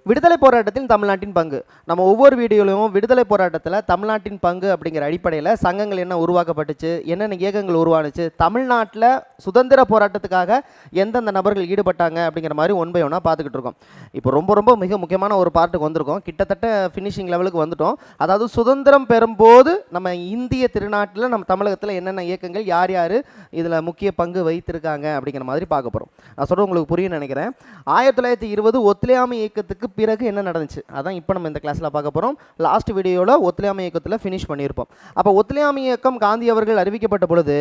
விடுதலை போராட்டத்தில் தமிழ்நாட்டின் பங்கு. நம்ம ஒவ்வொரு வீடியோலையும் விடுதலை போராட்டத்தில் தமிழ்நாட்டின் பங்கு அப்படிங்கிற அடிப்படையில் சங்கங்கள் என்ன உருவாக்கப்பட்டுச்சு, என்னென்ன இயக்கங்கள் உருவானுச்சு, தமிழ்நாட்டில் சுதந்திர போராட்டத்துக்காக எந்தெந்த நபர்கள் ஈடுபட்டாங்க அப்படிங்கிற மாதிரி ஒன் பை ஒன்னாக பார்த்துக்கிட்டு இருக்கோம். இப்போ ரொம்ப மிக முக்கியமான ஒரு பார்ட்டுக்கு வந்திருக்கோம். கிட்டத்தட்ட ஃபினிஷிங் லெவலுக்கு வந்துட்டோம். அதாவது சுதந்திரம் பெறும்போது நம்ம இந்திய திருநாட்டில் நம்ம தமிழகத்தில் என்னென்ன இயக்கங்கள் யார் யார் இதில் முக்கிய பங்கு வைத்திருக்காங்க அப்படிங்கிற மாதிரி பார்க்க போகிறோம். நான் சொல்கிறது உங்களுக்கு புரியும் நினைக்கிறேன். 1920 ஒத்துழையாமை இயக்கத்துக்கு பிறகு என்ன நடந்துச்சு அதான் இப்போ நம்ம இந்த கிளாஸில் பார்க்க போகிறோம். லாஸ்ட் வீடியோவில் ஒத்துழையாமை இயக்கத்தில் ஃபினிஷ் பண்ணியிருப்போம். அப்போ ஒத்துழையாமை இயக்கம் காந்தி அவர்கள் அறிவிக்கப்பட்ட பொழுது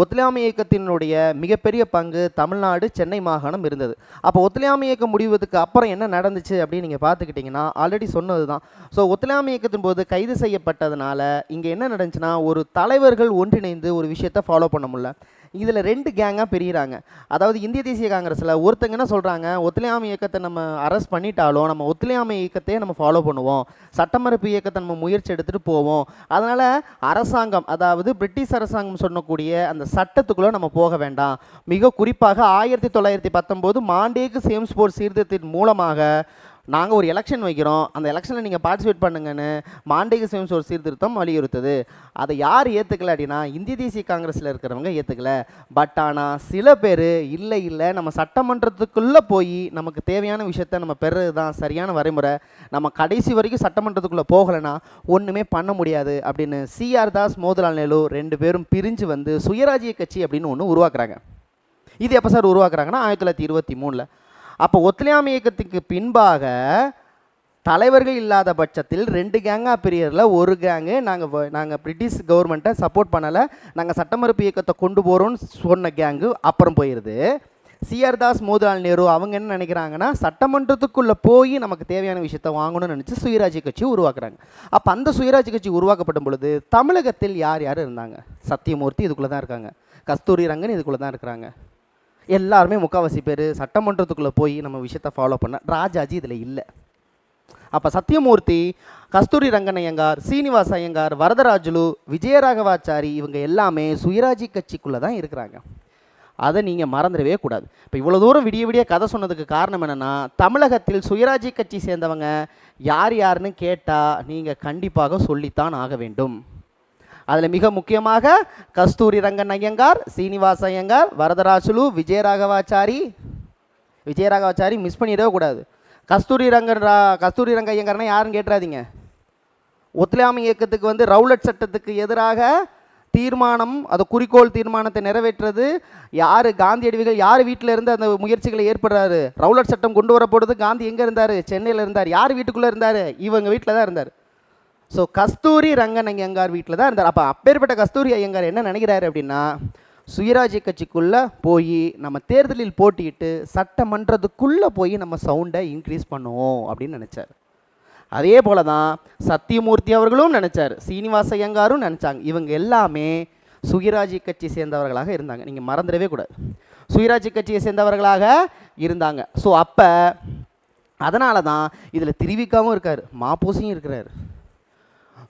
ஒத்துழையாமை இயக்கத்தினுடைய மிகப்பெரிய பங்கு தமிழ்நாடு, சென்னை மாகாணம் இருந்தது. அப்போ ஒத்துழையாமை இயக்கம் முடிவதற்கு அப்புறம் என்ன நடந்துச்சு அப்படின்னு நீங்கள் பார்த்துக்கிட்டிங்கன்னா ஆல்ரெடி சொன்னது தான். ஸோ ஒத்துழையாமை இயக்கத்தின் போது கைது செய்யப்பட்டதுனால இங்கே என்ன நடந்துச்சுன்னா, ஒரு தலைவர்கள் ஒன்றிணைந்து ஒரு விஷயத்தை ஃபாலோ பண்ண முடியல. இதில் 2 கேங்காக பிரிகிறாங்க. அதாவது இந்திய தேசிய காங்கிரஸில் ஒருத்தங்க என்ன சொல்கிறாங்க, ஒத்துழையாமை இயக்கத்தை நம்ம அரெஸ்ட் பண்ணிட்டாலும் நம்ம ஒத்துழையாமை இயக்கத்தையே நம்ம ஃபாலோ பண்ணுவோம், சட்டமறுப்பு இயக்கத்தை நம்ம முயற்சி எடுத்துகிட்டு போவோம், அதனால் அரசாங்கம், அதாவது பிரிட்டிஷ் அரசாங்கம் சொன்னக்கூடிய அந்த சட்டத்துக்குள்ளே நம்ம போக வேண்டாம். மிக குறிப்பாக 1919 மாண்டேகு சேம்ஸ்போர்ட் சீர்திருத்தத்தின் மூலமாக நாங்கள் ஒரு எலெக்ஷன் வைக்கிறோம், அந்த எலெக்ஷனில் நீங்கள் பார்ட்டிசிபேட் பண்ணுங்கன்னு மாண்டேகு சேம்ஸ்போர்ட் சீர்திருத்தம் வலியுறுத்துது. அதை யார் ஏற்றுக்கல அப்படின்னா இந்திய தேசிய காங்கிரஸில் இருக்கிறவங்க ஏற்றுக்கல. பட் ஆனால் சில பேர் இல்லை நம்ம சட்டமன்றத்துக்குள்ளே போய் நமக்கு தேவையான விஷயத்த நம்ம பெறுறது தான் சரியான வரைமுறை, நம்ம கடைசி வரைக்கும் சட்டமன்றத்துக்குள்ளே போகலைன்னா ஒன்றுமே பண்ண முடியாது அப்படின்னு சிஆர் தாஸ், மோதிலால் நேரு 2 பேரும் பிரிஞ்சு வந்து சுயராஜ்ய கட்சி அப்படின்னு ஒன்று உருவாக்குறாங்க. இது எப்போ சார் உருவாக்குறாங்கன்னா 1923. அப்போ ஒத்துழையாமை இயக்கத்துக்கு பின்பாக தலைவர்கள் இல்லாத பட்சத்தில் 2 கேங்காக பிரியரில் ஒரு கேங்கு நாங்கள் பிரிட்டிஷ் கவர்மெண்ட்டை சப்போர்ட் பண்ணலை, நாங்கள் சட்டமறுப்பு இயக்கத்தை கொண்டு போகிறோன்னு சொன்ன கேங்கு அப்புறம் போயிடுது. சிஆர் தாஸ், மோதிலால் நேரு அவங்க என்ன நினைக்கிறாங்கன்னா, சட்டமன்றத்துக்குள்ளே போய் நமக்கு தேவையான விஷயத்தை வாங்கணும்னு நினச்சி சுயராஜ்ய கட்சி உருவாக்குறாங்க. அப்போ அந்த சுயராஜ்ய கட்சி உருவாக்கப்படும் பொழுது தமிழகத்தில் யார் யார் இருந்தாங்க? சத்தியமூர்த்தி இதுக்குள்ளே தான் இருக்காங்க, கஸ்தூரி ரங்கன் இதுக்குள்ளே தான் இருக்கிறாங்க. எல்லாருமே முக்கால்வாசி பேர் சட்டமன்றத்துக்குள்ளே போய் நம்ம விஷயத்தை ஃபாலோ பண்ண. ராஜாஜி இதில் இல்லை. அப்போ சத்தியமூர்த்தி, கஸ்தூரி ரங்கன் ஐயங்கார், சீனிவாச ஐயங்கார், வரதராஜுலு, விஜயராகவாச்சாரி இவங்க எல்லாமே சுயராஜ்ய கட்சிக்குள்ளே தான் இருக்கிறாங்க. அதை நீங்கள் மறந்துடவே கூடாது. இப்போ இவ்வளோ தூரம் விடிய கதை சொன்னதுக்கு காரணம் என்னென்னா, தமிழகத்தில் சுயராஜ்ய கட்சி சேர்ந்தவங்க யார் யாருன்னு கேட்டால் நீங்கள் கண்டிப்பாக சொல்லித்தான் ஆக வேண்டும். அதில் மிக முக்கியமாக கஸ்தூரி ரங்கன் ஐயங்கார், சீனிவாச ஐயங்கார், வரதராஜுலு, விஜயராகவாச்சாரி மிஸ் பண்ணிடவே கூடாது. கஸ்தூரி ரங்க ஐயங்கார்னா யாருன்னு கேட்டுறாதீங்க. ஒத்துழையாமை இயக்கத்துக்கு வந்து ரவுலட் சட்டத்துக்கு எதிராக தீர்மானம், அது குறிக்கோள் தீர்மானத்தை நிறைவேற்றுறது யார்? காந்தியடிகள் யார் வீட்டில் இருந்து அந்த முயற்சிகளை ஏற்படுறாரு? ரவுலட் சட்டம் கொண்டு வரப்படுறது காந்தி எங்கே இருந்தார்? சென்னையில் இருந்தார். யார் வீட்டுக்குள்ளே இருந்தார்? இவங்க வீட்டில் தான் இருந்தார். ஸோ கஸ்தூரி ரங்கன் ஐயங்கார் வீட்டில் தான் இருந்தார். அப்போ அப்பேற்பட்ட கஸ்தூரி ஐயங்கார் என்ன நினைக்கிறாரு அப்படின்னா, சுயராஜ்ய கட்சிக்குள்ளே போய் நம்ம தேர்தலில் போட்டிட்டு சட்டமன்றத்துக்குள்ளே போய் நம்ம சவுண்டை இன்க்ரீஸ் பண்ணுவோம் அப்படின்னு நினச்சார். அதே போல தான் சத்தியமூர்த்தி அவர்களும் நினச்சார், சீனிவாச ஐயங்காரும் நினச்சாங்க. இவங்க எல்லாமே சுயராஜ்ய கட்சி சேர்ந்தவர்களாக இருந்தாங்க. நீங்கள் மறந்துடவே கூடாது, சுயராஜ்ய கட்சியை சேர்ந்தவர்களாக இருந்தாங்க. ஸோ அப்போ அதனால தான் இதில் திருவிக்காவும் இருக்கார், மாப்போசியும் இருக்கிறார்.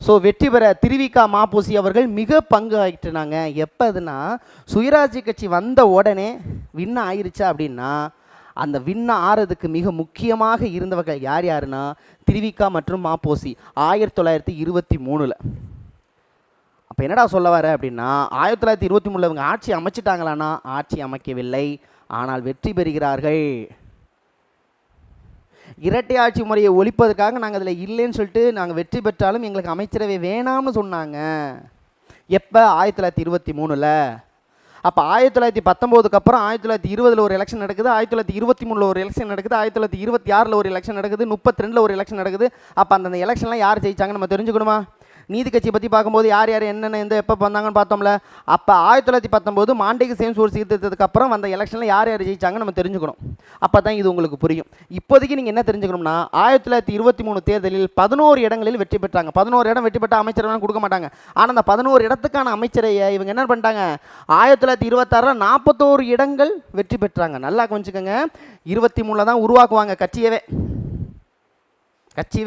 ஸோ வெற்றி பெற திருவிக்கா, மாப்போசி அவர்கள் மிக பங்கு ஆகிட்டுனாங்க. எப்போதுன்னா சுயராஜ்ய கட்சி வந்த உடனே வின்ன ஆயிருச்சா அப்படின்னா, அந்த வின்ன ஆறதுக்கு மிக முக்கியமாக இருந்தவர்கள் யார் யாருன்னா திருவிக்கா மற்றும் மாப்போசி 1923. அப்போ என்னடா சொல்ல வர அப்படின்னா, 1923 இவங்க ஆட்சி அமைச்சிட்டாங்களான்னா ஆட்சி அமைக்கவில்லை, ஆனால் வெற்றி பெறுகிறார்கள். இரட்டை ஆட்சி முறையை ஒழிப்பதற்காக நாங்கள் அதில் இல்லைன்னு சொல்லிட்டு நாங்கள் வெற்றி பெற்றாலும் எங்களுக்கு அமைச்சரவை வேணாம்னு சொன்னாங்க. எப்போ? 1923. அப்போ 1919க்கு அப்புறம் 1920 ஒரு எலெக்ஷன் நடக்குது, 1923 ஒரு எலெக்ஷன் நடக்குது, 1926 ஒரு எலெக்ஷன் நடக்குது, 32 ஒரு எலெக்ஷன் நடக்குது. அப்போ அந்த எலெக்ஷன்லாம் யார் ஜெயிச்சாங்க நம்ம தெரிஞ்சுக்கணுமா? நீதி கட்சியை பற்றி பார்க்கும்போது யார் என்னென்ன எப்போ வந்தாங்கன்னு பார்த்தோம்ல. அப்போ 1919 மாண்டேகு சேம்ஸ்போர்ட் சீர்திருத்தத்துக்கு அப்புறம் வந்த எலெக்ஷனில் யார் ஜெயிச்சாங்க நம்ம தெரிஞ்சுக்கணும். அப்போ தான் இது உங்களுக்கு புரியும். இப்போதைக்கு நீங்கள் என்ன தெரிஞ்சுக்கணும்னா, 1923 தேர்தலில் 11 இடங்களில் வெற்றி பெற்றாங்க. 11 இடம் வெற்றி பெற்ற அமைச்சரெல்லாம் கொடுக்க மாட்டாங்க. ஆனால் அந்த 11 இடத்துக்கான அமைச்சரையை இவங்க என்ன பண்ணிட்டாங்க, 1926 41 இடங்கள் வெற்றி பெற்றாங்க. நல்லா கொஞ்சிக்கோங்க, 23 தான் உருவாக்குவாங்க கட்சியவே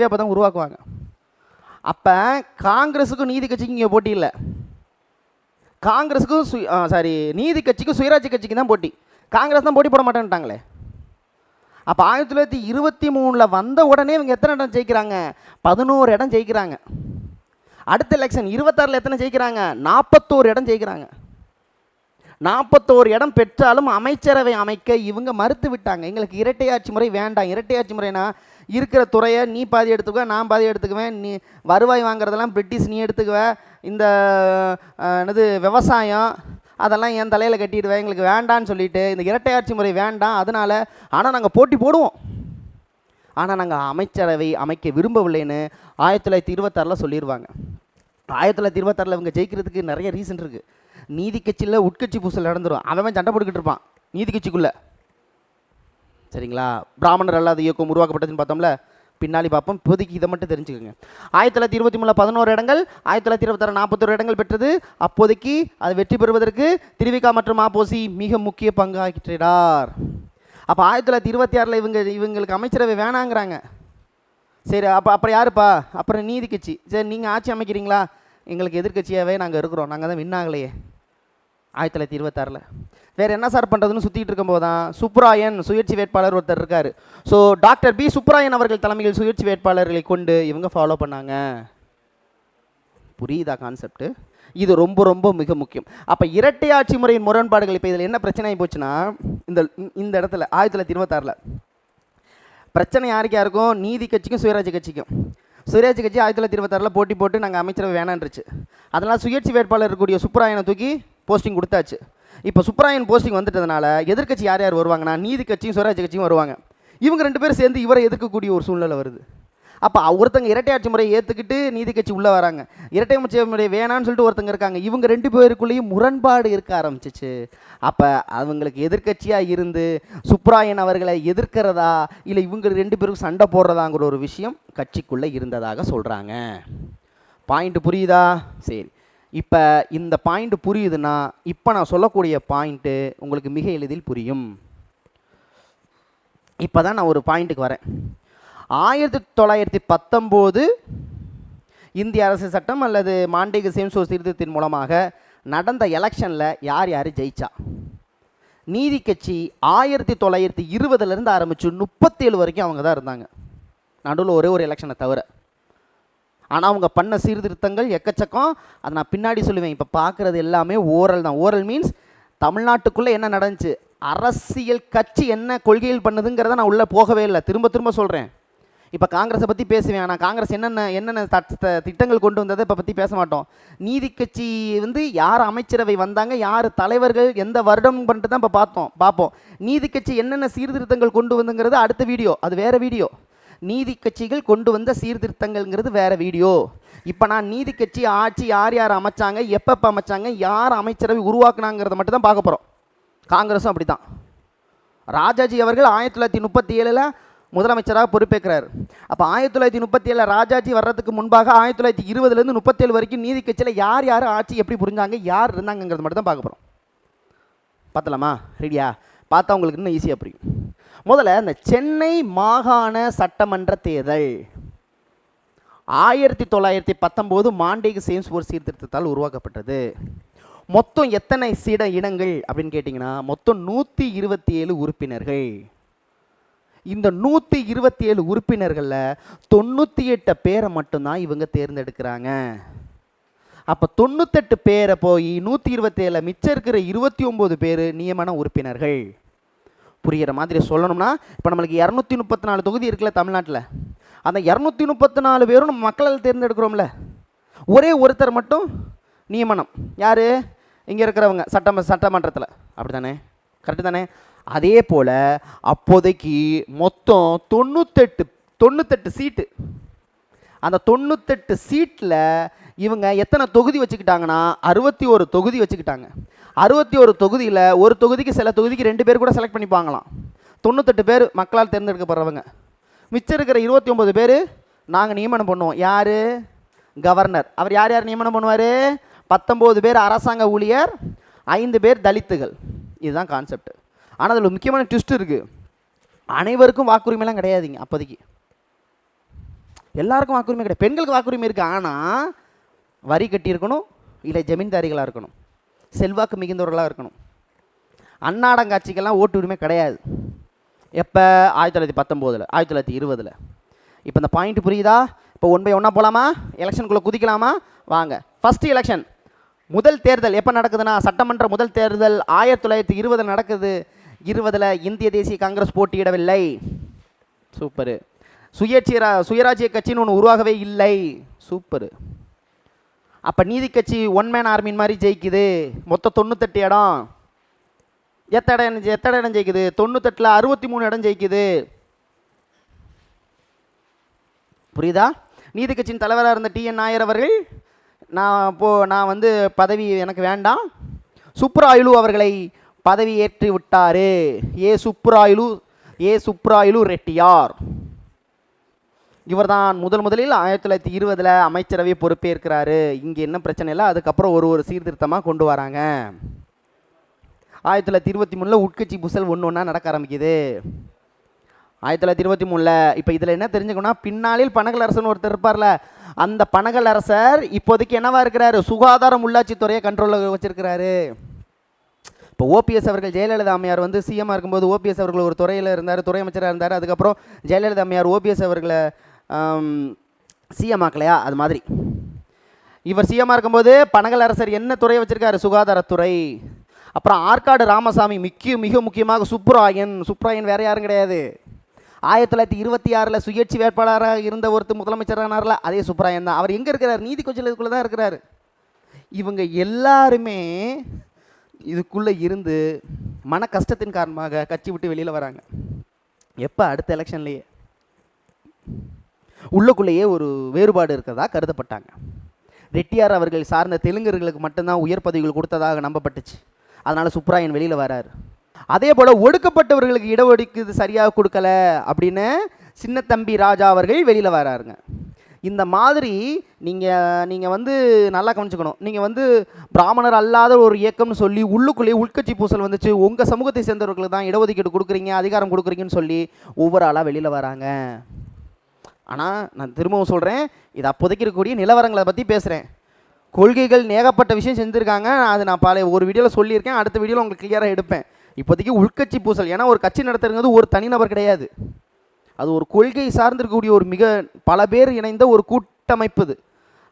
அப்போ தான் உருவாக்குவாங்க. அப்போ காங்கிரஸுக்கும் நீதி கட்சிக்கும் இங்கே போட்டி இல்லை. காங்கிரஸுக்கும் நீதி கட்சிக்கும் சுயராஜ்ய கட்சிக்கு தான் போட்டி. காங்கிரஸ் தான் போட்டி போட மாட்டேன்ட்டாங்களே. அப்போ 1923 வந்த உடனே இவங்க எத்தனை இடம் ஜெயிக்கிறாங்க? 11 இடம் ஜெயிக்கிறாங்க. அடுத்த எலெக்ஷன் 26 எத்தனை ஜெயிக்கிறாங்க? 41 இடம் ஜெயிக்கிறாங்க. 41 இடம் பெற்றாலும் அமைச்சரவை அமைக்க இவங்க மறுத்து விட்டாங்க. எங்களுக்கு இரட்டையாட்சி முறை வேண்டாம். இரட்டையாட்சி முறைனா இருக்கிற துறையை நீ பாதி எடுத்துக்குவேன், நான் பாதி எடுத்துக்குவேன், நீ வருவாய் வாங்குறதெல்லாம் பிரிட்டிஷ் நீ எடுத்துக்குவ, இந்த என்னது விவசாயம் அதெல்லாம் என் தலையில் கட்டிடுவேன், எங்களுக்கு வேண்டான்னு சொல்லிட்டு இந்த இரட்டையாட்சி முறை வேண்டாம். அதனால் ஆனால் நாங்கள் போட்டி போடுவோம், ஆனால் நாங்கள் அமைச்சரவை அமைக்க விரும்பவில்லைன்னு 1926 சொல்லிடுவாங்க. 1926 இவங்க ஜெயிக்கிறதுக்கு நிறைய ரீசன் இருக்குது. நீதி கட்சியில் உட்கட்சி பூசல் நடந்துடும். அவன் சண்டை போட்டுக்கிட்டு இருப்பான் நீதி கட்சிக்குள்ளே. சரிங்களா? பிராமணர் அல்லாத இயக்கம் உருவாக்கப்பட்டதுன்னு பார்த்தோம்ல, பின்னாடி பார்ப்போம். இப்போதைக்கு இதை மட்டும் தெரிஞ்சுக்கோங்க. 1923 11 இடங்கள், 1926 41 இடங்கள் பெற்றது. அப்போதைக்கு அது வெற்றி பெறுவதற்கு திருவிக மற்றும் மாப்போசி மிக முக்கிய பங்காற்றினார். அப்போ 1926 இவங்களுக்கு அமைச்சரவை வேணாங்கிறாங்க. சரி, அப்புறம் யாருப்பா? அப்புறம் நீதி கட்சி. சரி, நீங்கள் ஆட்சி அமைக்கிறீங்களா? எங்களுக்கு எதிர்கட்சியாகவே நாங்கள் இருக்கிறோம், நாங்கள் தான் வின்னாகலையே 1926. வேறு என்ன சார் பண்ணுறதுன்னு சுற்றிட்டு இருக்கும்போது தான் சுப்ராயன் சுயேட்சை வேட்பாளர் ஒருத்தர் இருக்கார். ஸோ டாக்டர் பி சுப்ராயன் அவர்கள் தலைமையில் சுயேட்சை வேட்பாளர்களை கொண்டு இவங்க ஃபாலோ பண்ணாங்க. புரியுதா கான்செப்ட்? இது ரொம்ப ரொம்ப மிக முக்கியம். அப்போ இரட்டை ஆட்சி முறையின் முரண்பாடுகள் இப்போ இதில் என்ன பிரச்சனை ஆகி போச்சுன்னா, இந்த இடத்துல 1926 பிரச்சனை யாருக்கா இருக்கும்? நீதி கட்சிக்கும் சுயராஜ்ய கட்சிக்கும். சுயராஜ்ய கட்சி 1926 போட்டி போட்டு நாங்கள் அமைச்சரவை வேணான்றுச்சு. அதனால் சுயேட்சை வேட்பாளர் இருக்கக்கூடிய சுப்ராயனை தூக்கி போஸ்டிங் கொடுத்தாச்சு. இப்போ சுப்ராயன் போஸ்டிங் வந்துட்டதுனால எதிர்கட்சி யார் யார் வருவாங்கன்னா, நீதி கட்சியும் சுயராஜ்ய கட்சியும் வருவாங்க. இவங்க 2 பேரும் சேர்ந்து இவரை எதிர்க்கக்கூடிய ஒரு சூழ்நிலை வருது. அப்போ ஒருத்தங்க இரட்டை ஆட்சி முறையை ஏற்றுக்கிட்டு நீதி கட்சி உள்ளே வராங்க, இரட்டை ஆட்சி முறை வேணான்னு சொல்லிட்டு ஒருத்தங்க இருக்காங்க. இவங்க 2 பேருக்குள்ளேயும் முரண்பாடு இருக்க ஆரம்பிச்சிச்சு. அப்போ அவங்களுக்கு எதிர்கட்சியாக இருந்து சுப்ராயன் அவர்களை எதிர்க்கிறதா இல்லை இவங்க 2 பேருக்கும் சண்டை போடுறதாங்கிற ஒரு விஷயம் கட்சிக்குள்ளே இருந்ததாக சொல்கிறாங்க. பாயிண்ட் புரியுதா? சரி, இப்போ இந்த பாயிண்ட் புரியுதுன்னா இப்போ நான் சொல்லக்கூடிய பாயிண்ட்டு உங்களுக்கு மிக எளிதில் புரியும். இப்போ தான் நான் ஒரு பாயிண்ட்டுக்கு வரேன். 1919 இந்திய அரசு சட்டம் அல்லது மாண்டேகு சேம்சோர் சீர்திருத்தத்தின் மூலமாக நடந்த எலெக்ஷனில் யார் யார் ஜெயிச்சா? நீதி கட்சி 1920 ஆரம்பித்து 37 வரைக்கும் அவங்க தான் இருந்தாங்க, நடுவில் ஒரே ஒரு எலெக்ஷனை தவிர. ஆனால் அவங்க பண்ண சீர்திருத்தங்கள் எக்கச்சக்கம், அதை நான் பின்னாடி சொல்லுவேன். இப்போ பார்க்குறது எல்லாமே ஓரல் தான். ஓரல் மீன்ஸ் தமிழ்நாட்டுக்குள்ளே என்ன நடந்துச்சு, அரசியல் கட்சி என்ன கொள்கையில் பண்ணுதுங்கிறத நான் உள்ளே போகவே இல்லை, திரும்ப திரும்ப சொல்கிறேன். இப்போ காங்கிரஸை பற்றி பேசுவேன், ஆனால் காங்கிரஸ் என்னென்ன திட்டங்கள் கொண்டு வந்ததை இப்போ பற்றி பேச மாட்டோம். நீதி கட்சி யார் அமைச்சரவை வந்தாங்க, யார் தலைவர்கள், எந்த வருடம் பண்ணிட்டு தான் இப்போ பார்ப்போம். நீதி கட்சி என்னென்ன சீர்திருத்தங்கள் கொண்டு வந்துங்கிறது அடுத்த வீடியோ, அது வேறு வீடியோ. நீதி கட்சிகள் கொண்டு வந்த சீர்திருத்தங்கள்ங்கிறது வேறு வீடியோ. இப்போ நான் நீதி கட்சி ஆட்சி யார் யார் அமைச்சாங்க, எப்போ அமைச்சாங்க, யார் அமைச்சரவை உருவாக்குனாங்கிறத மட்டும் தான் பார்க்க போகிறோம். காங்கிரஸும் அப்படி தான். ராஜாஜி அவர்கள் 1937 முதலமைச்சராக பொறுப்பேற்கிறார். அப்போ 1937 ராஜாஜி வர்றதுக்கு முன்பாக 1920 37 வரைக்கும் நீதி கட்சியில் யார் யார் ஆட்சி எப்படி புரிஞ்சாங்க, யார் இருந்தாங்கிறது மட்டும் தான் பார்க்க போகிறோம். பார்த்தலாமா? ரெடியா? பார்த்தா உங்களுக்கு இன்னும் ஈஸியாக புரியும். முதல்ல இந்த சென்னை மாகாண சட்டமன்ற தேர்தல் 1919 மாண்டேகு சேம்ஸ்போர்ட் சீர்திருத்தத்தால் உருவாக்கப்பட்டது. மொத்தம் எத்தனை இடங்கள் அப்படின்னு கேட்டிங்கன்னா, மொத்தம் 127 உறுப்பினர்கள். இந்த 127 உறுப்பினர்களில் 98 பேரை மட்டும்தான் இவங்க தேர்ந்தெடுக்கிறாங்க. அப்போ 98 பேரை போய் 127 மிச்சம் இருக்கிற 29 பேர் நியமன உறுப்பினர்கள். புரிகிற மாதிரி சொல்லணும்னா, இப்போ நம்மளுக்கு 234 தொகுதி இருக்குல்ல தமிழ்நாட்டில், அந்த 234 பேரும் நம்ம மக்களால் தேர்ந்தெடுக்கிறோம்ல, ஒரே ஒருத்தர் மட்டும் நியமனம். யார்? இங்கே இருக்கிறவங்க சட்டமன்றத்தில். அப்படி தானே? கரெக்டு தானே? அதே போல் அப்போதைக்கு மொத்தம் 98 சீட்டு. அந்த 98 சீட்டில் இவங்க எத்தனை தொகுதி வச்சுக்கிட்டாங்கன்னா 61 தொகுதி வச்சுக்கிட்டாங்க. 61 தொகுதியில் ஒரு தொகுதிக்கு சில தொகுதிக்கு 2 பேர் கூட செலக்ட் பண்ணிப்பாங்களாம். 98 பேர் மக்களால் தேர்ந்தெடுக்கப்படுறவங்க. மிச்சம் இருக்கிற 29 பேர் நாங்கள் நியமனம் பண்ணுவோம். யார்? கவர்னர். அவர் யார் யார் நியமனம் பண்ணுவார்? 19 பேர் அரசாங்க ஊழியர், 5 பேர் தலித்துகள். இதுதான் கான்செப்ட். ஆனால் அதில் ஒரு முக்கியமான ட்விஸ்ட் இருக்குது. அனைவருக்கும் வாக்குரிமைலாம் கிடையாதுங்க. அப்போதைக்கு எல்லாருக்கும் வாக்குரிமை கிடையாது. பெண்களுக்கு வாக்குரிமை இருக்குது, ஆனால் வரி கட்டியிருக்கணும், இல்லை ஜமீன்தாரிகளாக இருக்கணும், செல்வாக்கு மிகுந்தவர்களாக இருக்கணும். அன்னாடங்காட்சிக்கெல்லாம் ஓட்டு உரிமை கிடையாது. எப்போ? 1919, 1920. இப்போ இந்த பாயிண்ட் புரியுதா? இப்போ 1 by 1 போகலாமா? எலெக்ஷனுக்குள்ளே குதிக்கலாமா? வாங்க. ஃபஸ்ட்டு எலெக்ஷன், முதல் தேர்தல் எப்போ நடக்குதுன்னா, சட்டமன்ற முதல் தேர்தல் 1920 நடக்குது. 20 இந்திய தேசிய காங்கிரஸ் போட்டியிடவில்லை. சூப்பரு. சுயராஜ்ய கட்சின்னு ஒன்று உருவாகவே இல்லை. சூப்பரு. அப்போ நீதி கட்சி ஒன் மேன் ஆர்மின் மாதிரி ஜெயிக்குது. மொத்தம் 98 இடம். எத்தனை இடம் ஜெயிக்குது? 98ல் 63 இடம் ஜெயிக்குது. புரியுதா? நீதி கட்சியின் தலைவராக இருந்த TN நாயர் அவர்கள், நான் வந்து பதவி எனக்கு வேண்டாம், சுப்ராயுலு அவர்களை பதவி ஏற்றி விட்டாரு. சுப்ராயுலு ரெட்டியார். இவர் தான் முதலில் 1920 அமைச்சரவை பொறுப்பேற்கிறாரு. இங்கே என்ன பிரச்சனை இல்லை. அதுக்கப்புறம் ஒரு சீர்திருத்தமாக கொண்டு வராங்க. 1923 உட்கட்சி புசல் ஒன்றா நடக்க ஆரம்பிக்குது. 1923 இப்போ இதில் என்ன தெரிஞ்சுக்கணும்னா, பின்னாளில் பனகல் அரசன் ஒருத்தர் இருப்பார்ல, அந்த பனகல் அரசர் இப்போதைக்கு என்னவா இருக்கிறாரு? சுகாதாரம் உள்ளாட்சித்துறையை கண்ட்ரோலில் வச்சிருக்கிறாரு. இப்போ ஓபிஎஸ் அவர்கள், ஜெயலலிதா அம்மையார் வந்து சிஎம்மாக இருக்கும்போது ஓபிஎஸ் அவர்கள் ஒரு துறையில் இருந்தார், துறை அமைச்சராக இருந்தார். அதுக்கப்புறம் ஜெயலலிதா அம்மையார் ஓபிஎஸ் அவர்களை சிஎம் ஆக்கலையா? அது மாதிரி இவர் சிஎம்மாக இருக்கும்போது பனகல் அரசர் என்ன துறையை வச்சிருக்காரு? சுகாதாரத்துறை. அப்புறம் ஆற்காடு ராமசாமி மிக முக்கியமாக சுப்ராயன் வேற யாரும் கிடையாது. 1926 சுயேட்சை வேட்பாளராக இருந்த ஒருத்தர் முதலமைச்சரானார்ல, அதே சுப்ராயன் தான். அவர் எங்கே இருக்கிறார்? நீதி கட்சிக்குள்ளே தான் இருக்கிறார். இவங்க எல்லாருமே இதுக்குள்ளே இருந்து மன கஷ்டத்தின் காரணமாக கட்சி விட்டு வெளியில் வராங்க. எப்போ? அடுத்த எலெக்ஷன்லேயே. உள்ளுக்குள்ளேயே ஒரு வேறுபாடு இருக்கிறதா கருதப்பட்டாங்க. ரெட்டியார் அவர்கள் சார்ந்த தெலுங்கர்களுக்கு மட்டும்தான் உயர் பதவிகள் கொடுத்ததாக நம்பப்பட்டுச்சு. அதனால் சுப்ராயன் வெளியில் வராரு. அதே போல் ஒடுக்கப்பட்டவர்களுக்கு இடஒதுக்கீடு சரியாக கொடுக்கல அப்படின்னு சின்னத்தம்பி ராஜா அவர்கள் வெளியில் வராருங்க. இந்த மாதிரி நீங்கள் வந்து நல்லா கவனிச்சுக்கணும். நீங்கள் வந்து பிராமணர் அல்லாத ஒரு இயக்கம்னு சொல்லி உள்ளுக்குள்ளேயே உள்கட்சி பூசல் வந்துச்சு. உங்கள் சமூகத்தை சேர்ந்தவர்களுக்கு தான் இடஒதுக்கீடு கொடுக்குறீங்க, அதிகாரம் கொடுக்குறீங்கன்னு சொல்லி ஒவ்வொரு ஆளாக வெளியில் வராங்க. ஆனால் நான் திரும்பவும் சொல்கிறேன், இது அப்போதைக்கு இருக்கக்கூடிய நிலவரங்களை பற்றி பேசுகிறேன். கொள்கைகள் ஏகப்பட்ட விஷயம் செஞ்சுருக்காங்க. அது நான் ஒரு வீடியோவில் சொல்லியிருக்கேன். அடுத்த வீடியோவில் உங்களுக்கு கிளியராக எடுப்பேன். இப்போதைக்கு உள்கட்சி பூசல், ஏன்னா ஒரு கட்சி நடத்துறது ஒரு தனிநபர் கிடையாது. அது ஒரு கொள்கை சார்ந்திருக்கக்கூடிய ஒரு பல பேர் இணைந்த ஒரு கூட்டமைப்பு. இது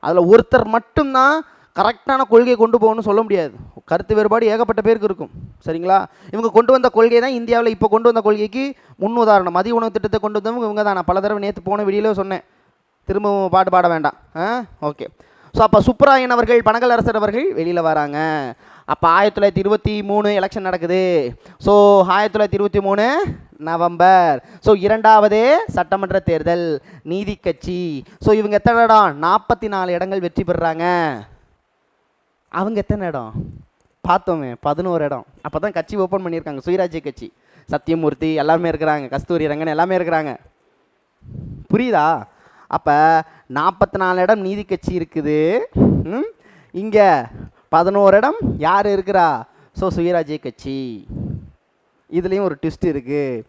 அதில் ஒருத்தர் மட்டும்தான் கரெக்டான கொள்கையை கொண்டு போகணும்னு சொல்ல முடியாது. கருத்து வேறுபாடு ஏகப்பட்ட பேருக்கு இருக்கும். சரிங்களா? இவங்க கொண்டு வந்த கொள்கை தான் இந்தியாவில் இப்போ கொண்டு வந்த கொள்கைக்கு முன் உதாரணம். மதிய உணவு திட்டத்தை கொண்டு வந்தவங்க இவங்க தான். நான் பல தடவை நேற்று போன வீடியோவில் சொன்னேன், திரும்பவும் பாட வேண்டாம். ஓகே. ஸோ அப்போ சுப்ராயன் அவர்கள், பனகல் அரசர் அவர்கள் வெளியில் வராங்க. அப்போ 1923 எலெக்ஷன் நடக்குது. So 1923 November. ஸோ 2வது சட்டமன்ற தேர்தல், நீதி கட்சி. ஸோ இவங்க எத்தனை இடம்? 44 இடங்கள் வெற்றி பெறுறாங்க. அவங்க எத்தனை இடம் பார்த்தோமே? 11 இடம். அப்போ தான் கட்சி ஓப்பன் பண்ணியிருக்காங்க, சுயராஜ்ய கட்சி. சத்தியமூர்த்தி எல்லாமே இருக்கிறாங்க, கஸ்தூரி ரங்கன் எல்லாமே இருக்கிறாங்க. புரியுதா? அப்போ 44 இடம் நீதி கட்சி இருக்குது. இங்கே 11 இடம் யார் இருக்கிறா? ஸோ சுயராஜ்ய கட்சி. இதுலேயும் ஒரு ட்விஸ்ட் இருக்குது.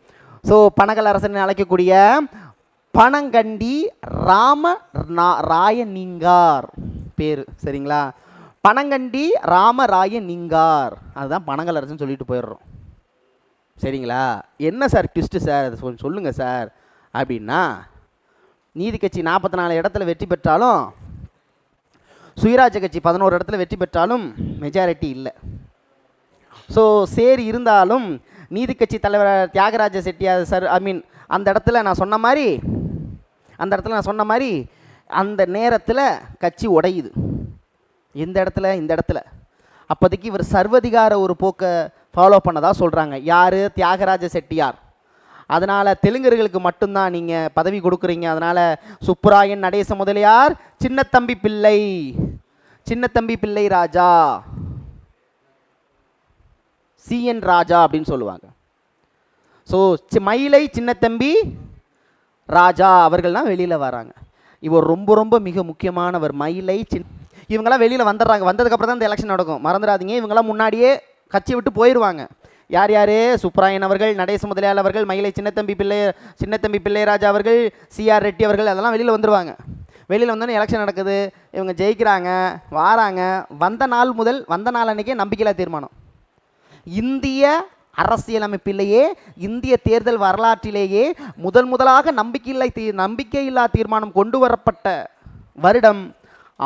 ஸோ பனகல் அரசன் அழைக்கக்கூடிய பனங்கண்டி ராமராயனிங்கார் பேர். சரிங்களா? பனங்கண்டி ராமராயனிங்கார், அதுதான் பனகல் அரசன் சொல்லிட்டு போயிடுறோம். சரிங்களா? என்ன சார் ட்விஸ்ட்டு சார், அது சொல்லுங்கள் சார் அப்படின்னா, நீதி கட்சி 44 இடத்துல வெற்றி பெற்றாலும், சுயராஜ்ய கட்சி 11 இடத்துல வெற்றி பெற்றாலும் மெஜாரிட்டி இல்லை. ஸோ சரி, இருந்தாலும் நீதி கட்சி தலைவர் தியாகராஜ செட்டியார் சார், அந்த இடத்துல நான் சொன்ன மாதிரி அந்த நேரத்தில் கட்சி உடையுது. இந்த இடத்துல அப்போதைக்கு இவர் சர்வதிகார ஒரு போக்கை ஃபாலோ பண்ணதாக சொல்கிறாங்க. யார்? தியாகராஜ செட்டியார். அதனால் தெலுங்கர்களுக்கு மட்டும்தான் நீங்கள் பதவி கொடுக்குறீங்க. அதனால் சுப்புராயன், நடேச முதலியார், சின்னத்தம்பி பிள்ளை ராஜா, CN ராஜா அப்படின்னு சொல்லுவாங்க. ஸோ மயிலை சின்னத்தம்பி ராஜா அவர்கள் தான் வெளியில் வராங்க. இவர் ரொம்ப மிக முக்கியமானவர். மயிலை இவங்கெல்லாம் வெளியில் வந்துடுறாங்க. வந்ததுக்கப்புறம் தான் இந்த எலெக்ஷன் நடக்கும், மறந்துடாதீங்க. இவங்கெல்லாம் முன்னாடியே கட்சி விட்டு போயிடுவாங்க. யார் சுப்ராயன் அவர்கள், நடேச முதலியார் அவர்கள், மயிலை சின்னத்தம்பி பிள்ளைராஜா அவர்கள், CR ரெட்டி அவர்கள், அதெல்லாம் வெளியில் வந்துடுவாங்க. வெளியில் வந்தோன்னே எலெக்ஷன் நடக்குது. இவங்க ஜெயிக்கிறாங்க, வந்த நாள் அன்றைக்கே நம்பிக்கையில்லா தீர்மானம். இந்திய அரசியலமைப்பிலேயே இந்திய தேர்தல் வரலாற்றிலேயே முதலாக நம்பிக்கையில்லா தீர்மானம் கொண்டு வரப்பட்ட வருடம்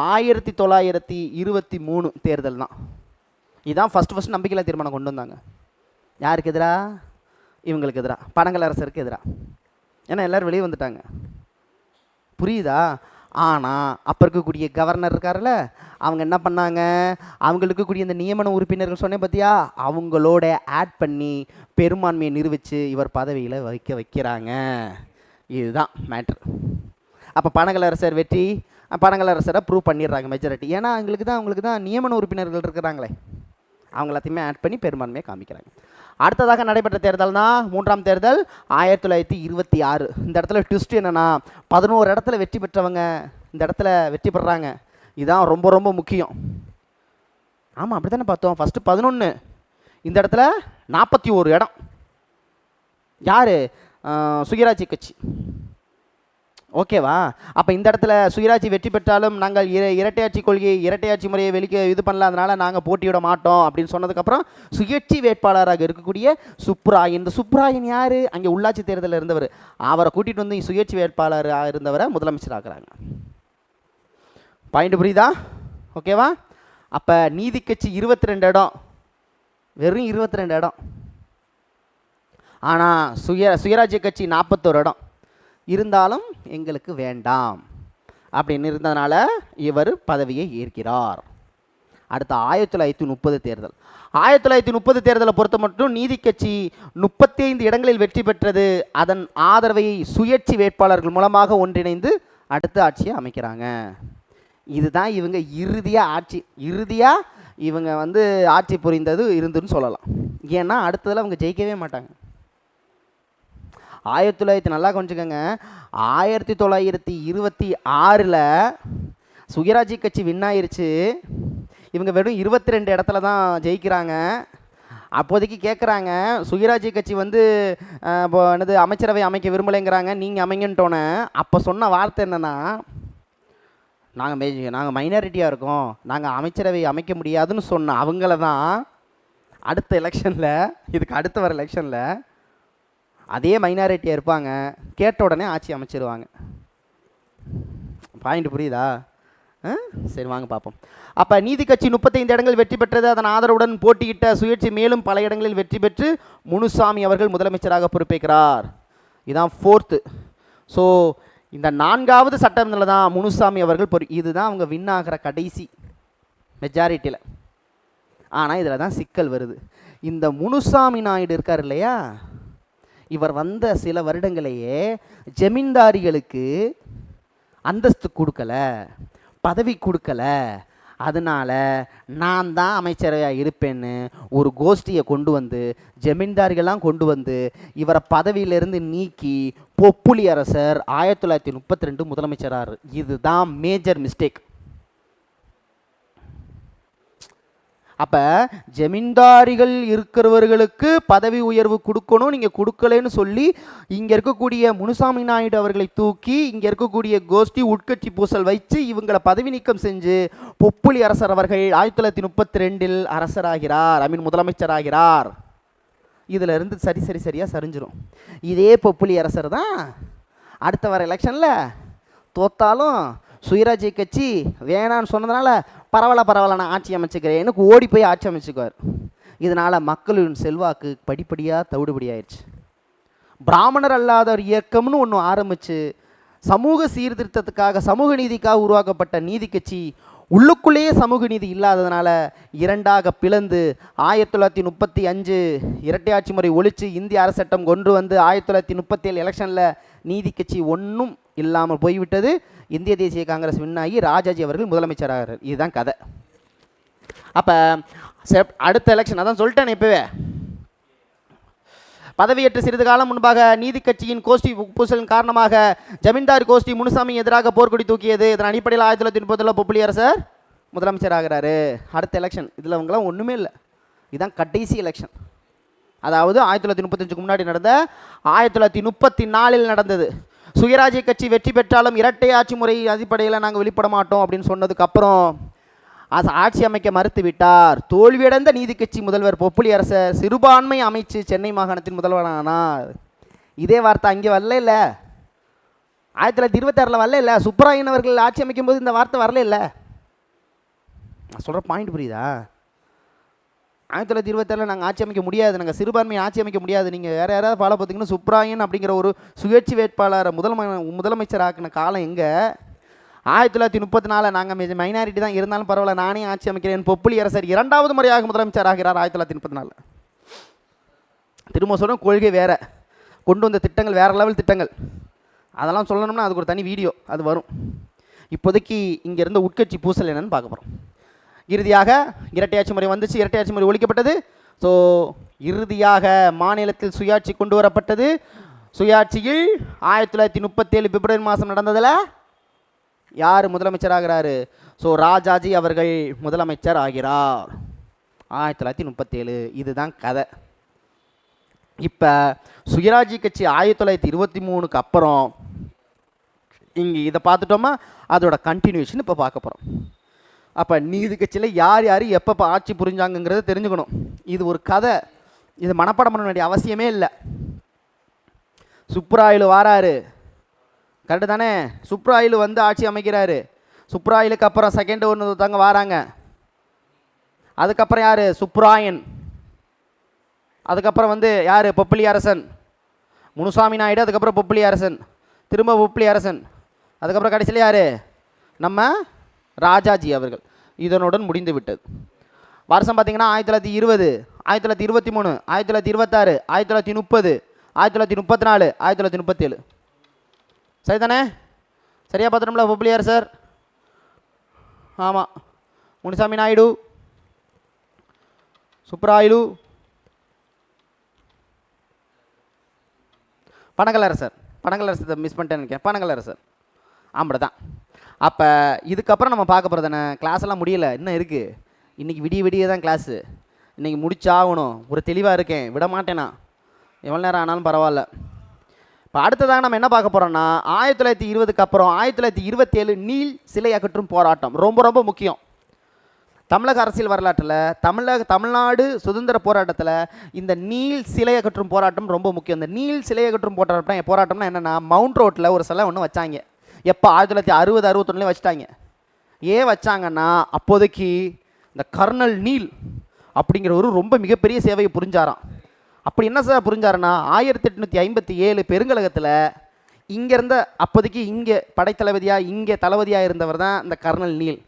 1923 தேர்தல் தான். இதுதான் ஃபஸ்ட்டு நம்பிக்கையில்லா தீர்மானம் கொண்டு வந்தாங்க. யாருக்கு எதிராக? இவங்களுக்கு எதிராக, பனங்கல் அரசருக்கு எதிராக. ஏன்னா எல்லோரும் வெளியே வந்துட்டாங்க, புரியுதா? ஆனால் அப்போ இருக்கக்கூடிய கவர்னர் இருக்கார்ல, அவங்க என்ன பண்ணாங்க, அவங்களுக்கு கூடிய இந்த நியமன உறுப்பினர்கள் சொன்னேன் பார்த்தியா, அவங்களோட ஆட் பண்ணி பெரும்பான்மையை நிரூபித்து இவர் பதவியில் வைக்கிறாங்க. இதுதான் மேட்ரு. அப்போ பனங்கல் அரசர் வெற்றி, பனங்கல் அரசரை ப்ரூவ் பண்ணிடுறாங்க மெஜாரிட்டி. ஏன்னா அவங்களுக்கு தான் நியமன உறுப்பினர்கள் இருக்கிறாங்களே, அவங்க எல்லாத்தையுமே ஆட் பண்ணி பெரும்பான்மையை காமிக்கிறாங்க. அடுத்ததாக நடைபெற்ற தேர்தல் தான் 3ஆம் தேர்தல் 1926. இந்த இடத்துல ட்விஸ்ட் என்னென்னா, 11 இடத்துல வெற்றி பெற்றவங்க இந்த இடத்துல வெற்றி பெறாங்க. இதுதான் ரொம்ப ரொம்ப முக்கியம். ஆமாம், அப்படி தானே பார்த்தோம். ஃபஸ்ட்டு 11, இந்த இடத்துல 41 இடம். யார்? சுயராஜ்ய கட்சி. ஓகேவா? அப்போ இந்த இடத்துல சுயராட்சி வெற்றி பெற்றாலும் நாங்கள் இரட்டையாட்சி கொள்கை, இரட்டையாட்சி முறையை இது பண்ணல, அதனால் நாங்கள் போட்டியிட மாட்டோம் அப்படின்னு சொன்னதுக்கப்புறம் சுயேட்சை வேட்பாளராக இருக்கக்கூடிய சுப்ராயன். இந்த சுப்ராயன் யார்? அங்கே உள்ளாட்சி தேர்தலில் இருந்தவர். அவரை கூட்டிகிட்டு வந்து சுயேட்சை வேட்பாளராக இருந்தவரை முதலமைச்சராகிறாங்க. பாயிண்ட் புரியுதா? ஓகேவா? அப்போ நீதி கட்சி 22 இடம், வெறும் 22 இடம். ஆனால் சுயராஜ்ய கட்சி 41 இடம். இருந்தாலும் எங்களுக்கு வேண்டாம் அப்படின்னு இருந்ததுனால இவர் பதவியை ஏற்கிறார். அடுத்த 1930 தேர்தல். 1930 தேர்தலை பொறுத்த மட்டும் நீதி கட்சி 35 இடங்களில் வெற்றி பெற்றது. அதன் ஆதரவை சுயேட்சை வேட்பாளர்கள் மூலமாக ஒன்றிணைந்து அடுத்த ஆட்சியை அமைக்கிறாங்க. இதுதான் இவங்க இறுதியாக இவங்க ஆட்சி புரிந்தது இருந்துன்னு சொல்லலாம். ஏன்னா அடுத்ததில் அவங்க ஜெயிக்கவே மாட்டாங்க. 1900 நல்லா கொஞ்சிக்கங்க, 1926 சுயராஜ்ய கட்சி வின் ஆயிருச்சு. இவங்க வெறும் 22 இடத்துல தான் ஜெயிக்கிறாங்க. அப்போதைக்கு கேட்குறாங்க, சுயராஜ்ய கட்சி இப்போ அமைச்சரவை அமைக்க விரும்பலைங்கிறாங்க, நீங்கள் அமைங்கன்ட்டோன்னே அப்போ சொன்ன வார்த்தை என்னென்னா, நாங்கள் மைனாரிட்டியாக இருக்கோம், நாங்கள் அமைச்சரவை அமைக்க முடியாதுன்னு சொன்ன அவங்கள தான் அடுத்த எலெக்ஷனில், இதுக்கு அடுத்து வர எலெக்ஷனில் அதே மைனாரிட்டியாக இருப்பாங்க, கேட்ட உடனே ஆட்சி அமைச்சிருவாங்க. பாயிண்ட் புரியுதா? சரி வாங்க பார்ப்போம். அப்போ நீதி கட்சி 35 இடங்கள் வெற்றி பெற்றது. அதன் ஆதரவுடன் போட்டியிட்ட சுயேட்சை மேலும் பல இடங்களில் வெற்றி பெற்று முனுசாமி அவர்கள் முதலமைச்சராக பொறுப்பேற்கிறார். இதுதான் 4th. ஸோ இந்த 4வது சட்டத்தில் தான் முனுசாமி அவர்கள் இதுதான் அவங்க வின் ஆகிற கடைசி மெஜாரிட்டியில். ஆனால் இதில் தான் சிக்கல் வருது. இந்த முனுசாமி நாயுடு இருக்கார் இல்லையா, இவர் வந்த சில வருடங்களையே ஜமீன்தாரிகளுக்கு அந்தஸ்து கொடுக்கல, பதவி கொடுக்கல. அதனால் நான் தான் அமைச்சரையாக இருப்பேன்னு ஒரு கோஷ்டியை கொண்டு வந்து, ஜமீன்தாரிகள்லாம் கொண்டு வந்து இவரை பதவியிலிருந்து நீக்கி பொப்புளி அரசர் 1932 முதலமைச்சரார். இதுதான் மேஜர் மிஸ்டேக். அப்போ ஜமீன்தாரிகள் இருக்கிறவர்களுக்கு பதவி உயர்வு கொடுக்கணும், நீங்கள் கொடுக்கலன்னு சொல்லி இங்கே இருக்கக்கூடிய முனுசாமி நாயுடு அவர்களை தூக்கி இங்கே இருக்கக்கூடிய கோஷ்டி உட்கட்சி பூசல் வச்சு இவங்களை பதவி நீக்கம் செஞ்சு பொப்புளி அரசர் அவர்கள் 1932 அரசராகிறார், முதலமைச்சராகிறார். இதில் இருந்து சரியாக சரிஞ்சிடும். இதே பொப்புளி அரசர் தான் அடுத்த வர எலெக்ஷனில் தோத்தாலும் சுயராஜ்ய கட்சி வேணான்னு சொன்னதுனால பரவாயில்ல நான் ஆட்சி அமைச்சுக்கிறேன்னு ஓடி போய் ஆட்சி அமைச்சுக்குவார். இதனால் மக்களின் செல்வாக்கு படிப்படியாக தவிடுபடியாயிடுச்சு. பிராமணர் அல்லாதவர் இயக்கம்னு ஒன்று ஆரம்பித்து சமூக சீர்திருத்தத்துக்காக, சமூக நீதிக்காக உருவாக்கப்பட்ட நீதி கட்சி உள்ளுக்குள்ளேயே சமூக நீதி இல்லாததுனால 2ஆக பிளந்து 1935 இரட்டையாட்சி முறை ஒழித்து இந்திய அரசட்டம் கொண்டு வந்து 1937 எலெக்ஷனில் நீதி கட்சி ஒன்றும் இல்லாமல் போய்விட்டது. இந்திய தேசிய காங்கிரஸ் வின்னாகி ராஜாஜி அவர்கள் முதலமைச்சராகிறார். இதுதான் கதை. அப்போ அடுத்த எலெக்ஷன் அதான் சொல்லிட்டேன் இப்போவே. பதவியேற்ற சிறிது காலம் முன்பாக நீதி கட்சியின் கோஷ்டி பூசலின் காரணமாக ஜமீன்தார் கோஷ்டி முனுசாமி எதிராக போர்க்கொடி தூக்கியது. இதன் அடிப்படையில் 1930 பொப்புளி அரசர் முதலமைச்சராகிறாரு. அடுத்த எலெக்ஷன் இதில் அவங்களாம் ஒன்றுமே இல்லை. இதுதான் கடைசி எலெக்ஷன். அதாவது 1935 முன்னாடி நடந்த 1934 நடந்தது. சுயராஜ்ய கட்சி வெற்றி பெற்றாலும் இரட்டை ஆட்சி முறை அடிப்படையில் நாங்கள் வெளிப்பட மாட்டோம் அப்படின்னு சொன்னதுக்கப்புறம் ஆட்சி அமைக்க மறுத்து விட்டார். தோல்வியடைந்த நீதி கட்சி முதல்வர் பொப்புளி அரசர் சிறுபான்மை அமைச்சு சென்னை மாகாணத்தின் முதல்வரானார். இதே வார்த்தை அங்கே வரல இல்லை, 1926 வரல இல்லை, சுப்பராயன் அவர்கள் ஆட்சி அமைக்கும் போது இந்த வார்த்தை வரல இல்லை. நான் சொல்கிற பாயிண்ட் புரியுதா? 1926 நாங்கள் ஆட்சி அமைக்க முடியாது, நாங்கள் சிறுபான்மையை ஆட்சி அமைக்க முடியாது. நீங்கள் வேறு யாராவது ஃபாலோ பார்த்தீங்கன்னா சுப்ராயன் அப்படிங்கிற ஒரு சுயேட்சை வேட்பாளரை முதலமைச்சர் ஆக்கின காலம் எங்கே? 1934 நாங்கள் மைனாரிட்டி தான் இருந்தாலும் பரவாயில்ல, நானே ஆட்சி அமைக்கிறேன். பொப்புளி அரசர் 2வது முறையாக முதலமைச்சர் ஆகிறார் 1934. திரும்ப சொல்கிறோம், கொள்கை வேறு, கொண்டு வந்த திட்டங்கள் வேறு லெவல் திட்டங்கள். அதெல்லாம் சொல்லணும்னா அதுக்கு ஒரு தனி வீடியோ அது வரும். இப்போதைக்கு இங்கே இருந்த உட்கட்சி பூசல் என்னன்னு பார்க்க போகிறோம். இறுதியாக இரட்டையாட்சி முறை வந்துச்சு, இரட்டையாட்சி முறை ஒழிக்கப்பட்டது. ஸோ இறுதியாக மாநிலத்தில் சுயாட்சி கொண்டு வரப்பட்டது. சுயாட்சியில் 1937 பிப்ரவரி மாதம் நடந்ததில் யார் முதலமைச்சர் ஆகிறாரு? ஸோ ராஜாஜி அவர்கள் முதலமைச்சர் ஆகிறார் 1937. இதுதான் கதை. இப்போ சுயராஜ்ய கட்சி 1923க்கு அப்புறம் இங்கே இதை பார்த்துட்டோமா, அதோட கண்டினியூஷன் இப்போ பார்க்க போகிறோம். அப்போ நீதி கட்சியில் யார் யார் எப்போ ஆட்சி புரிஞ்சாங்கங்கிறத தெரிஞ்சுக்கணும். இது ஒரு கதை, இது மனப்பாடம் பண்ண வேண்டிய அவசியமே இல்லை. சுப்ராயலு வாராரு, கரெக்டு தானே? சுப்ராயலு வந்து ஆட்சி அமைக்கிறாரு. சுப்ராயலுக்கு அப்புறம் செகண்ட் ஒருத்தவங்க வாராங்க. அதுக்கப்புறம் யார்? சுப்ராயன். அதுக்கப்புறம் வந்து யார்? பொப்புளி அரசன், முனுசாமி நாயுடு. அதுக்கப்புறம் பொப்புளி அரசன், திரும்ப பொப்புளி அரசன். அதுக்கப்புறம் கடைசியில் யார்? நம்ம ராஜாஜி அவர்கள். இதனுடன் முடிந்து விட்டது. வருஷம் பார்த்தீங்கன்னா 1920, 1923, 1926, 1930, 1934, 1937. சரிதானே? சரியா பார்த்துட்டோம்ல பொப்புளி அரசர்? ஆமாம். முனுசாமி நாயுடு, சுப்ராயலு, பனகலரசர். பனகலரசர் மிஸ் பண்ணிட்டேன்னு நினைக்கிறேன். பனகலரசர் ஆம்பளை தான். அப்போ இதுக்கப்புறம் நம்ம பார்க்க போகிறது என்ன? கிளாஸ் எல்லாம் முடியலை, இன்னும் இருக்குது. இன்றைக்கி விடிய தான் கிளாஸு. இன்றைக்கி முடிச்சாகணும். ஒரு தெளிவாக இருக்கேன், விட மாட்டேனா, எவ்வளோ நேரம் ஆனாலும் பரவாயில்ல. இப்போ அடுத்ததாக நம்ம என்ன பார்க்க போகிறோம்னா 1920க்கு அப்புறம் 1927 நீல் சிலை அகற்றும் போராட்டம். ரொம்ப ரொம்ப முக்கியம். தமிழக அரசியல் வரலாற்றில் தமிழ்நாடு சுதந்திர போராட்டத்தில் இந்த நீல் சிலை அகற்றும் போராட்டம் ரொம்ப முக்கியம். இந்த நீல் சிலை அகற்றும் போராட்டம்னா என்னென்னா, மவுண்ட் ரோட்டில் ஒரு சிலை ஒன்று வச்சாங்க. எப்போ? 1960, 61 வச்சுட்டாங்க. ஏன் வச்சாங்கன்னா, அப்போதைக்கு இந்த கர்னல் நீல் அப்படிங்கிறவரு ரொம்ப மிகப்பெரிய சேவையை புரிஞ்சாராம். அப்படி என்ன சார் புரிஞ்சாருன்னா, 1857 பெருங்கலகத்தில் இங்கே இருந்த அப்போதைக்கு இங்கே படைத்தளபதியாக இங்கே தளபதியாக இருந்தவர் தான் இந்த கர்னல் நீல்.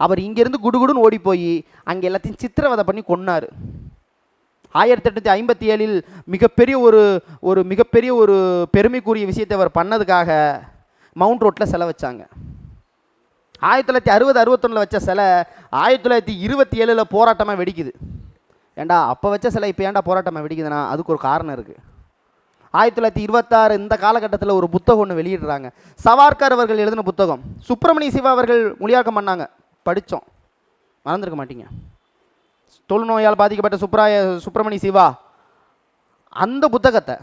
அவர் இங்கேருந்து குடுகுடுன்னு ஓடி போய் அங்கே எல்லாத்தையும் சித்திரவதை பண்ணி கொன்னார். 1857 மிகப்பெரிய ஒரு பெருமைக்குரிய விஷயத்தை அவர் பண்ணதுக்காக மவுண்ட் ரோட்டில் சிலை வச்சாங்க. 1960, 61 வச்ச சிலை 1927 போராட்டமாக வெடிக்குது. ஏண்டா அப்போ வச்ச சிலை இப்போ ஏண்டா போராட்டமாக வெடிக்குதுன்னா அதுக்கு ஒரு காரணம் இருக்குது. 1926 இந்த காலகட்டத்தில் ஒரு புத்தகம் ஒன்று வெளியிடுறாங்க. சவார்கர் அவர்கள் எழுதின புத்தகம். சுப்பிரமணிய சிவா அவர்கள் மொழியாக்கம் பண்ணாங்க, படித்தோம், மறந்துருக்க மாட்டீங்க. தொழுநோயால் பாதிக்கப்பட்ட சுப்பிரமணிய சிவா அந்த புத்தகத்தை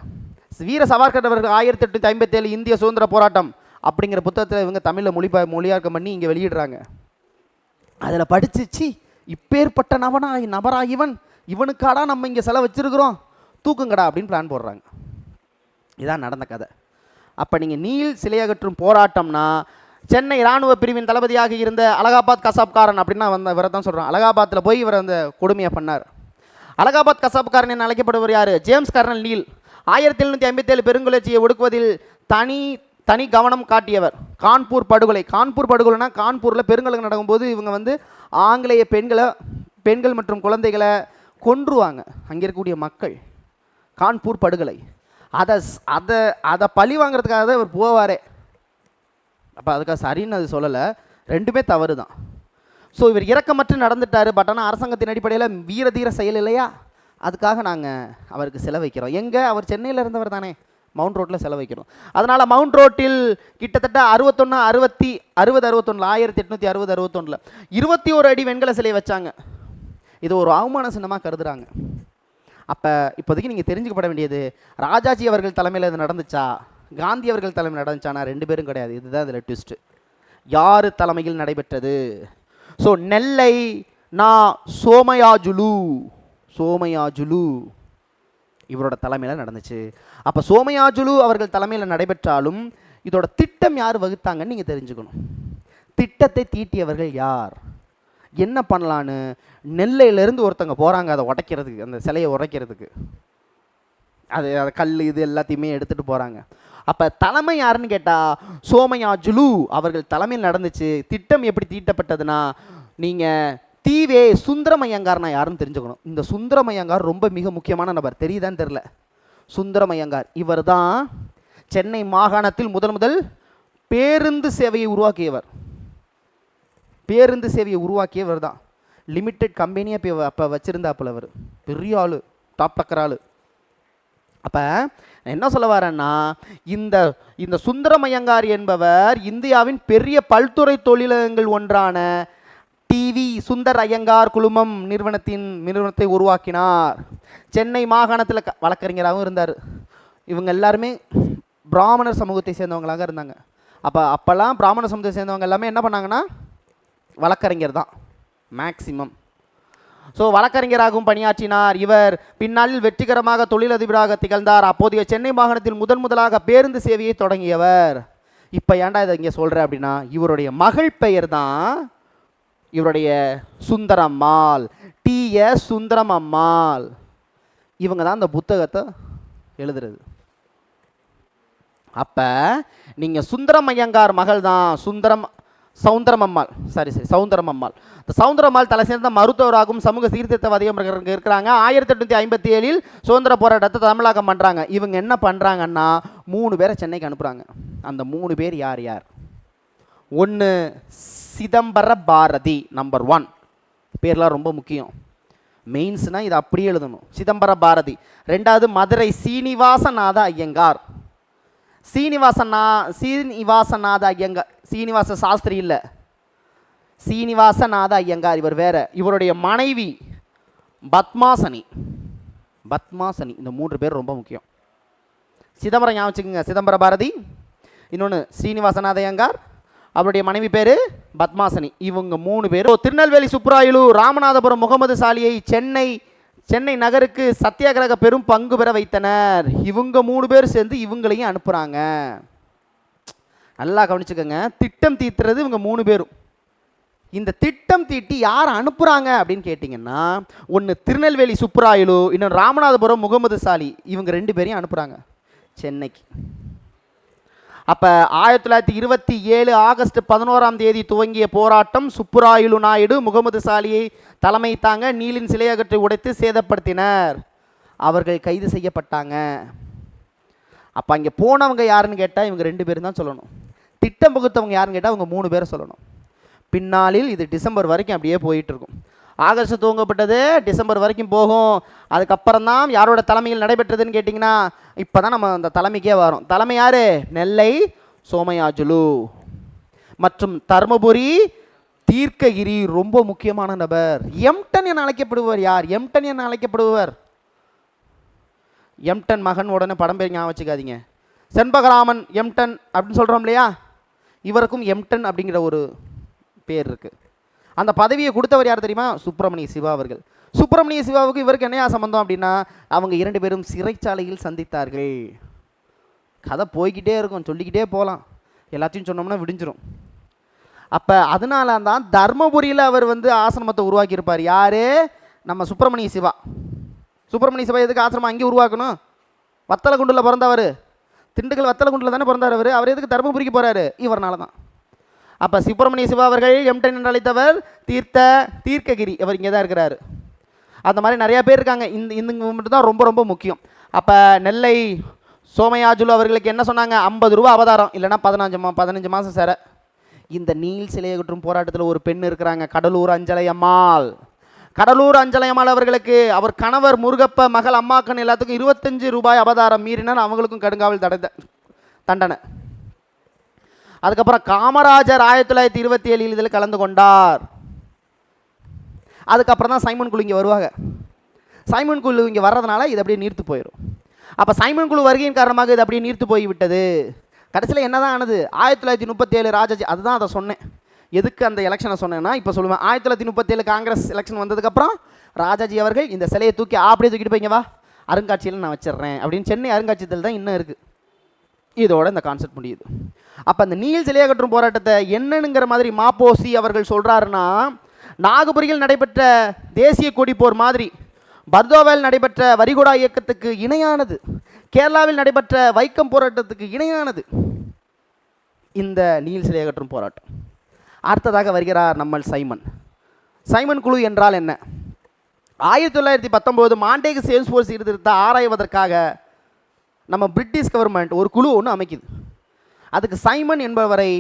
வீர சவார்கர் அவர்கள் 1857 இந்திய சுதந்திர போராட்டம் அப்படிங்கிற புத்தகத்தில் இவங்க தமிழில் மொழியாக்கம் பண்ணி இங்கே வெளியிடுறாங்க. அதில் படிச்சு இப்பேற்பட்ட நபரா இவனுக்காடா நம்ம இங்கே செலவு வச்சுருக்கிறோம், தூக்குங்கடா அப்படின்னு பிளான் போடுறாங்க. இதான் நடந்த கதை. அப்போ நீங்கள் நீல் சிலை அகற்றும் போராட்டம்னா, சென்னை இராணுவ பிரிவின் தளபதியாக இருந்த அலகாபாத் கசாப்காரன் அப்படின்னா இவரை தான் சொல்கிறோம். அலகாபாத்தில் போய் இவர் அந்த கொடுமையை பண்ணார். அலகாபாத் கசாப்காரன் என அழைக்கப்படுவர் யார்? James colonel Neill. 1757 பெருங்குளர்ச்சியை ஒடுக்குவதில் தனி கவனம் காட்டியவர். கான்பூர் படுகொலைனா கான்பூரில் பெருங்கலகம் நடக்கும்போது இவங்க வந்து ஆங்கிலேய பெண்கள் மற்றும் குழந்தைகளை கொன்றுவாங்க அங்கே இருக்கக்கூடிய மக்கள். கான்பூர் படுகொலை, அதை பழி வாங்கிறதுக்காக தான் இவர் போவாரே. அப்போ அதுக்காக சரின்னு அது சொல்லலை, ரெண்டுமே தவறு தான். ஸோ இவர் இரக்கமற்று நடந்துட்டார். பட் ஆனால் அரசாங்கத்தின் அடிப்படையில் வீரதீர செயல் இல்லையா, அதுக்காக நாங்கள் அவருக்கு செலவைக்கிறோம். எங்கே? அவர் சென்னையில் இருந்தவர் தானே, மவுண்ட் ரோட்டில் செலவைக்கிறோம். அதனால் மவுண்ட் ரோட்டில் கிட்டத்தட்ட 1860 1861 21 அடி வெண்கல சிலை வச்சாங்க. இது ஒரு அவமான சின்னமாக கருதுகிறாங்க. அப்போ இப்போதைக்கு நீங்கள் தெரிஞ்சுக்கப்பட வேண்டியது, ராஜாஜி அவர்கள் தலைமையில் இது நடந்துச்சா, காந்தி அவர்கள் தலைமையில் நடந்துச்சானா? ரெண்டு பேரும் கிடையாது. இதுதான் இதில் ட்விஸ்ட்டு. யார் தலைமையில் நடைபெற்றது? ஸோ நெல்லை சோமயாஜுலு இவரோட தலைமையில் நடந்துச்சு. அப்போ சோமயாஜுலு அவர்கள் தலைமையில் நடைபெற்றாலும் இதோட திட்டம் யார் வகுத்தாங்கன்னு நீங்கள் தெரிஞ்சுக்கணும். திட்டத்தை தீட்டியவர்கள் யார், என்ன பண்ணலான்னு நெல்லையிலேருந்து ஒருத்தங்க போகிறாங்க அதை உடைக்கிறதுக்கு, அந்த சிலையை உடைக்கிறதுக்கு. அது கல் இது எல்லாத்தையுமே எடுத்துகிட்டு போகிறாங்க. அப்போ தலைமை யாருன்னு கேட்டால் சோமயாஜுலு அவர்கள் தலைமையில் நடந்துச்சு. திட்டம் எப்படி தீட்டப்பட்டதுன்னா, நீங்கள் தீவே சுந்தரமையங்கார்னா யாருன்னு தெரிஞ்சுக்கணும். இந்த சுந்தரமையங்கார் ரொம்ப மிக முக்கியமான நபர், தெரியுதான்னு தெரில. சுந்தரமையங்கார் இவர் தான் சென்னை மாகாணத்தில் முதல் பேருந்து சேவையை உருவாக்கியவர். பேருந்து சேவையை உருவாக்கியவர் தான். லிமிட்டெட் கம்பெனியை அப்போ வச்சுருந்தாப்புல அவர் பெரிய ஆள், டாப் டக்கர் ஆள். அப்போ என்ன சொல்ல வரேன்னா, இந்த சுந்தரமையங்கார் என்பவர் இந்தியாவின் பெரிய பல்துறை தொழிலகங்கள் ஒன்றான டிவி சுந்தர் ஐயங்கார் குழுமம் நிறுவனத்தை உருவாக்கினார். சென்னை மாகாணத்தில் வழக்கறிஞராகவும் இருந்தார். இவங்க எல்லாருமே பிராமணர் சமூகத்தை சேர்ந்தவங்களாக இருந்தாங்க. அப்போல்லாம் பிராமண சமூகத்தை சேர்ந்தவங்க எல்லாமே என்ன பண்ணாங்கன்னா வழக்கறிஞர் தான் மேக்சிமம். ஸோ வழக்கறிஞராகவும் பணியாற்றினார். இவர் பின்னாளில் வெற்றிகரமாக தொழிலதிபராக திகழ்ந்தார். அப்போதைய சென்னை மாகாணத்தில் முதலாக பேருந்து சேவையை தொடங்கியவர். இப்போ ஏன்டா இதை இங்கே சொல்கிறேன் அப்படின்னா, இவருடைய மகள் பெயர் தான் இவருடைய சுந்தரம்மாள், டி.எஸ். சுந்தரம்மாள். இவங்க தான் அந்த புத்தகத்தை எழுதுறது. அப்போ நீங்கள் சுந்தரமையங்கார் மகள் தான் சவுந்தரமம்மாள். இந்த சவுந்தரம்மாள் தலை சேர்ந்த மருத்துவராகவும் சமூக சீர்திருத்தவாதியும் இருக்கிறாங்க. 1857 சுதந்திர போராட்டத்தை தமிழாக்கம் பண்ணுறாங்க. இவங்க என்ன பண்ணுறாங்கன்னா 3 பேரை சென்னைக்கு அனுப்புகிறாங்க. அந்த 3 பேர் யார் யார்? 1 சிதம்பர பாரதி, நம்பர் 1. பேர்லாம் ரொம்ப முக்கியம், மெயின்ஸ்னால் இதை அப்படியே எழுதணும். சிதம்பர பாரதி. 2வது மதுரை சீனிவாசநாத ஐயங்கார். சீனிவாசநாத ஐயங்கார், சீனிவாச சாஸ்திரி இல்லை, சீனிவாசநாத ஐயங்கார் இவர் வேற. இவருடைய மனைவி பத்மாசனி. இந்த 3 பேர் ரொம்ப முக்கியம். சிதம்பரம் ஞாபகம் வச்சுக்கோங்க, சிதம்பர பாரதி. இன்னொன்று ஸ்ரீனிவாசநாத ஐயங்கார், அவருடைய மனைவி பேர் பத்மாசனி. இவங்க 3 பேரும் திருநெல்வேலி சுப்புராயலு, ராமநாதபுரம் முகமது சாலியை சென்னை நகருக்கு சத்தியாகிரக பெரும் பங்கு பெற வைத்தனர். இவங்க 3 பேர் சேர்ந்து இவங்களையும் அனுப்புகிறாங்க. நல்லா கவனிச்சுக்கோங்க, திட்டம் தீட்டுறது இவங்க 3 பேரும். இந்த திட்டம் தீட்டி யார் அனுப்புகிறாங்க அப்படின்னு கேட்டிங்கன்னா, 1 திருநெல்வேலி சுப்புராயலு, இன்னொன்று ராமநாதபுரம் முகமது சாலி. இவங்க 2 பேரையும் அனுப்புகிறாங்க சென்னைக்கு. அப்போ 1927 ஆகஸ்ட் 11 துவங்கிய போராட்டம். சுப்புராயலு நாயுடு முகமது சாலியை தலைமை தாங்க நீலின் சிலை அகற்றி உடைத்து சேதப்படுத்தினர். அவர்கள் கைது செய்யப்பட்டாங்க. அப்போ அங்கே போனவங்க யாருன்னு கேட்டால் இவங்க 2 பேரும் தான் சொல்லணும். திட்டம் வகுத்தவங்க யாருன்னு கேட்டால் அவங்க 3 பேரை சொல்லணும். பின்னாளில் இது டிசம்பர் வரைக்கும் அப்படியே போயிட்டுருக்கும். ஆகஸ்ட் துவங்கப்பட்டது, டிசம்பர் வரைக்கும் போகும். அதுக்கப்புறம் தான் யாரோட தலைமையில் நடைபெற்றதுன்னு கேட்டிங்கன்னா, இப்போ தான் நம்ம அந்த தலைமைக்கே வரோம். தலைமை யார்? நெல்லை சோமயாஜுலு மற்றும் தர்மபுரி தீர்க்ககிரி. ரொம்ப முக்கியமான நபர். எம்டன் என அழைக்கப்படுவர். யார் எம்டன் என அழைக்கப்படுவர்? எம்டன் மகன், உடனே படம் பேர் ஞாபகம் வச்சுக்காதீங்க. செண்பகராமன் எம்டன் அப்படின்னு சொல்கிறோம் இல்லையா, இவருக்கும் எம்டன் அப்படிங்கிற ஒரு பேர் இருக்குது. அந்த பதவியை கொடுத்தவர் யார் தெரியுமா? சுப்பிரமணிய சிவா அவர்கள். சுப்பிரமணிய சிவாவுக்கு இவருக்கு என்னையா சம்பந்தம் அப்படின்னா, அவங்க 2 பேரும் சிறைச்சாலையில் சந்தித்தார்கள். கதை போய்கிட்டே இருக்கும், சொல்லிக்கிட்டே போகலாம், எல்லாத்தையும் சொன்னோம்னா விடிஞ்சிரும். அப்போ அதனால தான் தர்மபுரியில் அவர் ஆசிரமத்தை உருவாக்கியிருப்பார். யார்? நம்ம சுப்பிரமணிய சிவா. சுப்பிரமணிய சிவா எதுக்கு ஆசிரமம் அங்கே உருவாக்கணும்? வத்தலகுண்டில் பிறந்தவர், திண்டுக்கல் வத்தலகுண்டில் தானே பிறந்தார் அவர். அவர் எதுக்கு தர்மபுரிக்கு போகிறாரு? இவர்னால தான். அப்போ சுப்பிரமணிய சிவா அவர்கள் எம்டன் என்று அழைத்தவர். தீர்க்ககிரி அவர் இங்கே தான் இருக்கிறார். அந்த மாதிரி நிறையா பேர் இருக்காங்க. இந்த மட்டும் தான் ரொம்ப ரொம்ப முக்கியம். அப்போ நெல்லை சோமயாஜுலு அவர்களுக்கு என்ன சொன்னாங்க? 50 ரூபா அவதாரம், இல்லைனா 15 மாதம் சேர. இந்த நீல் சிலையை கட்டும் போராட்டத்தில் ஒரு பெண் இருக்கிறாங்க, கடலூர் அஞ்சலை அம்மாள். கடலூர் அஞ்சலை அம்மாள் அவர்களுக்கு அவர் கணவர் முருகப்ப, மகள் அம்மாக்கன் எல்லாத்துக்கும் 25 ரூபாய் அபதாரம் மீறினால் அவங்களுக்கும் கடுங்காவல் தண்டனை. அதுக்கப்புறம் காமராஜர் 1927 இதில் கலந்து கொண்டார். அதுக்கப்புறம் தான் சைமன் குழு இங்கே வருவாங்க. சைமன் குழு இங்கே வர்றதுனால இது அப்படியே நீர்த்து போயிடும். அப்போ சைமன் குழு வருகையின் காரணமாக இது அப்படியே நீர்த்து போய்விட்டது. கடைசியில் என்ன தான் ஆனது? 1937 ராஜாஜி, அதுதான் அதை சொன்னேன். எதுக்கு அந்த எலெக்ஷனை சொன்னேன்னா இப்போ சொல்லுவேன், 1937 காங்கிரஸ் எலெக்ஷன் வந்ததுக்கப்புறம் ராஜாஜி அவர்கள் இந்த சிலையை தூக்கி அப்படியே தூக்கிட்டு போய்ங்க வா, அருங்காட்சியில் நான் வச்சிடுறேன் அப்படின்னு சென்னை அருங்காட்சியத்தில் தான் இன்னும் இருக்குது. இதோட இந்த கான்செப்ட் முடியுது. அப்போ அந்த நீல் சிலை அகற்றும் போராட்டத்தை என்னன்னுங்கிற மாதிரி மாப்போசி அவர்கள் சொல்கிறாருன்னா, நாகபுரியில் நடைபெற்ற தேசிய கொடி போர் மாதிரி பர்தோவாவில் நடைபெற்ற வரிகுடா இயக்கத்துக்கு இணையானது, கேரளாவில் நடைபெற்ற வைக்கம் போராட்டத்துக்கு இணையானது இந்த நீல் சிலை அகற்றும் போராட்டம். அடுத்ததாக வருகிறார் நம்மள் சைமன். சைமன் குழு என்றால் என்ன? 1919 மாண்டேக் சேல்ஸ்போர்ஸ் சீர்திருத்தத்தை ஆராய்வதற்காக நம்ம பிரிட்டிஷ் கவர்மெண்ட் ஒரு குழு ஒன்று அமைக்குது. அதுக்கு சைமன் என்பவரை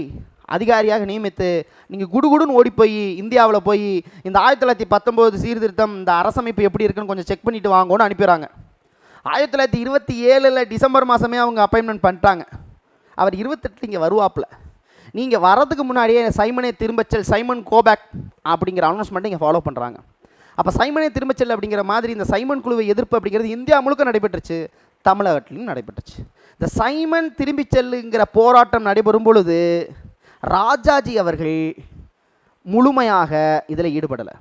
அதிகாரியாக நியமித்து, நீங்கள் குடுகுடுன்னு ஓடி போய் இந்தியாவில் போய் இந்த 1919 சீர்திருத்தம் இந்த அரசமைப்பு எப்படி இருக்குன்னு கொஞ்சம் செக் பண்ணிட்டு வாங்கன்னு அனுப்பிடுறாங்க. 1927 டிசம்பர் மாதமே அவங்க அப்பாயின்மெண்ட் பண்ணிட்டாங்க. அவர் 28 இங்கே வருவாப்பில். நீங்கள் வர்றதுக்கு முன்னாடியே சைமனே திரும்பச்சல், சைமன் கோபேக் அப்படிங்கிற அனௌன்ஸ்மெண்ட்டை இங்கே ஃபாலோ பண்ணுறாங்க. அப்போ சைமனே திரும்பச்சல் அப்படிங்கிற மாதிரி இந்த சைமன் குழுவை எதிர்ப்பு அப்படிங்கிறது இந்தியா முழுக்க நடைபெற்றுச்சு, தமிழகத்திலும் நடைபெற்றுச்சு. இந்த சைமன் திரும்பி செல்லுங்கிற போராட்டம் நடைபெறும் பொழுது ராஜாஜி அவர்கள் முழுமையாக இதில் ஈடுபடலை.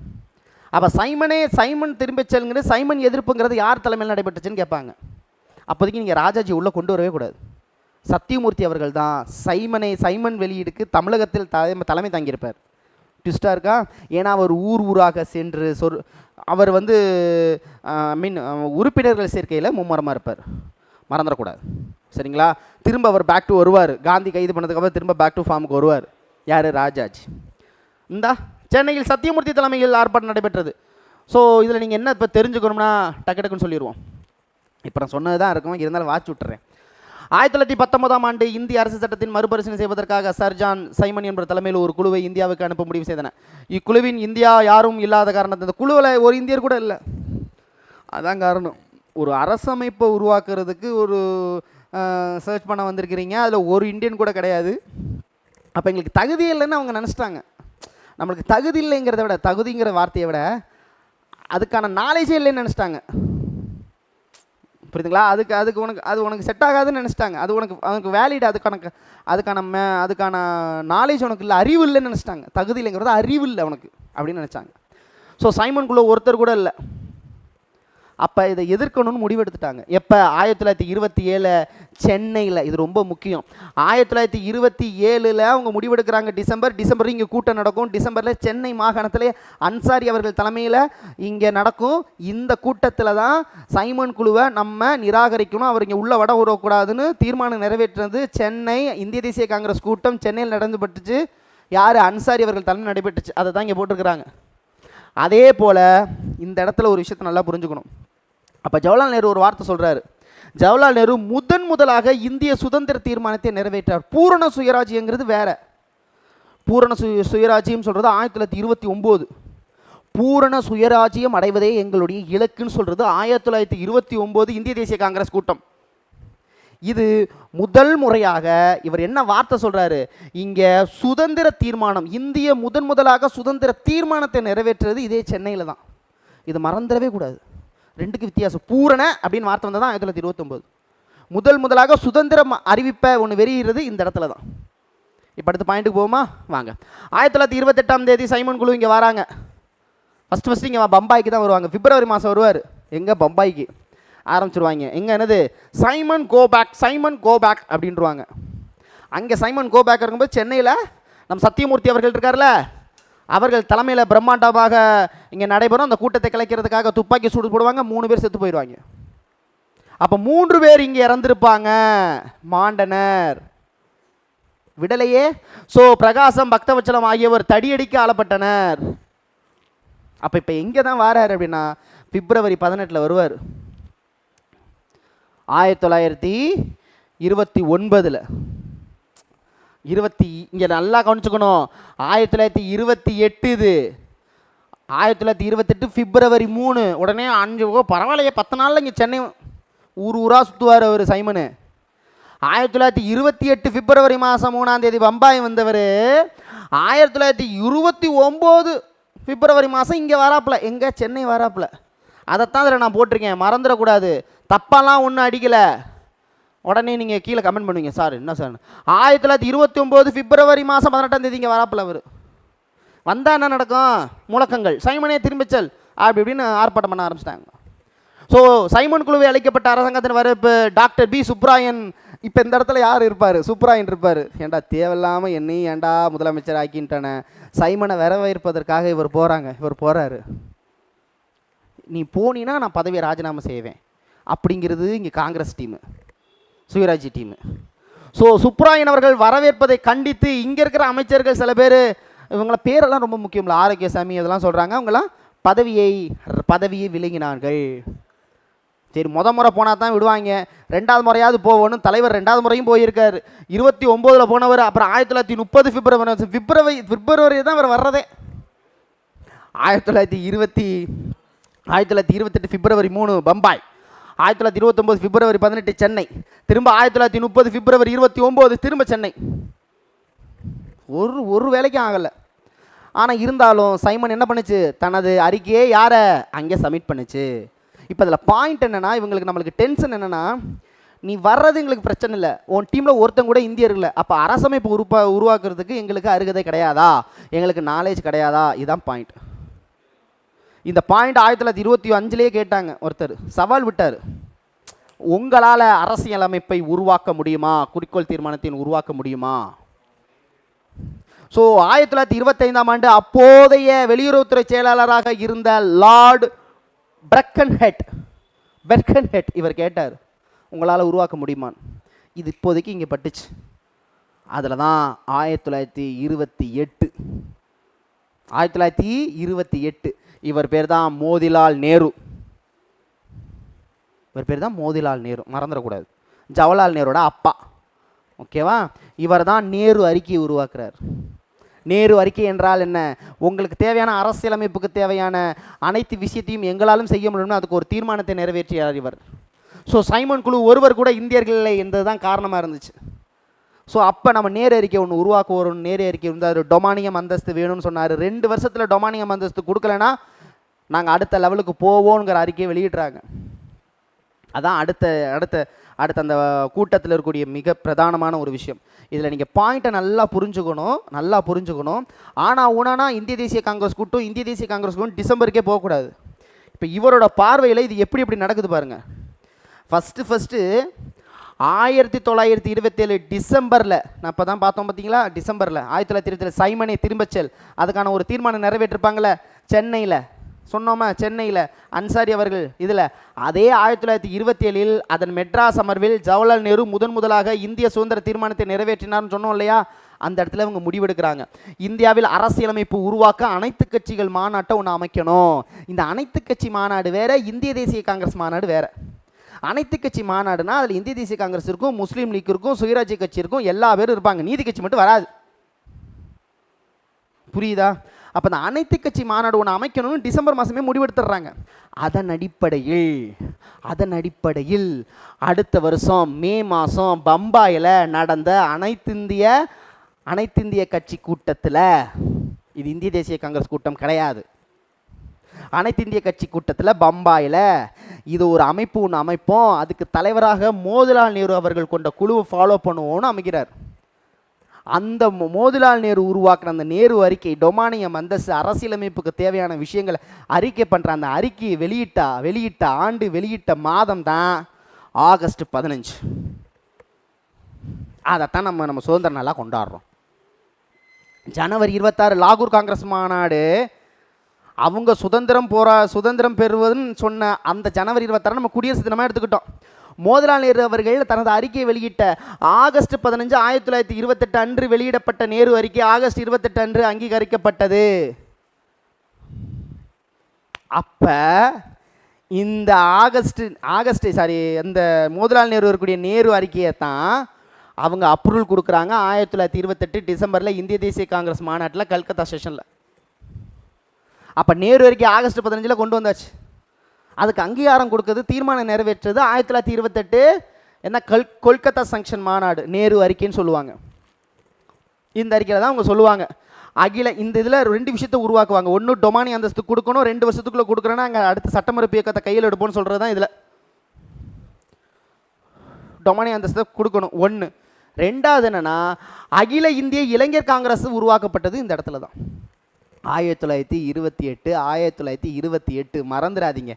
அப்போ சைமன் திரும்பி செல்லுங்கிறது, சைமன் எதிர்ப்புங்கிறது யார் தலைமையில் நடைபெற்றுச்சுன்னு கேட்பாங்க. அப்போதைக்கு நீங்கள் ராஜாஜி உள்ளே கொண்டு வரவே கூடாது. சத்தியமூர்த்தி அவர்கள் தான் சைமன் வெளியீடுக்கு தமிழகத்தில் தலைமை தாங்கியிருப்பார். ட்விஸ்டாக இருக்கா? ஏன்னா அவர் ஊராக சென்று அவர் உறுப்பினர்கள் சேர்க்கையில் மும்மரமாக இருப்பார், மறந்துடக்கூடாது. சரிங்களா? திரும்ப அவர் பேக் டு வருவார். காந்தி கைது பண்ணதுக்கப்புறம் திரும்ப பேக் டு ஃபார்முக்கு வருவார். யார்? ராஜாஜி. இந்தா சென்னையில் சத்தியமூர்த்தி தலைமையில் ஆர்ப்பாட்டம் நடைபெற்றது. ஸோ இதில் நீங்கள் என்ன இப்போ தெரிஞ்சுக்கணும்னா டக்குன்னு சொல்லிடுவோம். இப்போ நான் சொன்னது தான் இருக்கும், இருந்தாலும் வாட்சி விட்டுறேன். 1919ஆம் ஆண்டு இந்திய அரசு சட்டத்தின் மறுபரிசீலனை செய்வதற்காக சர் ஜான் சைமன் என்ற தலைமையில் ஒரு குழுவை இந்தியாவுக்கு அனுப்ப முடிவு செய்தன. இக்குழுவின் இந்தியா யாரும் இல்லாத காரணத்தை, இந்த குழுவில் ஒரு இந்தியர் கூட இல்லை. அதான் காரணம். ஒரு அரசமைப்பை உருவாக்குறதுக்கு ஒரு சர்ச் பண்ண வந்திருக்கிறீங்க, அதில் ஒரு இந்தியன் கூட கிடையாது. அப்போ எங்களுக்கு தகுதி இல்லைன்னு அவங்க நினச்சிட்டாங்க. நம்மளுக்கு தகுதி இல்லைங்கிறத விட, தகுதிங்கிற வார்த்தையை விட அதுக்கான நாலேஜே இல்லைன்னு நினச்சிட்டாங்க. புரியுதுங்களா? உனக்கு செட் ஆகாதுன்னு நினச்சிட்டாங்க. அவனுக்கு வேலிட், அதுக்கான நாலேஜ் உனக்கு இல்லை, அறிவு இல்லைன்னு நினச்சிட்டாங்க. தகுதி இல்லைங்கிறது அறிவு இல்லை உனக்கு அப்படின்னு நினச்சாங்க. ஸோ சைமனுக்குள்ளே ஒருத்தர் கூட இல்லை. அப்போ இதை எதிர்க்கணும்னு முடிவெடுத்துட்டாங்க. எப்போ? 1927 சென்னையில். இது ரொம்ப முக்கியம். 1927 அவங்க முடிவெடுக்கிறாங்க. டிசம்பர் இங்கே கூட்டம் நடக்கும். டிசம்பரில் சென்னை மாகாணத்திலே அன்சாரி அவர்கள் தலைமையில் இங்கே நடக்கும். இந்த கூட்டத்தில் தான் சைமன் குழுவை நம்ம நிராகரிக்கணும், அவர் இங்கே உள்ள வட வரக்கூடாதுன்னு தீர்மானம் நிறைவேற்றினது. சென்னை இந்திய தேசிய காங்கிரஸ் கூட்டம் சென்னையில் நடந்துபட்டுச்சு. யார்? அன்சாரி அவர்கள் தலைமை நடைபெற்றுச்சு. அதை தான் இங்கே போட்டிருக்கிறாங்க. அதே போல் இந்த இடத்துல ஒரு விஷயத்தை நல்லா புரிஞ்சுக்கணும். அப்போ ஜவஹர்லால் நேரு ஒரு வார்த்தை சொல்கிறாரு. ஜவஹர்லால் நேரு முதலாக இந்திய சுதந்திர தீர்மானத்தை நிறைவேற்றார். பூரண சுயராஜ்யங்கிறது வேற. பூரண சுயராஜ்யம் சொல்கிறது 1929. பூரண சுயராஜ்யம் அடைவதே எங்களுடைய இலக்குன்னு சொல்கிறது 1929 இந்திய தேசிய காங்கிரஸ் கூட்டம். இது முதல் முறையாக இவர் என்ன வார்த்தை சொல்கிறாரு, இங்கே சுதந்திர தீர்மானம், இந்திய முதலாக சுதந்திர தீர்மானத்தை நிறைவேற்றுறது இதே சென்னையில் தான். இது மறந்துடவே கூடாது. ரெண்டுக்கு வித்தியாசம். பூரண அப்படின்னு வார்த்தை வந்தது தான் 1929. முதலாக சுதந்திரம் அறிவிப்பை ஒன்று வெளியிடுறது இந்த இடத்துல தான். இப்போ அடுத்த பாயிண்ட்டுக்கு போவோமா? வாங்க. 1928ஆம் தேதி சைமன் குழு இங்கே வராங்க. ஃபஸ்ட்டு இங்கே பம்பாய்க்கு தான் வருவாங்க. பிப்ரவரி மாதம் வருவார். எங்கே? பம்பாய்க்கு ஆரம்பிச்சிருவாங்க. எங்கே? என்னது? சைமன் கோபேக் அப்படின்ட்டுருவாங்க. அங்கே சைமன் கோபேக் இருக்கும்போது சென்னையில் நம்ம சத்தியமூர்த்தி அவர்கள் இருக்கார்ல, அவர்கள் தலைமையில் பிரம்மாண்டமாக இங்கே நடைபெறும். அந்த கூட்டத்தை கலைக்கிறதுக்காக துப்பாக்கி சூடு போடுவாங்க. 3 பேர் செத்து போயிடுவாங்க. அப்போ 3 பேர் இங்கே இறந்துருப்பாங்க. மாண்டனர் விடலையே. ஸோ பிரகாசம், பக்தவச்சலம் ஆகியவர் தடியடிக்க ஆளப்பட்டனர். அப்போ இப்போ எங்கே தான் வாரார் அப்படின்னா பிப்ரவரி 18 வருவார். 1929 இங்கே நல்லா கவனிச்சுக்கணும். 1928 இது. 1928 பிப்ரவரி 3. உடனே 5 பரவாயில்லையே 10 நாளில் இங்கே சென்னை ஊராக சுற்றுவார் அவர் சைமனு. 1928 பிப்ரவரி மாதம் 3ஆம் தேதி பம்பாய் வந்தவர். 1929 பிப்ரவரி மாதம் இங்கே வராப்புல. எங்கே? சென்னை வராப்புல. அதைத்தான் அதில் நான் போட்டிருக்கேன், மறந்துடக்கூடாது. தப்பாலாம் ஒன்றும் அடிக்கலை. உடனே நீங்கள் கீழே கமெண்ட் பண்ணுவீங்க, சார் என்ன சார். 1929 பிப்ரவரி மாதம் 18ஆம் தேதி இங்கே வராப்பில் அவர். வந்தால் என்ன நடக்கும்? முழக்கங்கள், சைமனே திரும்பிச்சல் அப்படி இப்படின்னு ஆர்ப்பாட்டம் பண்ண ஆரம்பிச்சிட்டாங்க. ஸோ சைமன் குழுவை அழைக்கப்பட்ட அரசாங்கத்தின் வரப்பு டாக்டர் பி சுப்ராயன். இப்போ இந்த இடத்துல யார் இருப்பார்? சுப்ராயன் இருப்பார். ஏண்டா தேவையில்லாமல் என்னையும் ஏண்டா முதலமைச்சர் ஆக்கின்ட்டானே. சைமனை வரவேற்பதற்காக இவர் போகிறாரு. நீ போனீன்னா நான் பதவியை ராஜினாமா செய்வேன் அப்படிங்கிறது இங்கே Congress team, Swarajya team. So Subbarayan அவர்கள் வரவேற்பதை கண்டித்து இங்கே இருக்கிற அமைச்சர்கள் சில பேர், இவங்கள பேரெல்லாம் ரொம்ப முக்கியம்ல, ஆரோக்கியசாமி அதெல்லாம் சொல்கிறாங்க, அவங்களாம் பதவியை விலகினார்கள். சரி, முறை போனால் தான் விடுவாங்க, 2வது முறையாவது போகணும். தலைவர் 2வது முறையும் போயிருக்கார். 29 போனவர். அப்புறம் 1930 பிப்ரவரி தான் அவர் வர்றதே. 1928 பிப்ரவரி 3 பம்பாய், 1929 பிப்ரவரி 18 சென்னை, திரும்ப 1930 பிப்ரவரி 29 திரும்ப சென்னை. ஒரு வேலைக்கும் ஆகலை. ஆனால் இருந்தாலும் சைமன் என்ன பண்ணுச்சு? தனது அறிக்கையை யாரை அங்கே சப்மிட் பண்ணுச்சு. இப்போ அதில் பாயிண்ட் என்னென்னா, நம்மளுக்கு டென்ஷன் என்னென்னா, நீ வர்றது எங்களுக்கு பிரச்சனை இல்லை, உன் டீமில் ஒருத்தன் கூட இந்தியர் இல்லை, அப்போ அரசமைப்பு உருவாக்குறதுக்கு எங்களுக்கு அருகதை கிடையாதா, எங்களுக்கு நாலேஜ் கிடையாதா? இதுதான் பாயிண்ட். இந்த பாயிண்ட் 1925 கேட்டாங்க. ஒருத்தர் சவால் விட்டார், உங்களால் அரசியலமைப்பை உருவாக்க முடியுமா, குறிக்கோள் தீர்மானத்தை உருவாக்க முடியுமா? ஸோ 1925 அப்போதைய வெளியுறவுத்துறை செயலாளராக இருந்த லார்ட் பெர்கன்ஹெட் இவர் கேட்டார், உங்களால் உருவாக்க முடியுமான்னு. இது இப்போதைக்கு இங்கே பட்டுச்சு. அதில் தான் 1928 இவர் பேர் தான் மோதிலால் நேரு. மறந்துடக்கூடாது. ஜவஹர்லால் நேருவோட அப்பா. ஓகேவா? இவர் தான் நேரு அறிக்கையை உருவாக்குறார். நேரு அறிக்கை என்றால் என்ன? உங்களுக்கு தேவையான அரசியலமைப்புக்கு தேவையான அனைத்து விஷயத்தையும் எங்களாலும் செய்ய முடியும்னு அதுக்கு ஒரு தீர்மானத்தை நிறைவேற்றியார் இவர். ஸோ சைமன் குழு ஒருவர் கூட இந்தியர்கள் இல்லை என்பது தான் காரணமாக இருந்துச்சு. ஸோ அப்போ நம்ம நேரு அறிக்கை ஒன்று உருவாக்குவோம். நேரு அறிக்கை இருந்தார், டொமானியம் அந்தஸ்து வேணும்னு சொன்னார். 2 வருஷத்தில் டொமானியம் அந்தஸ்து கொடுக்கலன்னா நாங்கள் அடுத்த லெவலுக்கு போவோங்கிற அறிக்கையை வெளியிட்றாங்க. அதான் அடுத்த அந்த கூட்டத்தில் இருக்கக்கூடிய மிக பிரதானமான ஒரு விஷயம். இதில் நீங்கள் பாயிண்ட்டை நல்லா புரிஞ்சுக்கணும். ஆனால் இந்திய தேசிய காங்கிரஸ் கூட்டம் டிசம்பருக்கே போகக்கூடாது. இப்போ இவரோட பார்வையில் இது எப்படி நடக்குது பாருங்கள். ஃபஸ்ட்டு 1927 டிசம்பரில், நான் இப்போ தான் பார்த்தோம் பார்த்தீங்களா, டிசம்பரில் 1927 சைமனை திரும்பச்சல் அதுக்கான ஒரு தீர்மானம் நிறைவேற்றிருப்பாங்களே சென்னையில், சொன்னோமா, சென்னையில் அன்சாரி அவர்கள். இதில் அதே 1927 அதன் மெட்ராஸ் அமர்வில் ஜவஹர்லால் நேரு முதலாக இந்திய சுதந்திர தீர்மானத்தை நிறைவேற்றினார்னு சொன்னோம் இல்லையா? அந்த இடத்துல அவங்க முடிவெடுக்கிறாங்க, இந்தியாவில் அரசியலமைப்பு உருவாக்க அனைத்து கட்சிகள் மாநாட்டை ஒன்று அமைக்கணும். இந்த அனைத்து கட்சி மாநாடு வேற, இந்திய தேசிய காங்கிரஸ் மாநாடு வேற. அனைத்து கட்சி மாநாடுனா அதில் இந்திய தேசிய காங்கிரஸ் இருக்கும், முஸ்லீம் லீக் இருக்கும், சுயராஜ்ய கட்சி இருக்கும், எல்லா பேரும் இருப்பாங்க, நீதி கட்சி மட்டும் வராது. புரியுதா? அப்போ அந்த அனைத்து கட்சி மாநாடு ஒன்று அமைக்கணும்னு டிசம்பர் மாதமே முடிவெடுத்துடுறாங்க. அதன் அடிப்படையில் அடுத்த வருஷம் மே மாதம் பம்பாயில் நடந்த அனைத்திந்திய கட்சி கூட்டத்தில், இது இந்திய தேசிய காங்கிரஸ் கூட்டம் கிடையாது, அனைத்திந்திய கட்சி கூட்டத்தில் பம்பாயில் இது ஒரு அமைப்பு ஒன்று அமைப்போம், அதுக்கு தலைவராக மோதிலால் நேரு அவர்கள் கொண்ட குழுவை ஃபாலோ பண்ணுவோம்னு அமைக்கிறார். அந்த மோதிலால் நேரு உருவாக்குற அந்த நேரு அறிக்கை, டொமானியம் அந்தஸ்து, அரசியலமைப்புக்கு தேவையான விஷயங்களை அறிக்கை பண்ணுற அந்த அறிக்கையை வெளியிட்ட மாதம் தான் ஆகஸ்ட் 15. அதைத்தான் நம்ம சுதந்திர நாளாக கொண்டாடுறோம். ஜனவரி 26 லாகூர் காங்கிரஸ் மாநாடு, அவங்க சுதந்திரம் பெறுவதுன்னு சொன்ன அந்த ஜனவரி 26 நம்ம குடியரசு தினமாக எடுத்துக்கிட்டோம். மோதிலால் நேரு அவர்கள் தனது அறிக்கையை வெளியிட்ட ஆகஸ்ட் 15 1928 அன்று வெளியிடப்பட்ட நேரு அறிக்கை ஆகஸ்ட் 28 அன்று அங்கீகரிக்கப்பட்டது. அப்ப இந்த அந்த மோதிலால் நேரு இருக்கக்கூடிய நேரு அறிக்கையை தான் அவங்க அப்ரூவல் கொடுக்குறாங்க 1928 டிசம்பரில் இந்திய தேசிய காங்கிரஸ் மாநாட்டில் கல்கத்தா செஷனில். அப்போ நேரு அறிக்கை ஆகஸ்ட் 15 கொண்டு வந்தாச்சு. அதுக்கு அங்கீகாரம் கொடுக்குறது, தீர்மானம் நிறைவேற்றது 1928 என்ன கொல்கத்தா சங்ஷன் மாநாடு, நேரு அறிக்கைன்னு சொல்லுவாங்க. இந்த அறிக்கையில் தான் அவங்க சொல்லுவாங்க இந்த இதில் 2 விஷயத்தை உருவாக்குவாங்க. ஒன்று டொமானி அந்தஸ்து கொடுக்கணும், 2 வருஷத்துக்குள்ளே கொடுக்குறேன்னா அங்கே அடுத்த சட்டமறுப்பு இயக்கத்தை கையில் எடுப்போம்னு சொல்கிறது தான் இதில். டொமானி அந்தஸ்தை கொடுக்கணும் ஒன்று. 2வது என்னென்னா, அகில இந்திய இளைஞர் காங்கிரஸ் உருவாக்கப்பட்டது இந்த இடத்துல தான். 1928 1928 மறந்துடாதீங்க.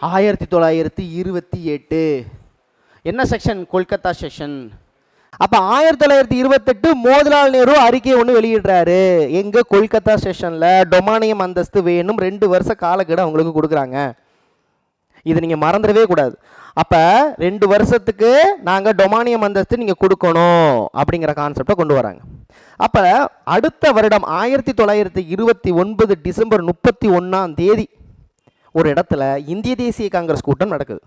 1928 என்ன செக்ஷன்? கொல்கத்தா செக்ஷன். அப்போ 1928 மோதிலால் நேரு அறிக்கை ஒன்று வெளியிடுறாரு. எங்கள் கொல்கத்தா செஷனில் டொமானியம் அந்தஸ்து வேணும், 2 வருஷ காலக்கெடு அவங்களுக்கு கொடுக்குறாங்க. இது நீங்கள் மறந்துடவே கூடாது. அப்போ 2 வருஷத்துக்கு நாங்கள் டொமானியம் அந்தஸ்து நீங்கள் கொடுக்கணும் அப்படிங்கிற கான்செப்டை கொண்டு வராங்க. அப்போ அடுத்த வருடம் 1929 டிசம்பர் 31 ஒரு இடத்துல இந்திய தேசிய காங்கிரஸ் கூட்டம் நடக்குது.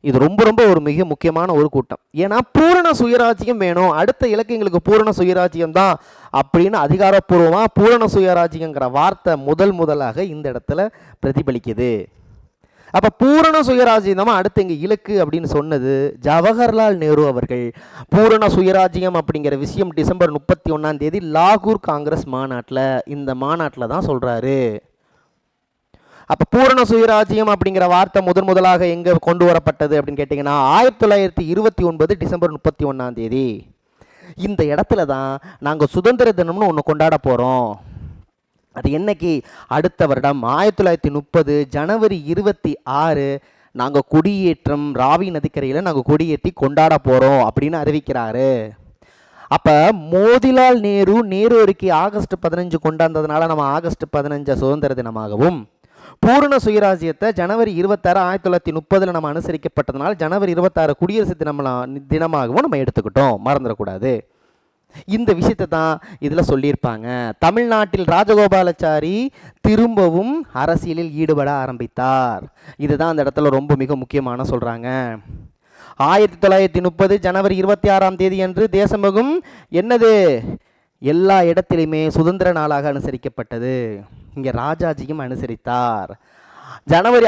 இது ரொம்ப ரொம்ப ஒரு மிக முக்கியமான ஒரு கூட்டம். ஏன்னா பூரண சுயராஜ்யம் வேணும், அடுத்த இலக்கு எங்களுக்கு பூரண சுயராஜ்யம் தான் அப்படின்னு அதிகாரப்பூர்வமாக பூரண சுயராஜ்யங்கிற வார்த்தை முதலாக இந்த இடத்துல பிரதிபலிக்குது. அப்போ பூரண சுயராஜ்யம் தான் அடுத்த எங்கள் இலக்கு அப்படின்னு சொன்னது ஜவஹர்லால் நேரு அவர்கள். பூரண சுயராஜ்யம் அப்படிங்கிற விஷயம் டிசம்பர் 31 லாகூர் காங்கிரஸ் மாநாட்டில், இந்த மாநாட்டில் தான் சொல்கிறாரு. அப்போ பூரண சுயராஜ்யம் அப்படிங்கிற வார்த்தை முதலாக எங்கே கொண்டு வரப்பட்டது அப்படின்னு கேட்டிங்கன்னா 1929 டிசம்பர் 31 இந்த இடத்துல தான் நாங்கள் சுதந்திர தினம்னு ஒன்று கொண்டாட போகிறோம். அது என்னைக்கு? அடுத்த வருடம் 1930 ஜனவரி 26 நாங்கள் கொடியேற்றம் ராவி நதிக்கரையில் நாங்கள் கொடியேற்றி கொண்டாட போகிறோம் அப்படின்னு அறிவிக்கிறாரு. அப்போ மோதிலால் நேரு அறிக்கை ஆகஸ்ட் 15 கொண்டாந்ததுனால நம்ம ஆகஸ்ட் 15 சுதந்திர தினமாகவும், பூரண சுயராஜ்யத்தை ஜனவரி 26 1930 நம்ம அனுசரிக்கப்பட்டதுனால ஜனவரி 26 குடியரசு தினமாகவும் நம்ம எடுத்துக்கிட்டோம், மறந்துடக்கூடாது. இந்த விஷயத்தை தான் இதில் சொல்லியிருப்பாங்க. தமிழ்நாட்டில் ராஜகோபாலாச்சாரி திரும்பவும் அரசியலில் ஈடுபட ஆரம்பித்தார். இதுதான் அந்த இடத்துல ரொம்ப மிக முக்கியமான சொல்கிறாங்க. 1930 ஜனவரி 26 அன்று தேசமெங்கும் என்னது எல்லா இடத்திலுமே சுதந்திர நாளாக அனுசரிக்கப்பட்டது. இங்கே ராஜாஜியும் அனுசரித்தார். ஜனவரி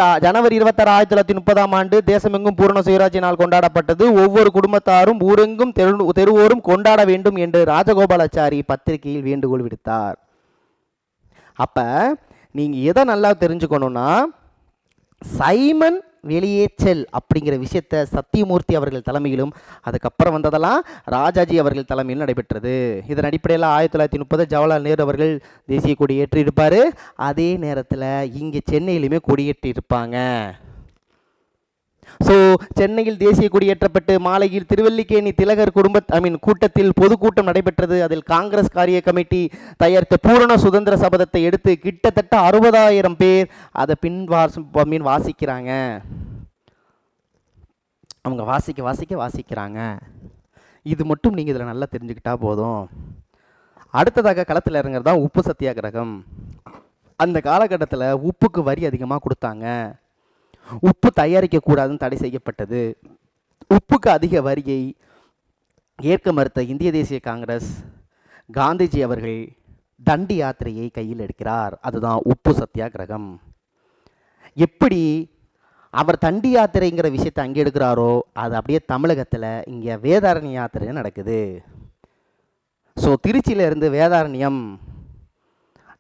26 1930 தேசமெங்கும் பூரண சுயராஜ்ய நாள் கொண்டாடப்பட்டது. ஒவ்வொரு குடும்பத்தாரும் ஊரெங்கும் தெருவோரும் கொண்டாட வேண்டும் என்று ராஜகோபாலாச்சாரி பத்திரிகையில் வேண்டுகோள் விடுத்தார். அப்போ நீங்கள் எதை நல்லா தெரிஞ்சுக்கணும்னா, சைமன் வெளியேற்றல் அப்படிங்கிற விஷயத்தை சத்தியமூர்த்தி அவர்கள் தலைமையிலும் அதுக்கப்புறம் வந்ததெல்லாம் ராஜாஜி அவர்கள் தலைமையிலும் நடைபெற்றது. இதன் அடிப்படையில் 1930 ஜவஹர்லால் நேரு அவர்கள் தேசிய கொடி ஏற்றியிருப்பார். அதே நேரத்தில் இங்கே சென்னையிலுமே கொடியேற்றி இருப்பாங்க. ஸோ சென்னையில் தேசிய கொடியேற்றப்பட்டு மாலையில் திருவல்லிக்கேணி திலகர் கூட்டத்தில் பொதுக்கூட்டம் நடைபெற்றது. அதில் காங்கிரஸ் காரிய கமிட்டி தயாரித்த பூரண சுதந்திர சபதத்தை எடுத்து கிட்டத்தட்ட 60,000 பேர் அதை வாசிக்கிறாங்க. அவங்க வாசிக்கிறாங்க. இது மட்டும் நீங்கள் இதில் நல்லா தெரிஞ்சுக்கிட்டா போதும். அடுத்ததாக களத்தில் இறங்குறது தான் உப்பு சத்தியாகிரகம். அந்த காலகட்டத்தில் உப்புக்கு வரி அதிகமாக கொடுத்தாங்க. உப்பு தயாரிக்கக்கூடாதுன்னு தடை செய்யப்பட்டது. உப்புக்கு அதிக வரியை ஏற்க மறுத்த இந்திய தேசிய காங்கிரஸ் காந்திஜி அவர்கள் தண்டி யாத்திரையை கையில் எடுக்கிறார். அதுதான் உப்பு சத்தியாகிரகம். எப்படி அவர் தண்டி யாத்திரைங்கிற விஷயத்தை அங்கே எடுக்கிறாரோ அது அப்படியே தமிழகத்தில் இங்கே வேதாரண்ய யாத்திரை நடக்குது. ஸோ திருச்சியிலேருந்து வேதாரண்யம்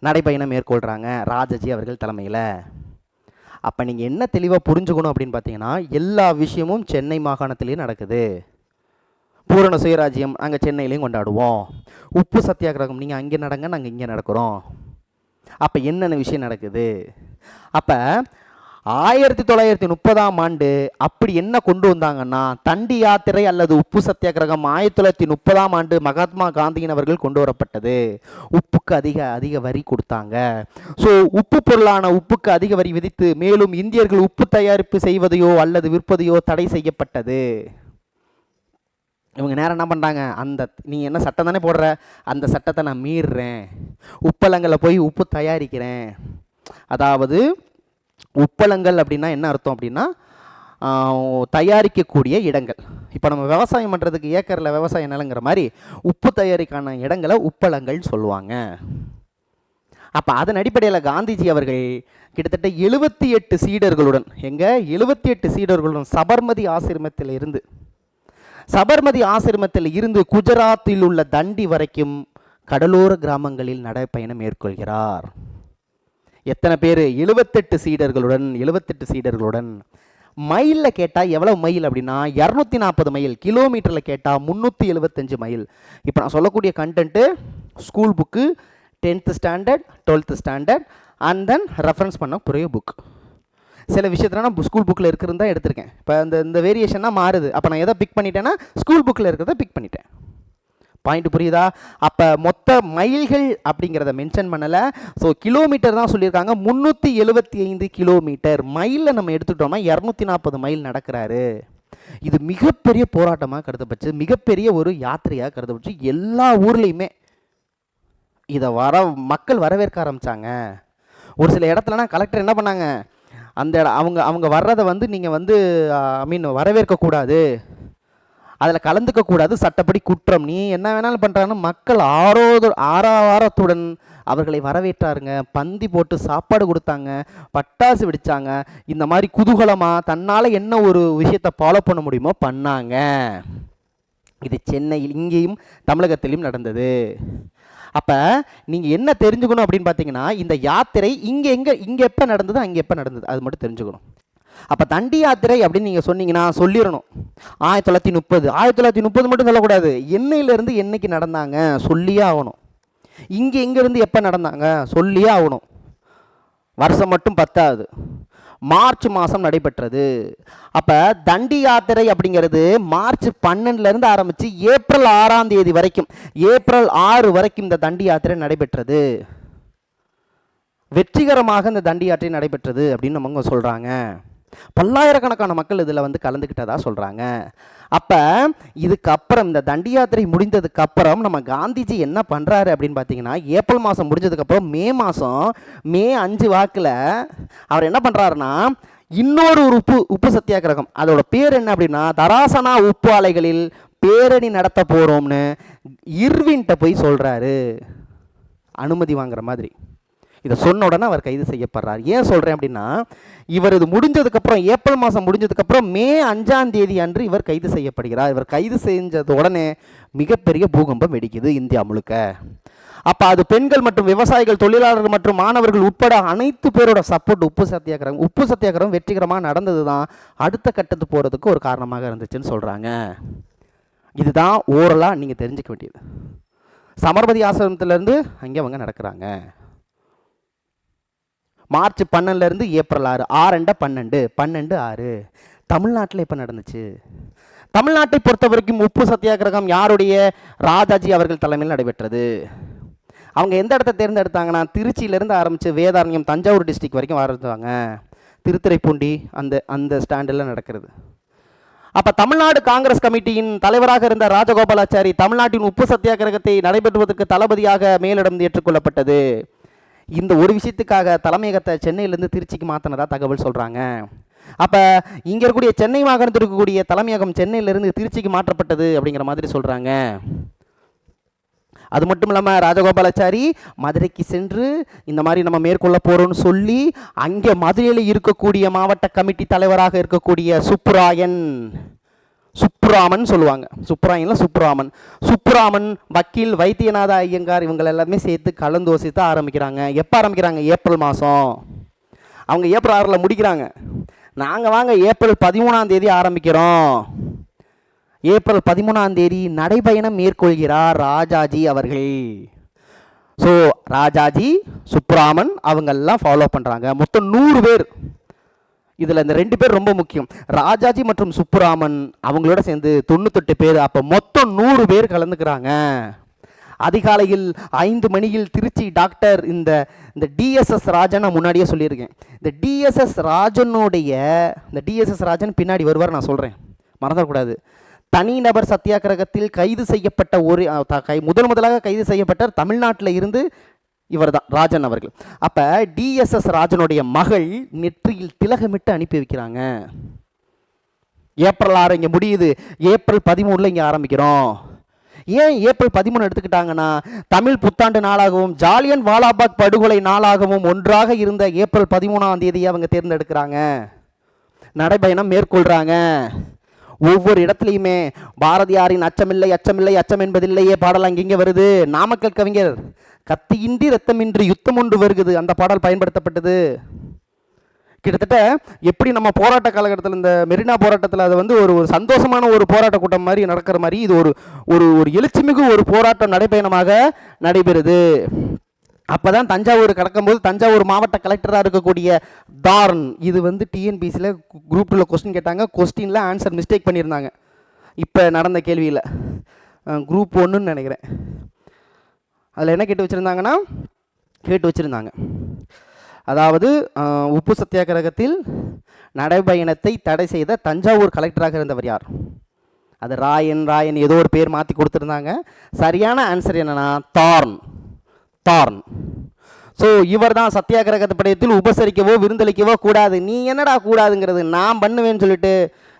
நடைபயணம் மேற்கொள்கிறாங்க ராஜாஜி அவர்கள் தலைமையில். அப்போ நீங்கள் என்ன தெளிவாக புரிஞ்சுக்கணும் அப்படின்னு பார்த்தீங்கன்னா, எல்லா விஷயமும் சென்னை மாகாணத்திலேயே நடக்குது. பூரண சுயராஜ்யம் நாங்கள் சென்னையிலையும் கொண்டாடுவோம். உப்பு சத்தியாகிரகம் நீங்கள் அங்கே நடங்க, நாங்கள் இங்கே நடக்கிறோம். அப்போ என்னென்ன விஷயம் நடக்குது? அப்போ 1930 அப்படி என்ன கொண்டு வந்தாங்கன்னா, தண்டி யாத்திரை அல்லது உப்பு சத்தியாகிரகம் 1930 மகாத்மா காந்தியின் அவர்கள் கொண்டு வரப்பட்டது. உப்புக்கு அதிக வரி கொடுத்தாங்க. ஸோ உப்பு பொருளான உப்புக்கு அதிக வரி விதித்து மேலும் இந்தியர்கள் உப்பு தயாரிப்பு செய்வதையோ அல்லது விற்பதையோ தடை செய்யப்பட்டது. இவங்க நேரம் என்ன பண்ணுறாங்க, நீ என்ன சட்டம் தானே போடுற, அந்த சட்டத்தை நான் மீறுறேன், உப்பளங்களில் போய் உப்பு தயாரிக்கிறேன். அதாவது உப்பளங்கள் அப்படின்னா என்ன அர்த்தம் அப்படின்னா, தயாரிக்கக்கூடிய இடங்கள். இப்போ நம்ம விவசாயம் பண்ணுறதுக்கு ஏக்கரில் விவசாய நிலங்கிற மாதிரி உப்பு தயாரிக்கான இடங்களை உப்பளங்கள் சொல்லுவாங்க. அப்போ அதன் அடிப்படையில் காந்திஜி அவர்கள் கிட்டத்தட்ட 78 சீடர்களுடன் 78 சீடர்களுடன் சபர்மதி ஆசிரமத்தில் இருந்து குஜராத்தில் உள்ள தண்டி வரைக்கும் கடலோர கிராமங்களில் நடைப்பயணம் மேற்கொள்கிறார். எத்தனை பேர்? 78 சீடர்களுடன். மைலில் கேட்டால் எவ்வளோ மைல் அப்படின்னா 240 மைல். கிலோமீட்டரில் கேட்டால் 375 மைல். இப்போ நான் சொல்லக்கூடிய content school book, 10th standard 12th standard and then reference பண்ண புரிய புக். சில விஷயத்தில் நான் ஸ்கூல் புக்கில் இருக்கிறது தான் எடுத்திருக்கேன். இப்போ இந்த வேரியேஷனாக மாறுது. அப்போ நான் எதை பிக் பண்ணிட்டேன்னா ஸ்கூல் புக்கில் இருக்கிறத பிக் பண்ணிட்டேன். பாயிண்ட் புரியுதா? அப்போ மொத்த மைல்கள் அப்படிங்கிறத மென்ஷன் பண்ணலை. ஸோ கிலோமீட்டர் தான் சொல்லியிருக்காங்க. 375 கிலோமீட்டர். மைலில் நம்ம எடுத்துக்கிட்டோம்னா 240 மைல் நடக்கிறாரு. இது மிகப்பெரிய போராட்டமாக கருதப்பட்டு, மிகப்பெரிய ஒரு யாத்திரையாக கருதப்பட்டு, எல்லா ஊர்லேயுமே இதை மக்கள் வரவேற்க ஆரம்பித்தாங்க. ஒரு சில இடத்துலனா கலெக்டர் என்ன பண்ணாங்க, அந்த அவங்க வர்றதை வந்து நீங்கள் வந்து வரவேற்கக்கூடாது, அதில் கலந்துக்கக்கூடாது, சட்டப்படி குற்றம், நீ என்ன வேணாலும் பண்ணுறான்னு மக்கள் ஆரவாரத்துடன் அவர்களை வரவேற்றாருங்க. பந்தி போட்டு சாப்பாடு கொடுத்தாங்க, பட்டாசு வெடித்தாங்க. இந்த மாதிரி குதூகலமாக தன்னால் என்ன ஒரு விஷயத்தை ஃபாலோ பண்ண முடியுமோ பண்ணாங்க. இது சென்னையில், இங்கேயும் தமிழகத்திலையும் நடந்தது. அப்போ நீங்கள் என்ன தெரிஞ்சுக்கணும் அப்படின்னு பார்த்தீங்கன்னா, இந்த யாத்திரை இங்கே எப்போ நடந்தது, அங்கே எப்போ நடந்தது, அது மட்டும் தெரிஞ்சுக்கணும். அப்போ தண்டி யாத்திரை அப்படின்னு நீங்கள் சொன்னீங்கன்னா சொல்லிடணும் 1930. 1930 மட்டும் சொல்லக்கூடாது, என்னையிலேருந்து என்னைக்கு நடந்தாங்க சொல்லியே ஆகணும். இங்கேருந்து எப்போ நடந்தாங்க சொல்லியே ஆகணும். வருஷம் மட்டும் பத்தாது, மார்ச் மாதம் நடைபெற்றது. அப்போ தண்டி யாத்திரை அப்படிங்கிறது மார்ச் 12லேருந்து ஆரம்பித்து ஏப்ரல் 6ஆம் தேதி வரைக்கும், ஏப்ரல் 6 வரைக்கும் இந்த தண்டி யாத்திரை நடைபெற்றது. வெற்றிகரமாக இந்த தண்டி யாத்திரை நடைபெற்றது அப்படின்னு அவங்க சொல்கிறாங்க. பல்லாயிரக்கணக்கான மக்கள் இதில் வந்து கலந்துக்கிட்டதா சொல்கிறாங்க. அப்போ இதுக்கப்புறம் இந்த தண்டி யாத்திரை முடிந்ததுக்கப்புறம் நம்ம காந்திஜி என்ன பண்ணுறாரு அப்படின்னு பார்த்தீங்கன்னா, ஏப்ரல் மாதம் முடிஞ்சதுக்கப்புறம் மே 5 வாக்கில் அவர் என்ன பண்ணுறாருன்னா, இன்னொரு உப்பு சத்தியாகிரகம், அதோட பேர் என்ன அப்படின்னா தராசனா உப்பு ஆலைகளில் பேரணி நடத்த போகிறோம்னு இர்வின்ட்ட போய் சொல்கிறாரு, அனுமதி வாங்குற மாதிரி. இதை சொன்ன உடனே அவர் கைது செய்யப்படுறார். ஏன் சொல்கிறேன் அப்படின்னா, இவர் இது முடிஞ்சதுக்கப்புறம், ஏப்ரல் மாதம் முடிஞ்சதுக்கப்புறம் மே 5ஆம் தேதி அன்று இவர் கைது செய்யப்படுகிறார். இவர் கைது செஞ்சது உடனே மிகப்பெரிய பூகம்பம் வெடிக்குது இந்தியா முழுக்க. அப்போ அது பெண்கள் மற்றும் விவசாயிகள், தொழிலாளர்கள் மற்றும் மாணவர்கள் உட்பட அனைத்து பேரோட சப்போர்ட் உப்பு சத்தியாகிரகம் வெற்றிகரமாக நடந்தது தான் அடுத்த கட்டத்துக்கு போகிறதுக்கு ஒரு காரணமாக இருந்துச்சுன்னு சொல்கிறாங்க. இதுதான் ஓரலாக நீங்கள் தெரிஞ்சுக்க வேண்டியது. சமர்பதி ஆசிரமத்திலேருந்து அங்கே அவங்க நடக்கிறாங்க. மார்ச் 12லேருந்து ஏப்ரல் 6, 6 12 6. தமிழ்நாட்டில் இப்போ நடந்துச்சு. தமிழ்நாட்டை பொறுத்த வரைக்கும் உப்பு சத்தியாகிரகம் யாருடைய, ராஜாஜி அவர்கள் தலைமையில் நடைபெற்றது. அவங்க எந்த இடத்த தேர்ந்தெடுத்தாங்கன்னா, திருச்சியிலேருந்து ஆரம்பித்து வேதாரண்யம், தஞ்சாவூர் டிஸ்ட்ரிக்ட் வரைக்கும் ஆரம்பித்தாங்க. திருத்துறைப்பூண்டி அந்த ஸ்டாண்டில் நடக்கிறது. அப்போ தமிழ்நாடு காங்கிரஸ் கமிட்டியின் தலைவராக இருந்த ராஜகோபாலாச்சாரி தமிழ்நாட்டின் உப்பு சத்தியாகிரகத்தை நடைபெற்றுவதற்கு தளபதியாக மேலிடம் ஏற்றுக்கொள்ளப்பட்டது. இந்த ஒரு விஷயத்துக்காக தலைமையகத்தை சென்னையிலேருந்து திருச்சிக்கு மாற்றினதா தகவல் சொல்கிறாங்க. அப்போ இங்கே இருக்கக்கூடிய சென்னை மாகாணத்தில் இருக்கக்கூடிய தலைமையகம் சென்னையிலேருந்து திருச்சிக்கு மாற்றப்பட்டது அப்படிங்கிற மாதிரி சொல்கிறாங்க. அது மட்டும் இல்லாமல் ராஜகோபாலாச்சாரி மதுரைக்கு சென்று இந்த மாதிரி நம்ம மேற்கொள்ள போகிறோம்னு சொல்லி, அங்கே மதுரையில் இருக்கக்கூடிய மாவட்ட கமிட்டி தலைவராக இருக்கக்கூடிய சுப்புராமன் சொல்லுவாங்க, சுப்புராமன், வக்கீல் வைத்தியநாத ஐயங்கார், இவங்க எல்லாமே சேர்த்து கலந்தோசித்து ஆரம்பிக்கிறாங்க. எப்போ ஆரம்பிக்கிறாங்க? ஏப்ரல் மாதம். அவங்க ஏப்ரல் 6 முடிக்கிறாங்க. நாங்கள் வாங்க ஏப்ரல் 13ஆம் தேதி ஆரம்பிக்கிறோம். ஏப்ரல் 13ஆம் தேதி நடைபயணம் மேற்கொள்கிறார் ராஜாஜி அவர்கள். ஸோ ராஜாஜி, சுப்புராமன் அவங்கெல்லாம் ஃபாலோ பண்ணுறாங்க. மொத்தம் 100 பேர். இதில் இந்த 2 பேர் ரொம்ப முக்கியம். ராஜாஜி மற்றும் சுப்புராமன் அவங்களோட சேர்ந்து 98 பேர். அப்போ மொத்தம் 100 பேர் கலந்துக்கிறாங்க. அதிகாலையில் 5 மணியில் திருச்சி டாக்டர் இந்த டிஎஸ்எஸ் ராஜன், நான் முன்னாடியே சொல்லியிருக்கேன், இந்த டிஎஸ்எஸ் ராஜன் பின்னாடி வருவார், நான் சொல்கிறேன், மறந்துடக்கூடாது. தனிநபர் சத்தியாகிரகத்தில் கைது செய்யப்பட்ட முதலாக கைது செய்யப்பட்ட தமிழ்நாட்டில் இருந்து இவர் தான் ராஜன் அவர்கள். அப்போ டிஎஸ்எஸ் ராஜனுடைய மகள் நெற்றியில் திலகமிட்டு அனுப்பி வைக்கிறாங்க. ஏப்ரல் 6 இங்கே முடியுது, ஏப்ரல் 13 இங்கே ஆரம்பிக்கிறோம். ஏன் ஏப்ரல் 13 எடுத்துக்கிட்டாங்கன்னா, தமிழ் புத்தாண்டு நாளாகவும் ஜாலியன் வாலாபாக் படுகொலை நாளாகவும் ஒன்றாக இருந்த ஏப்ரல் 13ஆம் தேதியை அவங்க தேர்ந்தெடுக்கிறாங்க. நடைபயணம் மேற்கொள்கிறாங்க. ஒவ்வொரு இடத்துலையுமே பாரதியாரின் அச்சமில்லை அச்சமில்லை அச்சம் என்பதில்லையே பாடல் அங்கிங்கே வருது. நாமக்கல் கவிஞர் கத்தியின்றி ரத்தமின்றி யுத்தம் ஒன்று வருகிறது, அந்த பாடல் பயன்படுத்தப்பட்டது. கிட்டத்தட்ட எப்படி நம்ம போராட்ட காலகட்டத்தில் இந்த மெரினா போராட்டத்தில் அது வந்து ஒரு சந்தோஷமான ஒரு போராட்ட கூட்டம் மாதிரி நடக்கிற மாதிரி இது ஒரு எழுச்சிமிகு ஒரு போராட்டம் நடைபயணமாக நடைபெறுது. அப்போ தான் தஞ்சாவூர் கடக்கும்போது தஞ்சாவூர் மாவட்ட கலெக்டராக இருக்கக்கூடிய தார்ன், இது வந்து டிஎன்பிசியில் குரூப் 2 கொஸ்டின் கேட்டாங்க, கொஸ்டினில் ஆன்சர் மிஸ்டேக் பண்ணியிருந்தாங்க. இப்போ நடந்த கேள்வியில் குரூப் 1ன்னு நினைக்கிறேன், அதில் என்ன கேட்டு வச்சுருந்தாங்க, அதாவது உப்பு சத்தியாகிரகத்தில் நடைபயணத்தை தடை செய்த தஞ்சாவூர் கலெக்டராக இருந்தவர் யார்? அது ராயன் ஏதோ ஒரு பேர் மாற்றி கொடுத்துருந்தாங்க. சரியான ஆன்சர் என்னன்னா தார்ன். ஸோ இவர் தான் சத்தியாகிரக படையத்தில் உபசரிக்கவோ விருந்தளிக்கவோ கூடாது. நீ என்னடா கூடாதுங்கிறது, நான் பண்ணுவேன்னு சொல்லிட்டு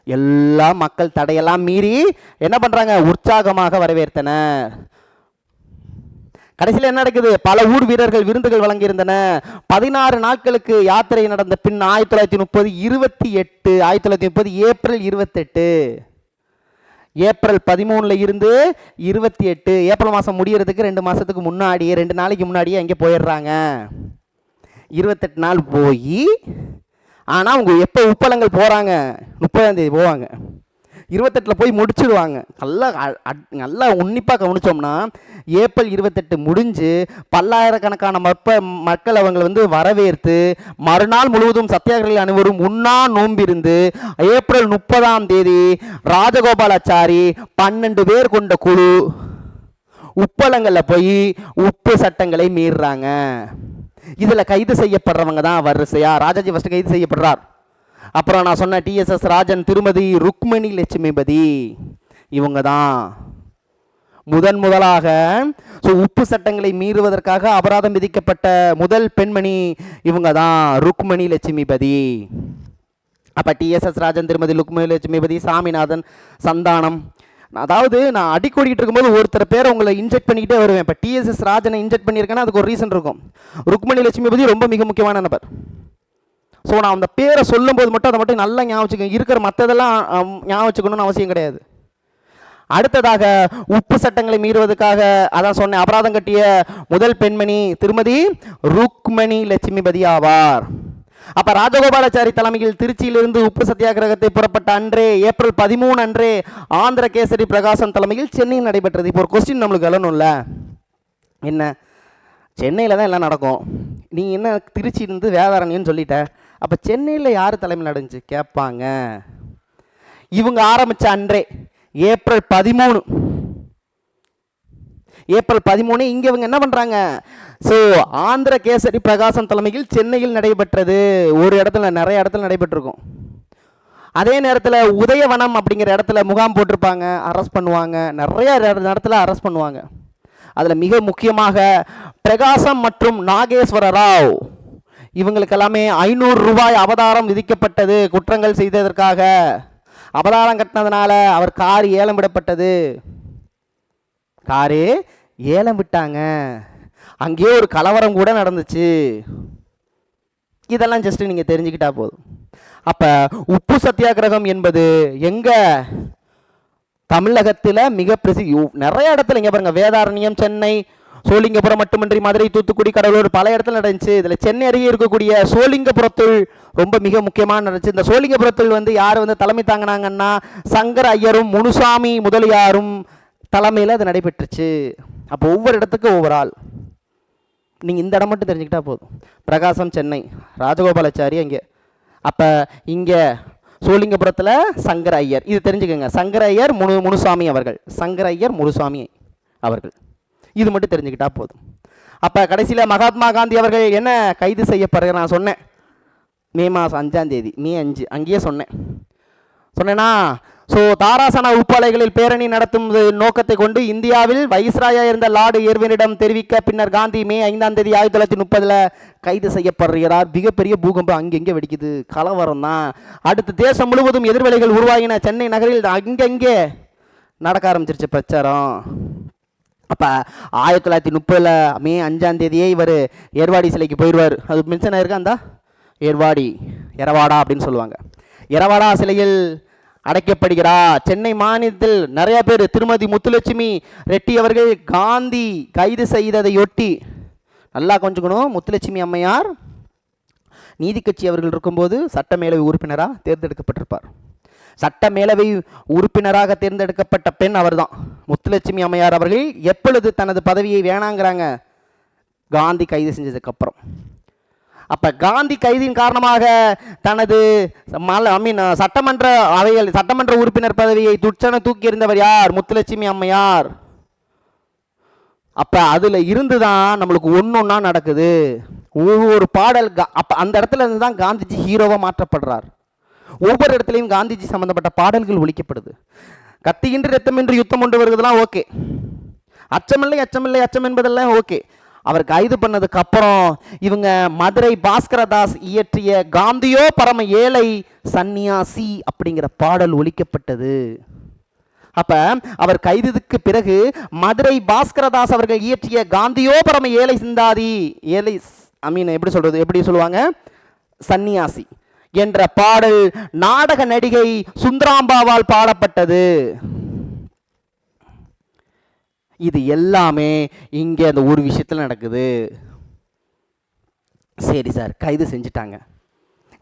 எல்லா மக்கள் தடையெல்லாம் மீறி என்ன பண்ணுறாங்க, உற்சாகமாக வரவேற்றனர். கடைசியில் என்ன நடக்குது, பல ஊர் வீரர்கள் விருந்துகள் வழங்கியிருந்தன. 16 நாட்களுக்கு யாத்திரை நடந்த பின் 1930 ஏப்ரல் 28, ஏப்ரல் 13 இருந்து 28, ஏப்ரல் மாதம் முடியறதுக்கு 2 மாதத்துக்கு முன்னாடியே 2 நாளைக்கு முன்னாடியே அங்கே போயிடுறாங்க. 28 நாள் போய், ஆனால் அவங்க எப்போ உப்பளங்கள் போகிறாங்க, 30ஆம் தேதி போவாங்க, 28 போய் முடிச்சிடுவாங்க. நல்லா உன்னிப்பாக கவனிச்சோம்னா ஏப்ரல் 28 முடிஞ்சு பல்லாயிரக்கணக்கான மக்கள் அவங்களை வந்து வரவேற்று மறுநாள் முழுவதும் சத்தியாகிரகிகள் அனைவரும் உண்ணா நோம்பிருந்து ஏப்ரல் 30ஆம் தேதி ராஜகோபாலாச்சாரி 12 பேர் கொண்ட குழு உப்பளங்களில் போய் உப்பு சட்டங்களை மீறுறாங்க. இதில் கைது செய்யப்படுறவங்க தான் வரிசையா ராஜாஜி ஃபர்ஸ்ட் கைது செய்யப்படுறார். அப்புறம் நான் சொன்ன டிஎஸ்எஸ் ராஜன், திருமதி ருக்மணி லட்சுமிபதி, இவங்க தான் முதலாக உப்பு சட்டங்களை மீறுவதற்காக அபராதம் விதிக்கப்பட்ட முதல் பெண்மணி இவங்க தான், ருக்மணி லட்சுமிபதி. அப்போ டிஎஸ்எஸ் ராஜன், திருமதி ருக்மணி லட்சுமிபதி, சாமிநாதன், சந்தானம். அதாவது நான் அடிக்கோடிட்டு இருக்கும்போது ஒருத்தர் பேரை உங்களை இன்ஜெக்ட் பண்ணிக்கிட்டே வருவேன். இப்போ டிஎஸ்எஸ் ராஜனை இன்ஜெக்ட் பண்ணியிருக்கேன்னா அதுக்கு ஒரு ரீசன் இருக்கும். ருக்மணி லட்சுமிபதி ரொம்ப மிக முக்கியமான நபர். ஸோ நான் அந்த பேரை சொல்லும்போது மட்டும் அதை மட்டும் நல்லா ஞாபகம் வச்சுக்கோங்க, இருக்கிற மற்றதெல்லாம் ஞாபகம் வச்சுக்கணும்னு அவசியம் கிடையாது. அடுத்ததாக உப்பு சட்டங்களை மீறுவதற்காக அதான் சொன்னேன் அபராதம் கட்டிய முதல் பெண்மணி திருமதி ருக்மணி லட்சுமிபதி ஆவார். அப்ப ராஜகோபாலாச்சாரி தலைமையில் திருச்சியிலிருந்து உப்பு சத்தியாகிரகத்தை புறப்பட்ட அன்றே ஏப்ரல் 13 அன்றே ஆந்திர கேசரி பிரகாசம் தலைமையில் சென்னையில் நடைபெற்றது. இப்போ ஒரு கொஸ்டின் நம்மளுக்கு எழணும்ல, என்ன சென்னையில் தான் எல்லாம் நடக்கும், நீ என்ன திருச்சியிலிருந்து வேதாரண்யன்னு சொல்லிட்ட, அப்போ சென்னையில் யார் தலைமையில் நடந்துச்சு கேட்பாங்க. இவங்க ஆரம்பித்த அன்றே ஏப்ரல் 13 இங்கே இவங்க என்ன பண்ணுறாங்க, ஸோ ஆந்திர கேசரி பிரகாசம் தலைமையில் சென்னையில் நடைபெற்றது. ஒரு இடத்துல நிறைய இடத்துல நடைபெற்றிருக்கும். அதே நேரத்தில் உதயவனம் அப்படிங்கிற இடத்துல முகாம் போட்டிருப்பாங்க, அரெஸ்ட் பண்ணுவாங்க, நிறைய இடத்துல அரெஸ்ட் பண்ணுவாங்க. அதில் மிக முக்கியமாக பிரகாசம் மற்றும் நாகேஸ்வர ராவ் இவங்களுக்கெல்லாமே 500 ரூபாய் அபதாரம் விதிக்கப்பட்டது. குற்றங்கள் செய்ததற்காக அபதாரம் கட்டினதுனால அவர் கார் ஏலம் விடப்பட்டது. காரு ஏலம் விட்டாங்க. அங்கேயே ஒரு கலவரம் கூட நடந்துச்சு. இதெல்லாம் ஜஸ்ட் நீங்கள் தெரிஞ்சுக்கிட்டா போதும். அப்போ உப்பு சத்தியாகிரகம் என்பது எங்க தமிழகத்தில் மிக நிறைய இடத்துல இங்கே பாருங்க, வேதாரண்யம், சென்னை, சோழிங்கபுரம் மட்டுமின்றி மதுரை, தூத்துக்குடி, கடலூர் பல இடத்துல நடந்துச்சு. இதில் சென்னை அருகே இருக்கக்கூடிய சோழிங்கபுரத்தில் ரொம்ப மிக முக்கியமான நடந்துச்சு. இந்த சோழிங்கபுரத்தில் வந்து யார் வந்து தலைமை தாங்கினாங்கன்னா சங்கர ஐயரும் முனுசாமி முதலியாரும் தலைமையில் அது நடைபெற்றுச்சு. அப்போ ஒவ்வொரு இடத்துக்கும் ஒவ்வொரு ஆள். நீங்கள் இந்த இடம் மட்டும் தெரிஞ்சுக்கிட்டா போதும். பிரகாசம் சென்னை, ராஜகோபாலாச்சாரி அங்கே. அப்போ இங்கே சோழிங்கபுரத்தில் சங்கர ஐயர், இது தெரிஞ்சுக்கோங்க. சங்கர ஐயர் முனுசாமி அவர்கள், சங்கர ஐயர் முனுசாமி அவர்கள், இது மட்டும் தெரிஞ்சுக்கிட்டா போதும். அப்போ கடைசியில் மகாத்மா காந்தி அவர்கள் என்ன கைது செய்யப்படுற, நான் சொன்னேன் மே மாதம் 5ஆம் தேதி, மே 5 அங்கேயே சொன்னேன்னா, ஸோ தாராசன உப்பாலைகளில் பேரணி நடத்தும் நோக்கத்தை கொண்டு இந்தியாவில் வைஸ்ராயா இருந்த லார்டு இர்வினிடம் தெரிவிக்க பின்னர் காந்தி மே 5ஆம் தேதி 1930 கைது செய்யப்படுகிறார். மிகப்பெரிய பூகம்பம் அங்கெங்கே வெடிக்குது, கலவரம் தான். அடுத்து தேசம் முழுவதும் எதிர்வலைகள் உருவாகின. சென்னை நகரில் அங்கங்கே நடக்க ஆரம்பிச்சிருச்சு பிரச்சாரம். அப்போ 1930 மே 5ஆம் தேதியே இவர் ஏர்வாடி சிலைக்கு போயிடுவார். அது மென்ஷன் ஆயிருக்கா, அந்த ஏர்வாடி எரவாடா அப்படின்னு சொல்லுவாங்க. எரவாடா சிலையில் அடைக்கப்படுகிறார். சென்னை மாநிலத்தில் நிறைய பேர், திருமதி முத்துலட்சுமி ரெட்டி அவர்கள் காந்தி கைது செய்ததையொட்டி, நல்லா கொஞ்சக்கணும், முத்துலட்சுமி அம்மையார் நீதி கட்சி அவர்கள் இருக்கும்போது சட்டமேலவை உறுப்பினராக தேர்ந்தெடுக்கப்பட்டிருப்பார். சட்டமேலவை உறுப்பினராக தேர்ந்தெடுக்கப்பட்ட பெண் அவர்தான் முத்துலட்சுமி அம்மையார் அவர்கள். எப்பொழுது தனது பதவியை வேணாங்கிறாங்க, காந்தி கைது செஞ்சதுக்கப்புறம். அப்போ காந்தி கைதின் காரணமாக தனது சட்டமன்ற அவைகள் சட்டமன்ற உறுப்பினர் பதவியை துச்சன தூக்கி எறிந்தவர் யார்? முத்துலட்சுமி அம்மையார். அப்போ அதில் இருந்து தான் நம்மளுக்கு ஒன்றா நடக்குது. ஒவ்வொரு பாடல் அப்போ அந்த இடத்துல இருந்து தான் காந்திஜி ஹீரோவாக மாற்றப்படுறார். ஒவ்வொரு இடத்துலையும் காந்திஜி சம்மந்தப்பட்ட பாடல்கள் ஒலிக்கப்படுது. கத்தியின்றி ரத்தமின்றி யுத்தம் கொண்டு வருவதெல்லாம் ஓகே, அச்சமில்லை அச்சமில்லை அச்சம் என்பதெல்லாம் ஓகே. அவர் கைது பண்ணதுக்கு அப்புறம் இவங்க மதுரை பாஸ்கரதாஸ் இயற்றிய காந்தியோ பரம ஏழை சன்னியாசி அப்படிங்கிற பாடல் ஒலிக்கப்பட்டது. அப்ப அவர் கைதுக்கு பிறகு மதுரை பாஸ்கரதாஸ் அவர்கள் இயற்றிய காந்தியோ பரம ஏழை சிந்தாதி, ஏழை எப்படி சொல்றது, எப்படி சொல்லுவாங்க, சன்னியாசி என்ற பாடல் நாடக நடிகை சுந்தராம்பாவால் பாடப்பட்டது. இது எல்லாமே இங்கே அந்த ஒரு விஷயத்தில் நடக்குது. சரி சார், கைது செஞ்சுட்டாங்க.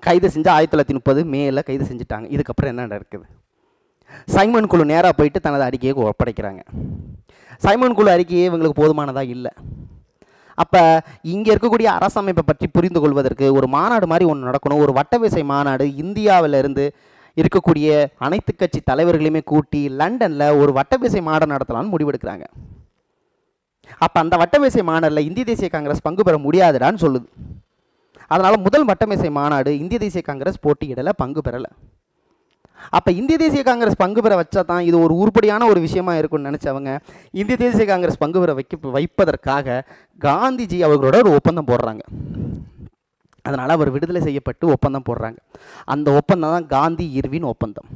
கைது செஞ்சு 1930 மேல கைது செஞ்சுட்டாங்க. இதுக்கப்புறம் என்ன நடக்குது? சைமன் குழு நேராக போயிட்டு தனது அறிக்கையை ஒப்படைக்கிறாங்க. சைமன் குழு அறிக்கையே இவங்களுக்கு போதுமானதாக இல்லை. அப்போ இங்கே இருக்கக்கூடிய அரசமைப்பை பற்றி புரிந்து கொள்வதற்கு ஒரு மாநாடு மாதிரி ஒன்று நடக்கணும். ஒரு வட்டவிசை மாநாடு இந்தியாவிலிருந்து இருக்கக்கூடிய அனைத்து கட்சி தலைவர்களையுமே கூட்டி லண்டனில் ஒரு வட்டவிசை மாநாடு நடத்தலாம்னு முடிவெடுக்கிறாங்க. அப்போ அந்த வட்டமேசை மாநாட்டில் இந்திய தேசிய காங்கிரஸ் பங்கு பெற முடியாதுடான்னு சொல்லுது. அதனால் முதல் வட்டமேசை மாநாடு இந்திய தேசிய காங்கிரஸ் போட்டியிடலை, பங்கு பெறலை. அப்போ இந்திய தேசிய காங்கிரஸ் பங்கு பெற வச்சா தான் இது ஒரு உருப்படியான ஒரு விஷயமா இருக்கும்னு நினச்சவங்க இந்திய தேசிய காங்கிரஸ் பங்கு பெற வைப்பதற்காக காந்திஜி அவர்களோட ஒரு ஒப்பந்தம் போடுறாங்க. அதனால் அவர் விடுதலை செய்யப்பட்டு ஒப்பந்தம் போடுறாங்க. அந்த ஒப்பந்தம் தான் காந்தி இர்வின் ஒப்பந்தம்.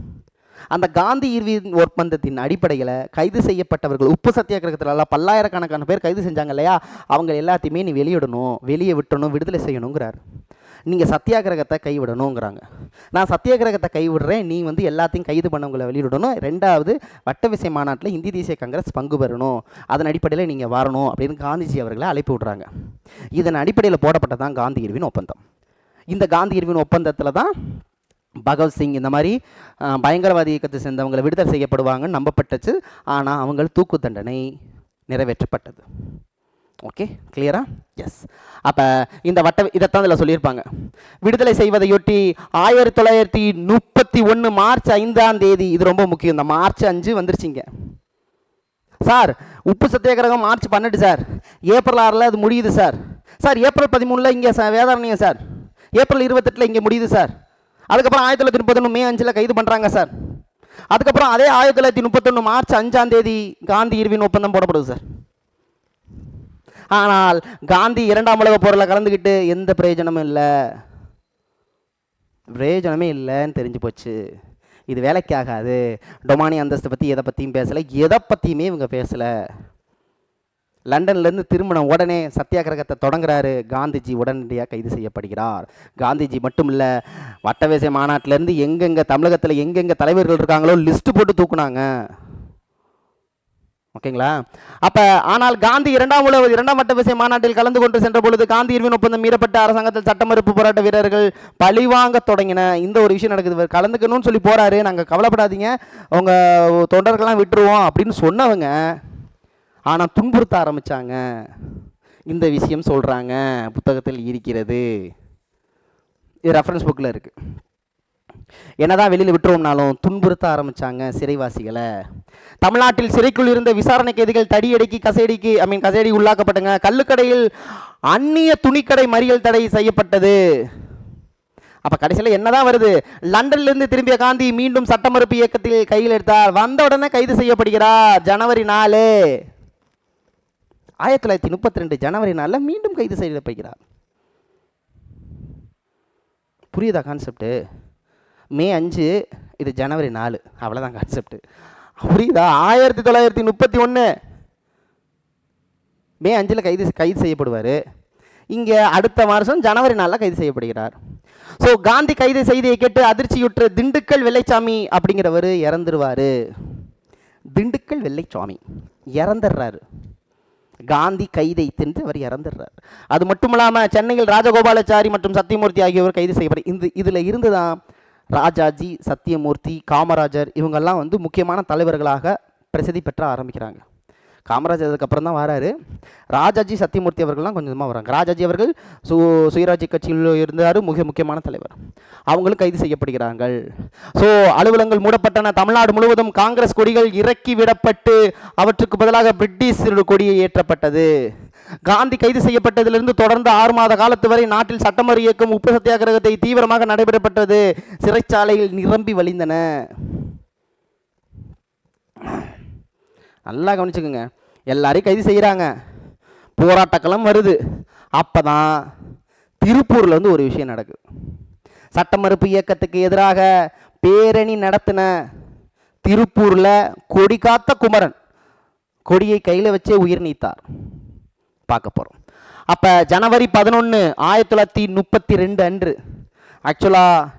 அந்த காந்தி இர்வின் ஒப்பந்தத்தின் அடிப்படையில் கைது செய்யப்பட்டவர்கள், உப்பு சத்தியாகிரகத்திலலாம் பல்லாயிரக்கணக்கான பேர் கைது செஞ்சாங்க இல்லையா, அவங்க எல்லாத்தையுமே நீ வெளியிடணும், வெளியே விட்டணும், விடுதலை செய்யணுங்கிறார். நீங்கள் சத்தியாகிரகத்தை கைவிடணுங்கிறாங்க. நான் சத்தியாகிரகத்தை கைவிடுறேன், நீ எல்லாத்தையும் கைது பண்ணவங்களை வெளியிடணும். ரெண்டாவது வட்டவிசை மாநாட்டில் இந்திய தேசிய காங்கிரஸ் பங்கு பெறணும், அதன் அடிப்படையில் நீங்கள் வரணும் அப்படின்னு காந்திஜி அவர்களை அழைப்பு விடுறாங்க. இதன் அடிப்படையில் போடப்பட்டதான் காந்தி இர்வின் ஒப்பந்தம். இந்த காந்தி இர்வின் ஒப்பந்தத்தில் தான் பகவத்சிங் இந்த மாதிரி பயங்கரவாதி இயக்கத்தை சேர்ந்தவங்களை விடுதலை செய்யப்படுவாங்கன்னு நம்பப்பட்டுச்சு. ஆனால் அவங்க தூக்கு தண்டனை நிறைவேற்றப்பட்டது. ஓகே, கிளியரா? எஸ். அப்போ இந்த இதைத்தான் இதில் சொல்லியிருப்பாங்க. விடுதலை செய்வதையொட்டி 1931 மார்ச் 5ஆம் தேதி, இது ரொம்ப முக்கியம், இந்த மார்ச் 5 வந்துருச்சிங்க சார். உப்பு சத்தியாகிரகம் மார்ச் 12 சார், ஏப்ரல் 6 அது முடியுது சார். சார் ஏப்ரல் 13 இங்கே வேதாரண்யம் சார், ஏப்ரல் 28 இங்கே முடியுது சார். அதுக்கப்புறம் 1931 மே 5 கைது பண்ணுறாங்க சார். அதுக்கப்புறம் அதே 1931 மார்ச் 5ஆம் தேதி காந்தி இர்வின் ஒப்பந்தம் போடப்படுது சார். ஆனால் காந்தி 2ஆம் உலக போரில் கலந்துக்கிட்டு எந்த பிரயோஜனமும் இல்லைன்னு தெரிஞ்சு போச்சு. இது வேலைக்கு ஆகாது. டொமானி அந்தஸ்தை பற்றி எதை பற்றியும் பேசலை, எதை பற்றியுமே இவங்க பேசலை. லண்டன்லேருந்து திரும்பின உடனே சத்தியாகிரகத்தை தொடங்குறாரு. காந்திஜி உடனடியாக கைது செய்யப்படுகிறார். காந்திஜி மட்டும் இல்லை, வட்டவேசை மாநாட்டிலேருந்து எங்கெங்கே தமிழகத்தில் எங்கெங்கே தலைவர்கள் இருக்காங்களோ லிஸ்ட்டு போட்டு தூக்குனாங்க. ஓகேங்களா? அப்போ ஆனால் காந்தி 2ஆம் வட்டவிசை மாநாட்டில் கலந்து கொண்டு சென்ற பொழுது காந்தி இர்வின் ஒப்பந்தம் மீறப்பட்ட அரசாங்கத்தில் சட்ட மறுப்பு போராட்ட வீரர்கள் பழிவாங்க தொடங்கின. இந்த ஒரு விஷயம் நடக்குது. கலந்துக்கணும்னு சொல்லி போறாரு, நாங்கள் கவலைப்படாதீங்க, அவங்க தொண்டர்கள்லாம் விட்டுருவோம் அப்படின்னு சொன்னவங்க ஆனால் துன்புறுத்த ஆரம்பித்தாங்க. இந்த விஷயம் சொல்கிறாங்க, புத்தகத்தில் இருக்கிறது, இது ரெஃபரன்ஸ் புக்கில் இருக்குது. என்னதான் வெளியில் விட்டுருவோம்னாலும் துன்புறுத்த ஆரம்பித்தாங்க சிறைவாசிகளை. தமிழ்நாட்டில் சிறைக்குள் இருந்த விசாரணை கைதிகள் தடியடிக்கு கசையடி உள்ளாக்கப்பட்டங்க. கள்ளுக்கடையில் அந்நிய துணிக்கடை மறியல் தடை செய்யப்பட்டது. அப்போ கடைசியில் என்னதான் வருது? லண்டன்லேருந்து திரும்பிய காந்தி மீண்டும் சட்ட மறுப்பு இயக்கத்தில் கையில் எடுத்தார். வந்த உடனே கைது செய்யப்படுகிறார். ஜனவரி 4 1932 ஜனவரி 4 மீண்டும் கைது செய்யப்படுகிறார். புரியுதா கான்செப்ட்? மே 5, இது ஜனவரி 4, அவ்வளோதான் கான்செப்ட். புரியுதா? 1931 மே 5 கைது செய்யப்படுவார். இங்கே அடுத்த வருஷம் ஜனவரி 4 கைது செய்யப்படுகிறார். ஸோ காந்தி கைது செய்தியை கேட்டு அதிர்ச்சியுற்ற திண்டுக்கல் வெள்ளைச்சாமி அப்படிங்கிறவர் இறந்துருவார். திண்டுக்கல் வெள்ளைச்சாமி இறந்துடுறாரு. காந்தி கைதை தின்று அவர் இறந்துடுறார். அது மட்டும் இல்லாமல் சென்னையில் ராஜகோபாலாச்சாரி மற்றும் சத்தியமூர்த்தி ஆகியோர் கைது செய்யப்பட இதில் இருந்து தான் ராஜாஜி, சத்தியமூர்த்தி, காமராஜர் இவங்கெல்லாம் முக்கியமான தலைவர்களாக பிரசித்தி பெற்ற ஆரம்பிக்கிறாங்க. காமராஜருக்கு அப்புறம் தான் வராரு. ராஜாஜி சத்தியமூர்த்தி அவர்கள்லாம் கொஞ்சமாக வராங்க. ராஜாஜி அவர்கள் சுயராஜ்ய கட்சியில் இருந்தார், மிக முக்கியமான தலைவர். அவங்களும் கைது செய்யப்படுகிறார்கள். ஸோ அலுவலகங்கள் மூடப்பட்டன. தமிழ்நாடு முழுவதும் காங்கிரஸ் கொடிகள் இறக்கி விடப்பட்டு அவற்றுக்கு பதிலாக பிரிட்டிஷ் கொடியை ஏற்றப்பட்டது. காந்தி கைது செய்யப்பட்டதிலிருந்து தொடர்ந்து 6 மாத காலத்து வரை நாட்டில் சட்டமறு இயக்கம், உப்பு சத்தியாகிரகத்தை தீவிரமாக நடைபெறப்பட்டது. சிறைச்சாலையில் நிரம்பி வழிந்தன. நல்லா கவனிச்சுக்கோங்க. எல்லாரையும் கைது செய்கிறாங்க, போராட்டக்களம் வருது. அப்போ தான் திருப்பூரில் வந்து ஒரு விஷயம் நடக்குது. சட்ட மறுப்பு இயக்கத்துக்கு எதிராக பேரணி நடத்தின திருப்பூரில் கொடி காத்த குமரன் கொடியை கையில் வச்சே உயிர் நீத்தார். பார்க்க போகிறோம். அப்போ ஜனவரி 11, 1932 அன்று ஆக்சுவலாக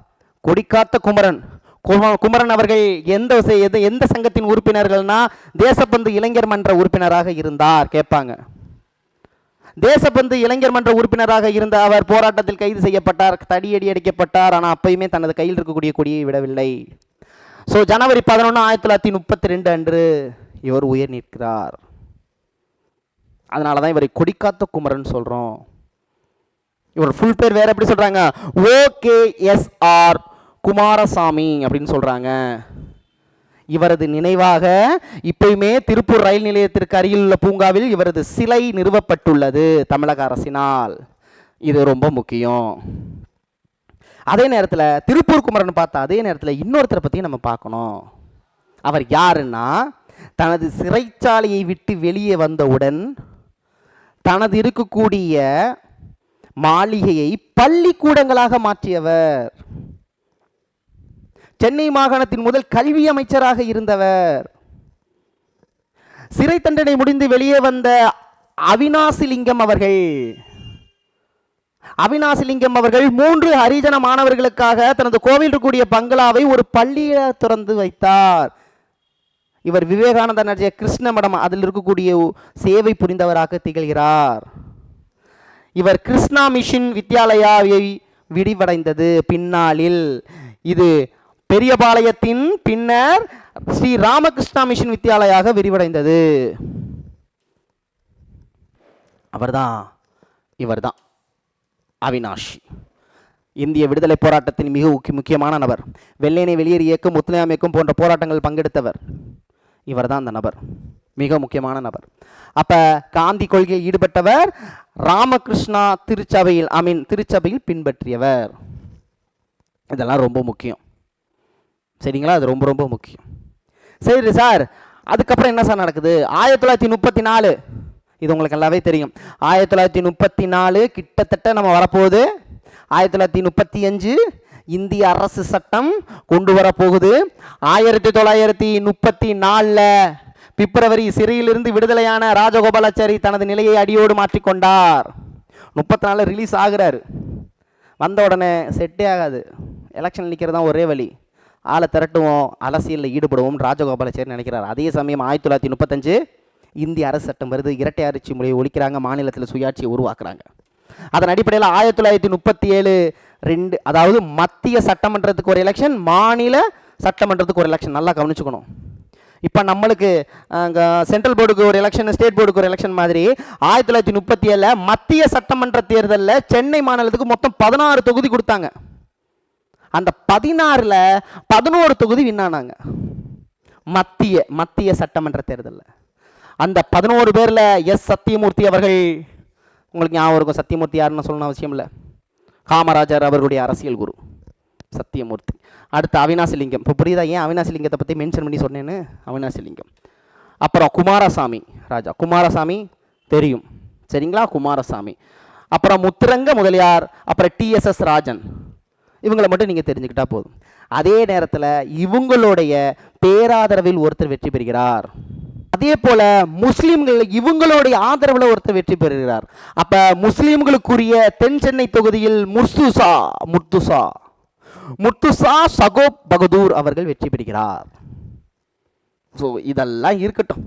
கொடி காத்த குமரன் அவர்கள் எந்த சங்கத்தின் உறுப்பினர்கள்னா தேசப்பந்து இளைஞர் மன்ற உறுப்பினராக இருந்தார். கேட்பாங்க. தேசப்பந்து இளைஞர் மன்ற உறுப்பினராக இருந்த அவர் போராட்டத்தில் கைது செய்யப்பட்டார், தடியடி அடிக்கப்பட்டார். ஆனால் அப்பயுமே தனது கையில் இருக்கக்கூடிய கொடியை விடவில்லை. ஸோ ஜனவரி 11, 1932 அன்று இவர் உயிர் நீக்கிறார். அதனால தான் இவரை கொடிக்காத்த குமரன் சொல்கிறோம். இவர் ஃபுல் பேர் வேற எப்படி சொல்கிறாங்க? OKSR குமாரசாமி அப்படின்னு சொல்கிறாங்க. இவரது நினைவாக இப்பயுமே திருப்பூர் ரயில் நிலையத்திற்கு அருகில் உள்ள பூங்காவில் இவரது சிலை நிறுவப்பட்டுள்ளது தமிழக அரசினால். இது ரொம்ப முக்கியம். அதே நேரத்தில் திருப்பூர் குமரன் பார்த்தா அதே நேரத்தில் இன்னொருத்தரை பற்றி நம்ம பார்க்கணும். அவர் யாருன்னா, தனது சிறைச்சாலையை விட்டு வெளியே வந்தவுடன் தனது இருக்கக்கூடிய மாளிகையை பள்ளிக்கூடங்களாக மாற்றியவர். சென்னை மாகாணத்தின் முதல் கல்வி அமைச்சராக இருந்தவர். சிறை தண்டனை முடிந்து வெளியே வந்த அவினாசிலிங்கம் அவர்கள் 3 ஹரிஜன மாணவர்களுக்காக தனது கோவில் இருக்கக்கூடிய பங்களாவை ஒரு பள்ளியை திறந்து வைத்தார். இவர் விவேகானந்தர் நடத்திய கிருஷ்ண மடம் அதில் இருக்கக்கூடிய சேவை புரிந்தவராக திகழ்கிறார். இவர் கிருஷ்ணா மிஷன் வித்யாலயாவை விரிவடைந்தது பின்னாளில். இது பெரியபாளையத்தின் பின்னர் ஸ்ரீ ராமகிருஷ்ணா மிஷன் வித்யாலயாக விரிவடைந்தது. இவர்தான் அவினாஷி. இந்திய விடுதலை போராட்டத்தின் மிக முக்கியமான நபர். வெள்ளையனை வெளியேறு இயக்கம், முத்துலியாம் இயக்கம் போன்ற போராட்டங்கள் பங்கெடுத்தவர். இவர் தான் அந்த நபர், மிக முக்கியமான நபர். அப்போ காந்தி கொள்கையில் ஈடுபட்டவர், ராமகிருஷ்ணா திருச்சபையில் பின்பற்றியவர். இதெல்லாம் ரொம்ப முக்கியம், சரிங்களா? அது ரொம்ப ரொம்ப முக்கியம். சரி சார், அதுக்கப்புறம் என்ன சார் நடக்குது? 1934, இது உங்களுக்கு நல்லாவே தெரியும். 1934 கிட்டத்தட்ட நம்ம வரப்போகுது. 1935 இந்திய அரசு சட்டம் கொண்டு வரப்போகுது. 1934 பிப்ரவரி சிறையிலிருந்து விடுதலையான ராஜகோபாலாச்சாரி தனது நிலையை அடியோடு மாற்றிக்கொண்டார். 34 ரிலீஸ் ஆகிறாரு. வந்த உடனே செட்டே ஆகாது, எலெக்ஷன் நிற்கிறது தான் ஒரே வழி, ஆளை திரட்டுவோம், அரசியலில் ஈடுபடுவோம் ராஜகோபாலாச்சாரி நினைக்கிறார். அதே சமயம் 1935 இந்திய அரசு சட்டம் வருது. இரட்டை ஆட்சி முறையை ஒழிக்கிறாங்க, மாநிலத்தில் சுயாட்சியை உருவாக்குறாங்க. அதன் அடிப்படையில் 1937 அதாவது மத்திய சட்டமன்றத்துக்கு ஒரு எலெக்ஷன், மாநில சட்டமன்றத்துக்கு ஒரு எலெக்ஷன். நல்லா கவனிச்சுக்கணும். இப்போ நம்மளுக்கு சென்ட்ரல் போர்டுக்கு ஒரு எலெக்ஷன், ஸ்டேட் போர்டுக்கு ஒரு எலெக்ஷன் மாதிரி 1937 மத்திய சட்டமன்ற தேர்தலில் சென்னை மாநிலத்துக்கு மொத்தம் 16 தொகுதி கொடுத்தாங்க. அந்த 16ல் 11 தொகுதி வின்னானாங்க மத்திய சட்டமன்ற தேர்தலில். அந்த 11 பேரில் சத்தியமூர்த்தி அவர்கள், உங்களுக்கு ஞாபகம் இருக்கும், சத்தியமூர்த்தி யாருன்னு சொல்லணும் அவசியம் இல்லை, காமராஜர் அவர்களுடைய அரசியல் குரு சத்தியமூர்த்தி. அடுத்து அவினாசிலிங்கம். இப்போ புரியுதா ஏன் அவினாசிலிங்கத்தை பற்றி மென்ஷன் பண்ணி சொன்னேன்னு? அவினாசிலிங்கம். அப்புறம் குமாரசாமி ராஜா, குமாரசாமி தெரியும் சரிங்களா? குமாரசாமி. அப்புறம் முத்துரங்க முதலியார், அப்புறம் TSS ராஜன். இவங்களை மட்டும் நீங்கள் தெரிஞ்சுக்கிட்டா போதும். அதே நேரத்தில் இவங்களுடைய பேராதரவில் ஒருத்தர் வெற்றி பெறுகிறார். அதே போல முஸ்லீம்கள் இவங்களுடைய ஆதரவில் ஒருத்தர் வெற்றி பெறுகிறார். அப்ப முஸ்லீம்களுக்குரிய தென் சென்னை தொகுதியில் முர்துசா சகோப் பகதூர் அவர்கள் வெற்றி பெறுகிறார். ஸோ இதெல்லாம் இருக்கட்டும்.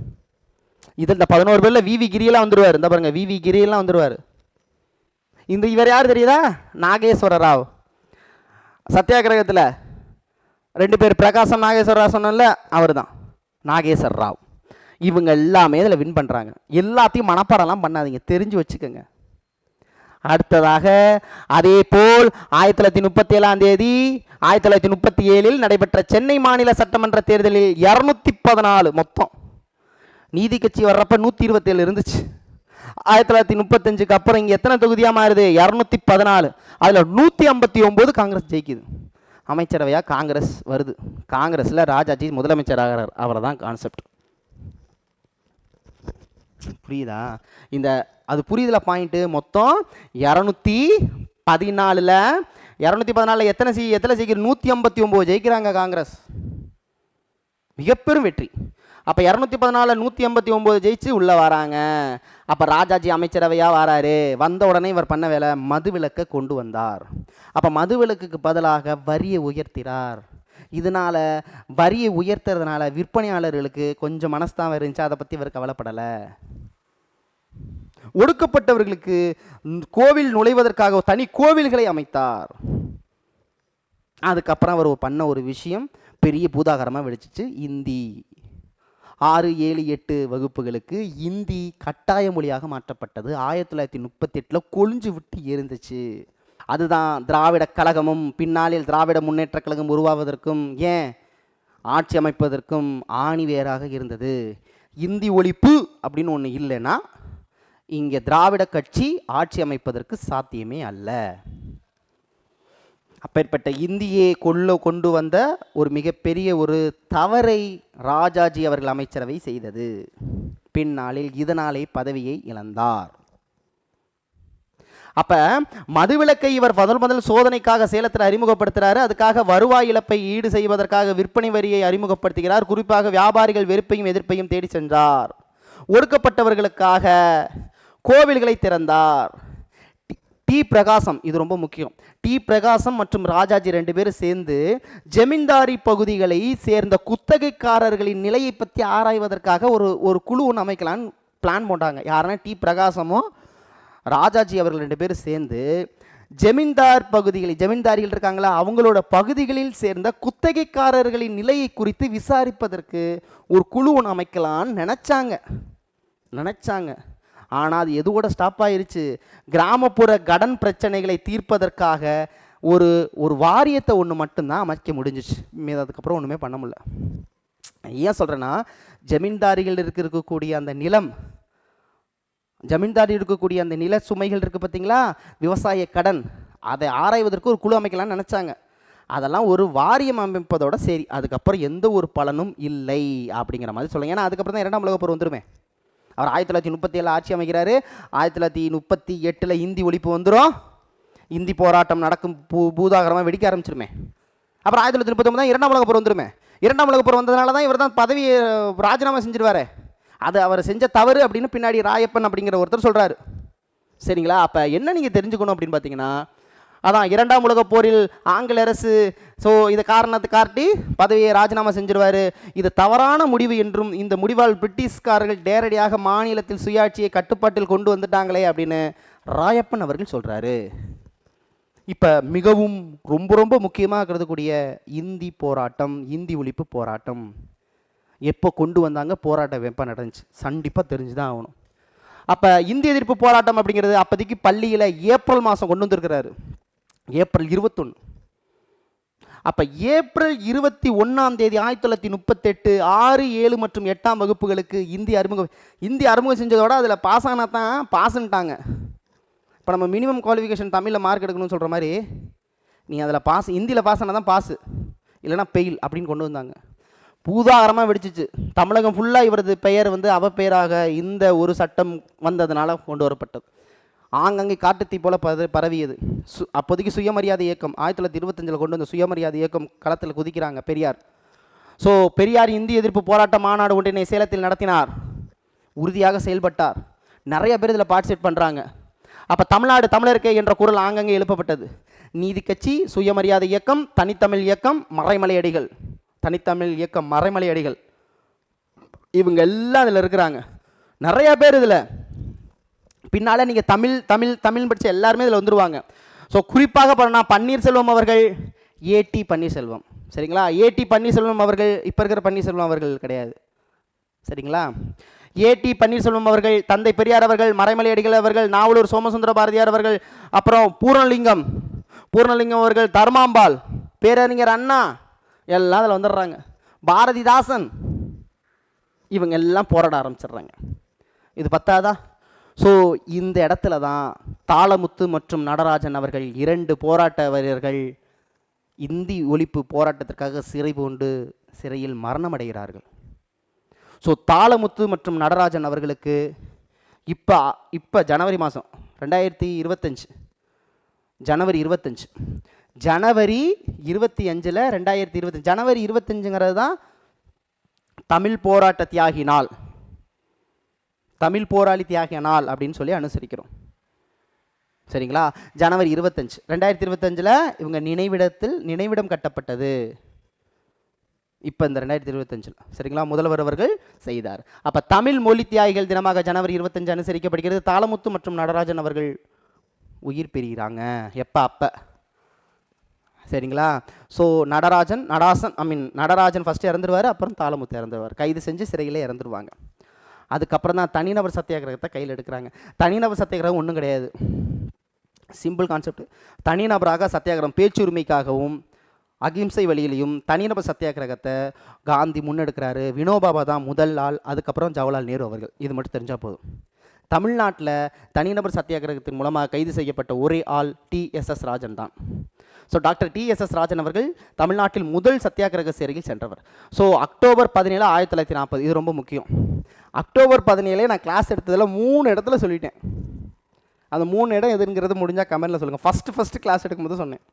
இதில் இந்த 11 பேரில் VV கிரியெல்லாம் வந்துடுவார். இந்த பாருங்க, VV கிரியெல்லாம் வந்துடுவார். இவர் யார் தெரியுதா? நாகேஸ்வர ராவ். சத்தியாகிரகத்தில் 2 பேர், பிரகாசம் நாகேஸ்வர ராவ் சொன்னல, அவர் தான் நாகேஸ்வர ராவ். இவங்க எல்லாமே இதில் வின் பண்ணுறாங்க. எல்லாத்தையும் மனப்பாடம்லாம் பண்ணாதீங்க, தெரிஞ்சு வச்சுக்கோங்க. அடுத்ததாக அதே போல் 1937 1937 நடைபெற்ற சென்னை மாநில சட்டமன்ற தேர்தலில் 214 மொத்தம். நீதி கட்சி வர்றப்ப 127 இருந்துச்சு. 1935 அப்புறம் இங்கே எத்தனை தொகுதியாக மாறுது? 214. அதில் 159 காங்கிரஸ் ஜெயிக்குது. அமைச்சரவையாக காங்கிரஸ் வருது. காங்கிரஸில் ராஜாஜி முதலமைச்சராகிறார். அவரை தான் கான்செப்ட். புரியுதா? இந்த அது புரியுதுல பாயிண்ட்டு. மொத்தம் 214. 214 எத்தனை ஜெயிக்கிற? 159 ஜெயிக்கிறாங்க காங்கிரஸ். மிகப்பெரும் வெற்றி. அப்போ 214 189 ஜெயிச்சு உள்ளே வராங்க. அப்போ ராஜாஜி அமைச்சரவையாக வராரு. வந்த உடனே இவர் பண்ண வேலை மதுவிலக்கை கொண்டு வந்தார். அப்போ மதுவிலக்குக்கு பதிலாக வரியை உயர்த்தினார். இதனால் வரியை உயர்த்துறதுனால விற்பனையாளர்களுக்கு கொஞ்சம் மனஸ்தாபம் இருந்துச்சு. அதை பற்றி இவர் கவலைப்படலை. ஒடுக்கப்பட்டவர்களுக்கு கோவில் நுழைவதற்காக தனி கோவில்களை அமைத்தார். அதுக்கப்புறம் அவர் பண்ண ஒரு விஷயம் பெரிய பூதாகரமாக வெடிச்சிச்சு. இந்தி 6, 7, 8 வகுப்புகளுக்கு இந்தி கட்டாய மொழியாக மாற்றப்பட்டது. 1938 கொழிஞ்சு விட்டு இருந்துச்சு. அதுதான் திராவிட கழகமும் பின்னாளில் திராவிட முன்னேற்ற கழகம் உருவாவதற்கும் ஏன் ஆட்சி அமைப்பதற்கும் ஆணிவேராக இருந்தது. இந்தி ஒழிப்பு அப்படின்னு ஒன்று இல்லைன்னா இங்கே திராவிட கட்சி ஆட்சி அமைப்பதற்கு சாத்தியமே அல்ல. அப்பேற்பட்ட இந்தியை கொண்டு வந்த ஒரு மிகப்பெரிய ஒரு தவறை ராஜாஜி அவர்கள் அமைச்சரவை செய்தது. பின்னாளில் இதனாலே பதவியை இழந்தார். அப்ப மதுவிலக்கை இவர் முதல் சோதனைக்காக சேலத்தில் அறிமுகப்படுத்துறாரு. அதுக்காக வருவாய் இழப்பை ஈடு செய்வதற்காக விற்பனை வரியை அறிமுகப்படுத்துகிறார். குறிப்பாக வியாபாரிகள் வெறுப்பையும் எதிர்ப்பையும் தேடி சென்றார். ஒடுக்கப்பட்டவர்களுக்காக கோவில்களை திறந்தார். டி பிரகாசம், இது ரொம்ப முக்கியம். டி பிரகாசம் மற்றும் ராஜாஜி 2 பேரும் சேர்ந்து ஜமீன்தாரி பகுதிகளை சேர்ந்த குத்தகைக்காரர்களின் நிலையை பற்றி ஆராய்வதற்காக ஒரு குழு ஒன்று அமைக்கலான்னு பிளான் போட்டாங்க. யாருன்னா டி பிரகாசமும் ராஜாஜி அவர்கள் 2 பேரும் சேர்ந்து ஜமீன்தாரிகள் இருக்காங்களா அவங்களோட பகுதிகளில் சேர்ந்த குத்தகைக்காரர்களின் நிலையை குறித்து விசாரிப்பதற்கு ஒரு குழு ஒன்று அமைக்கலான்னு நினச்சாங்க. ஆனால் அது எதுவோட ஸ்டாப் ஆயிருச்சு. கிராமப்புற கடன் பிரச்சனைகளை தீர்ப்பதற்காக ஒரு வாரியத்தை ஒன்று மட்டும்தான் அமைக்க முடிஞ்சிச்சு. அதுக்கப்புறம் ஒன்றுமே பண்ண முடியல. ஏன் சொல்கிறேன்னா, ஜமீன்தாரிகள் இருக்கக்கூடிய அந்த நிலம், இருக்கக்கூடிய அந்த நில சுமைகள் இருக்குது பார்த்தீங்களா, விவசாய கடன், அதை ஆராய்வதற்கு ஒரு குழு அமைக்கலாம்னு நினச்சாங்க. அதெல்லாம் ஒரு வாரியம் அமைப்பதோட சரி. அதுக்கப்புறம் எந்த ஒரு பலனும் இல்லை அப்படிங்கிற மாதிரி சொல்லுங்க. ஏன்னா அதுக்கப்புறம் தான் 2ஆம் உலகப் போர் வந்துருமே. அவர் 1937 ஆட்சி அமைக்கிறாரு. 1938 இந்தி ஒழிப்பு வந்துடும். இந்தி போராட்டம் நடக்கும், பூதாகரமாக வெடிக்க ஆரம்பிச்சிருமே. அப்புறம் 1939 தான் 2ஆம் உலகப் போர் வந்துருமே. 2ஆம் உலகப் போர் வந்ததுனால தான் இவர் தான் பதவியை ராஜினாமா செஞ்சிருவாரு. அது அவர் செஞ்ச தவறு அப்படின்னு பின்னாடி ராயப்பன் அப்படிங்கிற ஒருத்தர் சொல்கிறாரு. சரிங்களா? அப்போ என்ன நீங்கள் தெரிஞ்சுக்கணும் அப்படின்னு பார்த்தீங்கன்னா, அதான் 2ஆம் உலகப் போரில் ஆங்கில அரசு இதை காரணத்தை காட்டி பதவியை ராஜினாமா செஞ்சிருவார். இது தவறான முடிவு என்றும் இந்த முடிவால் பிரிட்டிஷ்காரர்கள் நேரடியாக மாநிலத்தில் சுயாட்சியை கட்டுப்பாட்டில் கொண்டு வந்துட்டாங்களே அப்படின்னு ராயப்பன் அவர்கள் சொல்கிறாரு. இப்போ மிகவும் ரொம்ப முக்கியமாக கருதக்கூடிய இந்தி போராட்டம், இந்தி ஒழிப்பு போராட்டம் எப்போ கொண்டு வந்தாங்க, போராட்டம் எப்போ நடந்துச்சு, கண்டிப்பாக தெரிஞ்சு தான் ஆகணும். அப்போ இந்திய எதிர்ப்பு போராட்டம் அப்படிங்கிறது அப்போதைக்கு பள்ளியில் ஏப்ரல் மாதம் கொண்டு வந்திருக்கிறாரு. ஏப்ரல் 21. அப்போ ஏப்ரல் 21ஆம் தேதி 1938 6, 7 மற்றும் 8ஆம் வகுப்புகளுக்கு இந்தி அறிமுகம் செஞ்சதோட அதில் பாஸ் ஆனால் தான் பாஸ்ன்ட்டாங்க. இப்போ நம்ம மினிமம் குவாலிஃபிகேஷன் தமிழில் மார்க் எடுக்கணும்னு சொல்கிற மாதிரி நீ அதில் இந்தியில் பாஸ் ஆனால் தான் பாஸு, இல்லைனா பெயில் அப்படின்னு கொண்டு வந்தாங்க. பூதாகரமாக வெடிச்சிச்சு. தமிழகம் ஃபுல்லாக இவரது பெயர் அவப்பெயராக இந்த ஒரு சட்டம் வந்ததுனால கொண்டு வரப்பட்டது. ஆங்கங்கே காட்டுத்தீ போல பரவியது. அப்போதைக்கு சுயமரியாதை இயக்கம் 1925 கொண்டு வந்த சுயமரியாதை இயக்கம் களத்தில் குதிக்கிறாங்க பெரியார். பெரியார் இந்திய எதிர்ப்பு போராட்ட மாநாடு ஒன்றினை சேலத்தில் நடத்தினார். உறுதியாக செயல்பட்டார். நிறைய பேர் இதில் பார்ட்டிசிபேட் பண்ணுறாங்க. அப்போ தமிழ்நாடு தமிழருக்கே என்ற குரல் ஆங்கங்கே எழுப்பப்பட்டது. நீதி கட்சி, சுயமரியாதை இயக்கம், தனித்தமிழ் இயக்கம், மறைமலை அடிகள், இவங்க எல்லாம் இதில் இருக்கிறாங்க. நிறைய பேர் இதில் பின்னால் நீங்கள் தமிழ் படித்த எல்லாருமே இதில் வந்துடுவாங்க. குறிப்பாக பண்ணால் பன்னீர்செல்வம் அவர்கள், ஏடி பன்னீர்செல்வம், சரிங்களா? ஏடி பன்னீர்செல்வம் அவர்கள் இப்போ இருக்கிற பன்னீர்செல்வம் அவர்கள் கிடையாது. சரிங்களா? ஏடி பன்னீர்செல்வம் அவர்கள், தந்தை பெரியார் அவர்கள், மறைமலை அடிகள் அவர்கள், நாவலூர் சோமசுந்தர பாரதியார் அவர்கள், அப்புறம் பூர்ணலிங்கம் அவர்கள், தர்மாம்பாள், பேரறிஞர் அண்ணா எல்லாம் அதில் வந்துடுறாங்க. பாரதிதாசன், இவங்க எல்லாம் போராட ஆரம்பிச்சிடுறாங்க. இது பத்தாதா? ஸோ இந்த இடத்துல தான் தாளமுத்து மற்றும் நடராஜன் அவர்கள் 2 போராட்ட வீரர்கள் இந்தி ஒழிப்பு போராட்டத்திற்காக சிறை பூண்டு சிறையில் மரணம் அடைகிறார்கள். ஸோ தாளமுத்து மற்றும் நடராஜன் அவர்களுக்கு இப்போ ஜனவரி மாதம் 2025 ஜனவரி 25 ஜனவரி 25 2025 ஜனவரி 25ங்கிறது தான் தமிழ் போராட்ட தியாகி நாள், தமிழ் போராளி தியாகிய நாள் அப்படின்னு சொல்லி அனுசரிக்கிறோம். சரிங்களா? ஜனவரி 25 2025 இவங்க நினைவிடம் கட்டப்பட்டது. இப்போ இந்த 2025 சரிங்களா முதல்வர் அவர்கள் செய்தார். அப்போ தமிழ் மொழி தியாகிகள் தினமாக ஜனவரி 25 அனுசரிக்கப்படுகிறது. தாளமுத்து மற்றும் நடராஜன் அவர்கள் உயிர் பெறுகிறாங்க. எப்போ? அப்போ. சரிங்களா? ஸோ நடராஜன் ஃபஸ்ட்டு இறந்துருவார், அப்புறம் தாளமுத்து இறந்துருவார். கைது செஞ்சு சிறையிலே இறந்துருவாங்க. அதுக்கப்புறம் தான் தனிநபர் சத்தியாகிரகத்தை கையில் எடுக்கிறாங்க. தனிநபர் சத்தியாகிரகம் ஒன்றும் கிடையாது, சிம்பிள் கான்செப்ட். தனிநபராக சத்தியாகிரகம் பேச்சுரிமைக்காகவும் அகிம்சை வழியிலையும் தனிநபர் சத்தியாகிரகத்தை காந்தி முன்னெடுக்கிறாரு. வினோபாபா தான் முதல் ஆள், அதுக்கப்புறம் ஜவஹர்லால் நேரு அவர்கள். இது மட்டும் தெரிஞ்சால் போதும். தமிழ்நாட்டில் தனிநபர் சத்தியாகிரகத்தின் மூலமாக கைது செய்யப்பட்ட ஒரே ஆள் TSS ராஜன் தான். ஸோ டாக்டர் TSS ராஜன் அவர்கள் தமிழ்நாட்டில் முதல் சத்தியாகிரக சிறையில் சென்றவர். ஸோ அக்டோபர் 17 1940, இது ரொம்ப முக்கியம். அக்டோபர் 17 நான் கிளாஸ் எடுத்ததில் 3 இடத்துல சொல்லிட்டேன். அந்த 3 இடம் எதுங்கிறது முடிஞ்சால் கமெண்ட்டில் சொல்லுங்கள். ஃபஸ்ட்டு கிளாஸ் எடுக்கும்போது சொன்னேன்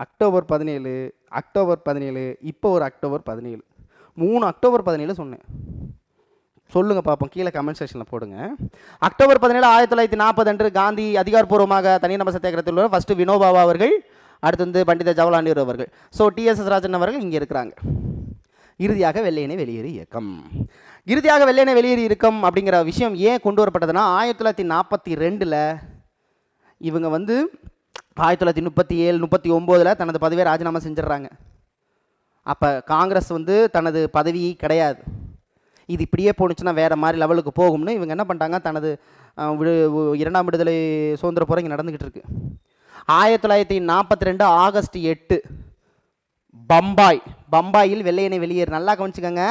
அக்டோபர் 17, இப்போ ஒரு அக்டோபர் 17, 3 அக்டோபர் 17 சொன்னேன். சொல்லுங்கள் பார்ப்போம், கீழே கமெண்ட் செக்ஷனில் போடுங்க. அக்டோபர் 17 1940 அன்று காந்தி அதிகாரப்பூர்வமாக தனிநபர் சத்தியாகிரகத்தில் உள்ள ஃபஸ்ட்டு வினோபாபா அவர்கள், அடுத்து வந்து பண்டித ஜவஹர்லால் நேரு அவர்கள், ஸோ TSS ராஜன் அவர்கள் இங்கே இருக்கிறாங்க. இறுதியாக வெள்ளையனே வெளியேறு இயக்கம். இறுதியாக வெள்ளையனே வெளியேறு இயக்கம் அப்படிங்கிற விஷயம் ஏன் கொண்டு வரப்பட்டதுன்னா 1942 இவங்க வந்து 1937 39 தனது பதவியை ராஜினாமா செஞ்சிடறாங்க. அப்போ காங்கிரஸ் வந்து தனது பதவி கிடையாது, இது இப்படியே போணுச்சுன்னா வேறு மாதிரி லெவலுக்கு போகும்னு இவங்க என்ன பண்ணிட்டாங்க, தனது 2ஆம் விடுதலை சுதந்திர போர் இங்கே நடந்துக்கிட்டு இருக்கு. 1942 ஆகஸ்ட் 8 பம்பாயில் வெள்ளையனை வெளியேறு. நல்லா கவனிச்சுக்கோங்க,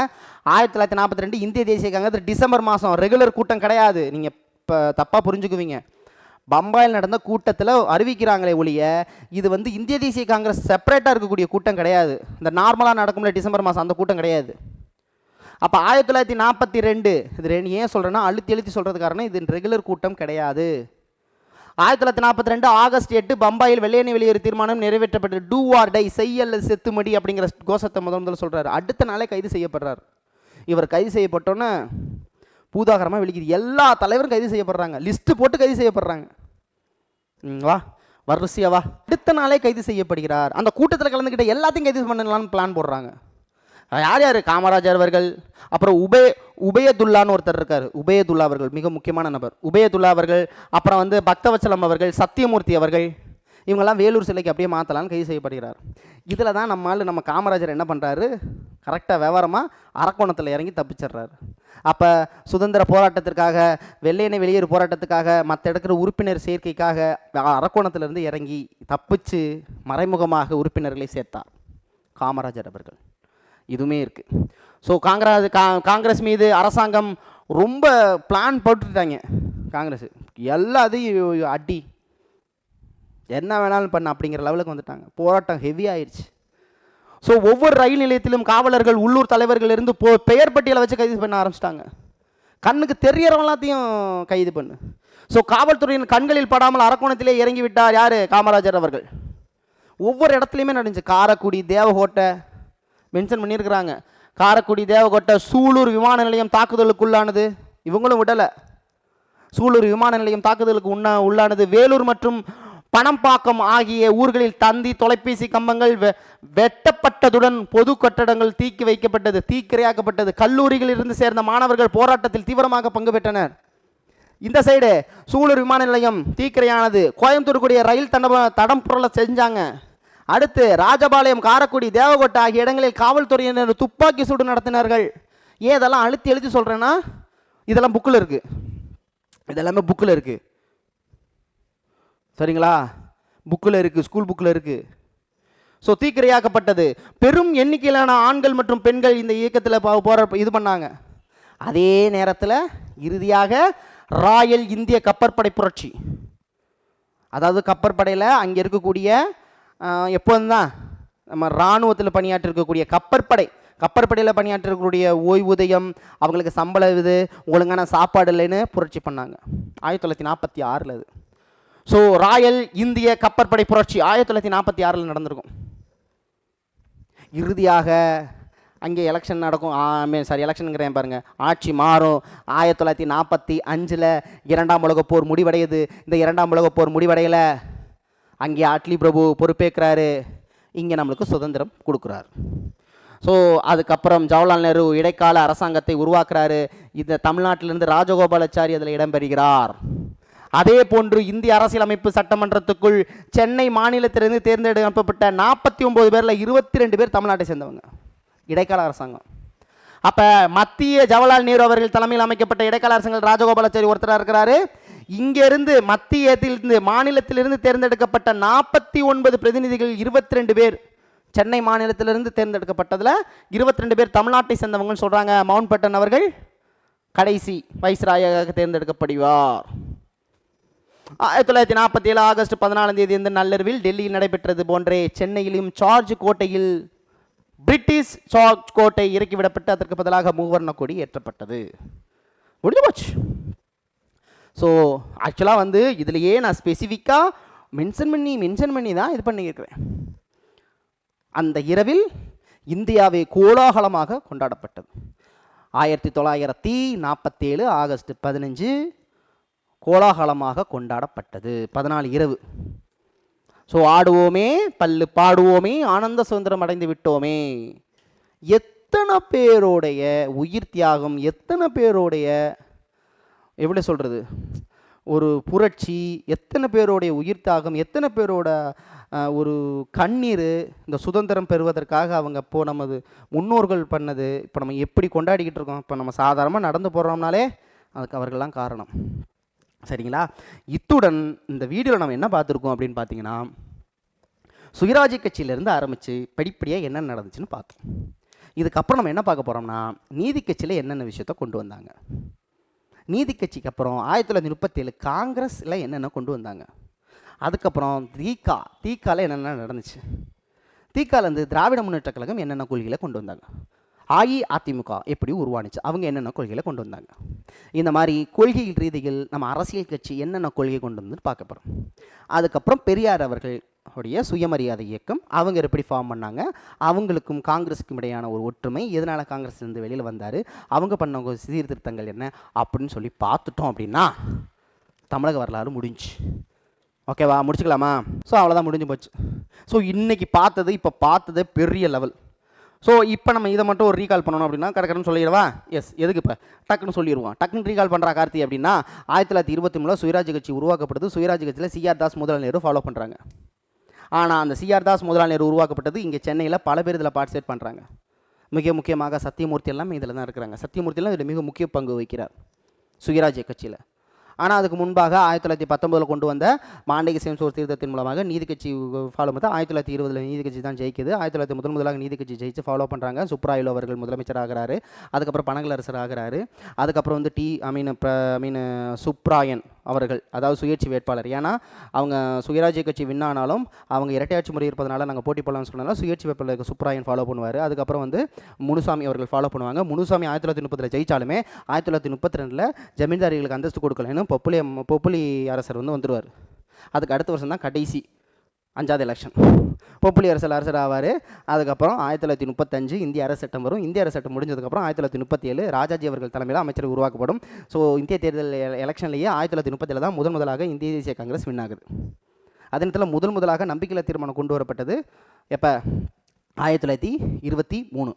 1942 இந்திய தேசிய காங்கிரஸ் டிசம்பர் மாதம், ரெகுலர் கூட்டம் கிடையாது. நீங்கள் இப்போ தப்பாக புரிஞ்சுக்குவீங்க. பம்பாயில் நடந்த கூட்டத்தில் அறிவிக்கிறாங்களே ஒழிய இது வந்து இந்திய தேசிய காங்கிரஸ் செப்பரேட்டாக இருக்கக்கூடிய கூட்டம் கிடையாது. இந்த நார்மலாக நடக்கும்ல டிசம்பர் மாதம், அந்த கூட்டம் கிடையாது. அப்போ 1942 இது ஏன் சொல்கிறேன்னா அழுத்தி சொல்கிறது காரணம், இது ரெகுலர் கூட்டம் கிடையாது. 1942 ஆகஸ்ட் 8 பம்பாயில் வெள்ளையனை வெளியேறு தீர்மானம் நிறைவேற்றப்பட்டது. டூ ஆர் டை, செய்யல்ல செத்துமடி அப்படிங்கிற கோஷத்தை முதல்ல சொல்கிறாரு. அடுத்த நாளே கைது செய்யப்படுறார். இவர் கைது செய்யப்பட்டோன்னே பூதாகரமாக வெளிக்குது. எல்லா தலைவரும் கைது செய்யப்படுறாங்க, லிஸ்ட்டு போட்டு கைது செய்யப்படுறாங்க. வரிசையா வா. அடுத்த நாளே கைது செய்யப்படுகிறார். அந்த கூட்டத்தில் கலந்துக்கிட்ட எல்லாத்தையும் கைது பண்ணலான்னு பிளான் போடுறாங்க. யார்? காமராஜர் அவர்கள், அப்புறம் உபயதுல்லான்னு ஒருத்தர் இருக்கார், உபயதுல்லா அவர்கள் மிக முக்கியமான நபர். உபயதுல்லா அவர்கள், அப்புறம் வந்து பக்தவச்சலம் அவர்கள், சத்தியமூர்த்தி அவர்கள், இவங்கெல்லாம் வேலூர் சிலைக்கு அப்படியே மாற்றலான்னு கைது செய்யப்படுகிறார். இதில் தான் நம்ம காமராஜர் என்ன பண்ணுறாரு, கரெக்டாக விவரமாக அரக்கோணத்தில் இறங்கி தப்பிச்சிடுறாரு. அப்போ சுதந்திர போராட்டத்திற்காக, வெள்ளையனை வெளியேறு போராட்டத்துக்காக, மற்ற எடுக்கிற உறுப்பினர் சேர்க்கைக்காக அரக்கோணத்திலிருந்து இறங்கி தப்பிச்சு மறைமுகமாக உறுப்பினர்களை சேர்த்தார் காமராஜர் அவர்கள். இதுவுமே இருக்குது. ஸோ காங்கிரஸ் மீது அரசாங்கம் ரொம்ப பிளான் போட்டுட்டாங்க. காங்கிரஸ் எல்லாத்தையும் அடி என்ன வேணாலும் பண்ண அப்படிங்கிற லெவலுக்கு வந்துட்டாங்க. போராட்டம் ஹெவி ஆயிடுச்சு. ஸோ ஒவ்வொரு ரயில் நிலையத்திலும் காவலர்கள், உள்ளூர் தலைவர்கள் இருந்து பெயர் பட்டியலை வச்சு கைது பண்ண ஆரம்பிச்சிட்டாங்க. கண்ணுக்கு தெரியறவங்களாத்தையும் கைது பண்ணு. ஸோ காவல்துறையின் கண்களில் படாமல் அரக்கோணத்திலே இறங்கி விட்டார் யார்? காமராஜர் அவர்கள். ஒவ்வொரு இடத்துலையுமே நடந்துச்சு. காரைக்குடி, தேவகோட்டை மென்ஷன் பண்ணியிருக்கிறாங்க. காரைக்குடி, தேவகோட்டை, சூலூர் விமான நிலையம் தாக்குதலுக்குள்ளானது, இவங்களும் விடலை. சூலூர் விமான நிலையம் தாக்குதலுக்கு உள்ளானது. வேலூர் மற்றும் பணம்பாக்கம் ஆகிய ஊர்களில் தந்தி, தொலைபேசி கம்பங்கள் வெட்டப்பட்டதுடன் பொது கட்டடங்கள் தீக்கி வைக்கப்பட்டது, தீக்கிரையாக்கப்பட்டது. கல்லூரிகளில் இருந்து சேர்ந்த மாணவர்கள் போராட்டத்தில் தீவிரமாக பங்கு பெற்றனர். இந்த சைடு சூலூர் விமான நிலையம் தீக்கிரையானது. கோயம்புத்தூருக்குரிய ரயில் தடம் புரள செஞ்சாங்க. அடுத்து ராஜபாளையம், காரைக்குடி, தேவகோட்டை ஆகிய இடங்களில் காவல்துறையினர் துப்பாக்கி சூடு நடத்தினார்கள். ஏன் இதெல்லாம் அழுத்தி எழுதி சொல்கிறேன்னா இதெல்லாம் புக்கில் இருக்குது, இதெல்லாமே புக்கில் இருக்குது, சரிங்களா? புக்கில் இருக்குது, ஸ்கூல் புக்கில் இருக்குது. ஸோ தீக்கிரையாக்கப்பட்டது. பெரும் எண்ணிக்கையிலான ஆண்கள் மற்றும் பெண்கள் இந்த இயக்கத்தில் போகிற இது பண்ணாங்க. அதே நேரத்தில் இறுதியாக ராயல் இந்திய கப்பற்படை புரட்சி, அதாவது கப்பற்படையில் அங்கே இருக்கக்கூடிய எப்போதும் தான் நம்ம இராணுவத்தில் பணியாற்றிருக்கக்கூடிய கப்பற்படையில் பணியாற்றக்கூடிய ஓய்வூதியம், அவங்களுக்கு சம்பள இது, ஒழுங்கான சாப்பாடு இல்லைன்னு புரட்சி பண்ணாங்க 1946 அது. ஸோ ராயல் இந்திய கப்பற்படை புரட்சி 1946 நடந்திருக்கும். இறுதியாக அங்கே எலெக்ஷன் நடக்கும். எலெக்ஷனுங்கிறேன் பாருங்கள், ஆட்சி மாறும். 1945 2ஆம் உலகப் போர் முடிவடையுது. இந்த 2ஆம் உலகப் போர் முடிவடையலை, அங்கே அட்லி பிரபு பொறுப்பேற்கிறாரு, இங்கே நம்மளுக்கு சுதந்திரம் கொடுக்குறாரு. ஸோ அதுக்கப்புறம் ஜவஹர்லால் நேரு இடைக்கால அரசாங்கத்தை உருவாக்குறாரு. இந்த தமிழ்நாட்டிலிருந்து ராஜகோபாலாச்சாரி அதில் இடம்பெறுகிறார். அதே போன்று இந்திய அரசியலமைப்பு சட்டமன்றத்துக்குள் சென்னை மாநிலத்திலிருந்து தேர்ந்தெடுக்கப்பட்ட 49 பேரில் 22 பேர் தமிழ்நாட்டை சேர்ந்தவங்க, இடைக்கால அரசாங்கம். அப்போ மத்திய ஜவஹர்லால் நேரு அவர்கள் தலைமையில் அமைக்கப்பட்ட இடைக்கால அரசாங்கம் ராஜகோபாலாச்சாரி ஒருத்தராக இருக்கிறாரு. இங்கிருந்து மத்தியத்திலிருந்து மாநிலத்திலிருந்து தேர்ந்தெடுக்கப்பட்ட 49 பிரதிநிதிகள் 22 பேர் சென்னை மாநிலத்திலிருந்து தேர்ந்தெடுக்கப்பட்டதில் 22 பேர் தமிழ்நாட்டை சேர்ந்தவங்கன்னு சொல்கிறாங்க. மவுண்ட் பேட்டன் அவர்கள் கடைசி வைஸ்ராயாக தேர்ந்தெடுக்கப்படுவார். 1947 ஆகஸ்ட் 14 இந்த நள்ளிரவில் டெல்லியில் நடைபெற்றது போன்றே சென்னையிலும் சார்ஜ் கோட்டையில் பிரிட்டிஷ் சார்ஜ் கோட்டை இறக்கிவிடப்பட்டு அதற்கு பதிலாக மூவர்ண கொடி ஏற்றப்பட்டது. முடிஞ்சு போச்சு. ஸோ ஆக்சுவலாக வந்து இதுலையே நான் ஸ்பெசிஃபிக்காக மென்ஷன் பண்ணி தான் இது பண்ணியிருக்கிறேன். அந்த இரவில் இந்தியாவை கோலாகலமாக கொண்டாடப்பட்டது. 1947 ஆகஸ்ட் 15 கோலாகலமாக கொண்டாடப்பட்டது. 14 இரவு. ஸோ ஆடுவோமே பல்லு பாடுவோமே ஆனந்த சுதந்திரம் அடைந்து விட்டோமே. எத்தனை பேருடைய உயிர் தியாகம், எத்தனை பேருடைய எப்படி சொல்கிறது ஒரு புரட்சி, எத்தனை பேருடைய உயிர் தியாகம், எத்தனை பேரோட ஒரு கண்ணீர் இந்த சுதந்திரம் பெறுவதற்காக அவங்க இப்போ நமது முன்னோர்கள் பண்ணது இப்போ நம்ம எப்படி கொண்டாடிக்கிட்டு இருக்கோம். இப்போ நம்ம சாதாரணமாக நடந்து போடுறோம்னாலே அதுக்கு அவர்கள்லாம் காரணம். சரிங்களா? இத்துடன் இந்த வீடியோவில் நம்ம என்ன பார்த்துருக்கோம் அப்படின்னு பார்த்தீங்கன்னா, சுயராஜ்ய கட்சியிலேருந்து ஆரம்பித்து படிப்படியாக என்ன நடந்துச்சுன்னு பார்த்தோம். இதுக்கப்புறம் நம்ம என்ன பார்க்க போகிறோம்னா, நீதி கட்சியில் என்னென்ன விஷயத்த கொண்டு வந்தாங்க, நீதி கட்சிக்கு அப்புறம் 1937 காங்கிரஸில் என்னென்ன கொண்டு வந்தாங்க, அதுக்கப்புறம் தீக்காவில் என்னென்ன நடந்துச்சு, தீக்காலேருந்து திராவிட முன்னேற்ற கழகம் என்னென்ன கொள்கைகளை கொண்டு வந்தாங்க, அஇஅதிமுக எப்படி உருவானுச்சு, அவங்க என்னென்ன கொள்கைகளை கொண்டு வந்தாங்க. இந்த மாதிரி கொள்கை ரீதியில் நம்ம அரசியல் கட்சி என்னென்ன கொள்கை கொண்டு வந்து பார்க்க போகிறோம். அதுக்கப்புறம் பெரியார் அவர்களுடைய சுயமரியாதை இயக்கம் அவங்க எப்படி ஃபார்ம் பண்ணாங்க, அவங்களுக்கும் காங்கிரஸுக்கும் இடையான ஒரு ஒற்றுமை, எதனால் காங்கிரஸ்லேருந்து வெளியில் வந்தார், அவங்க பண்ண சீர்திருத்தங்கள் என்ன அப்படின்னு சொல்லி பார்த்துட்டோம் அப்படின்னா தமிழக வரலாறு முடிஞ்சு. ஓகேவா? முடிச்சுக்கலாமா? ஸோ அவ்வளோதான், முடிஞ்சு போச்சு. ஸோ இன்றைக்கி இப்போ பார்த்தது பெரிய லெவல். ஸோ இப்போ நம்ம இதை மட்டும் ஒரு ரீகால் பண்ணணும் அப்படின்னா கரெக்டாக சொல்லிடுவா? எஸ். எதுக்கு இப்போ டக்குன்னு சொல்லிடுவோம். டக்குன்னு ரீகால் பண்ணுறா கார்த்தி அப்படின்னா, 1923 சுயராஜ்ய கட்சி உருவாக்கப்படுது. சுயராஜ்ய கட்சியில் சிஆர் தாஸ் முதலால் நேரு ஃபாலோ பண்ணுறாங்க. ஆனால் அந்த சிஆர் தாஸ் முதலால் நேரு உருவாக்கப்பட்டது இங்கே சென்னையில் பல பேர் இதில் பார்ட்டிசிபேட் பண்ணுறாங்க. மிக முக்கியமாக சத்தியமூர்த்தி எல்லாமே இதில் தான் இருக்கிறாங்க. சத்தியமூர்த்தியெல்லாம் இதில் மிக முக்கிய பங்கு வகிக்கிறார் சுயராஜ்ய கட்சியில். ஆனால் அதுக்கு முன்பாக 1919 கொண்டு வந்த மாண்டேக சேம்சோர் தீர்த்தத்தின் மூலமாக நீதி கட்சி ஃபாலோ பண்ணி 1920 நீதி கட்சி தான் ஜெயிக்குது. 1900 முதலாக நீதி கட்சி ஜெயிச்சு ஃபாலோ பண்ணுறாங்க. சுப்ராயலு அவர்கள் முதலமைச்சர் ஆகிறாரு. அதுக்கப்புறம் பனகலரசர் ஆகிறாரு. அதுக்கப்புறம் வந்து சுப்ராயன் அவர்கள், அதாவது சுயேட்சை வேட்பாளர். ஏன்னா அவங்க சுயராஜ்ய கட்சி வின்னானாலும் அவங்க இரட்டையாட்சி முறை இருப்பதனால நாங்கள் போட்டி போடலாம்னு சொன்னாலும் சுயேட்சை வேட்பாளருக்கு சுப்ராயன் ஃபாலோ பண்ணுவார். அதுக்கப்புறம் வந்து முனுசாமி அவர்கள் ஃபாலோ பண்ணுவாங்க. முனுசாமி 1930 ஜெயிச்சாலுமே 1932 ஜமீன்தாரிகளுக்கு அந்தஸ்து கொடுக்கலன்னு பொப்புலி அரசர் வந்து வந்துடுவார். அதுக்கு அடுத்த வருஷம் தான் கடைசி 5வது எலெக்ஷன் பொப்புலி அரசர் ஆவார். அதுக்கப்புறம் 1935 இந்திய அரசு சட்டம் வரும். இந்திய அரசு சட்டம் முடிஞ்சதுக்கப்புறம் 1937 ராஜாஜி அவர்கள் தலைமையில் அமைச்சர் உருவாக்கப்படும். ஸோ இந்திய தேர்தல் எலெக்ஷன்லேயே 1937 தான் முதலாக இந்திய தேசிய காங்கிரஸ் வின் ஆகுது. அதே நேரத்தில் முதலாக நம்பிக்கையில்லா தீர்மானம் கொண்டு வரப்பட்டது எப்போ? 1923.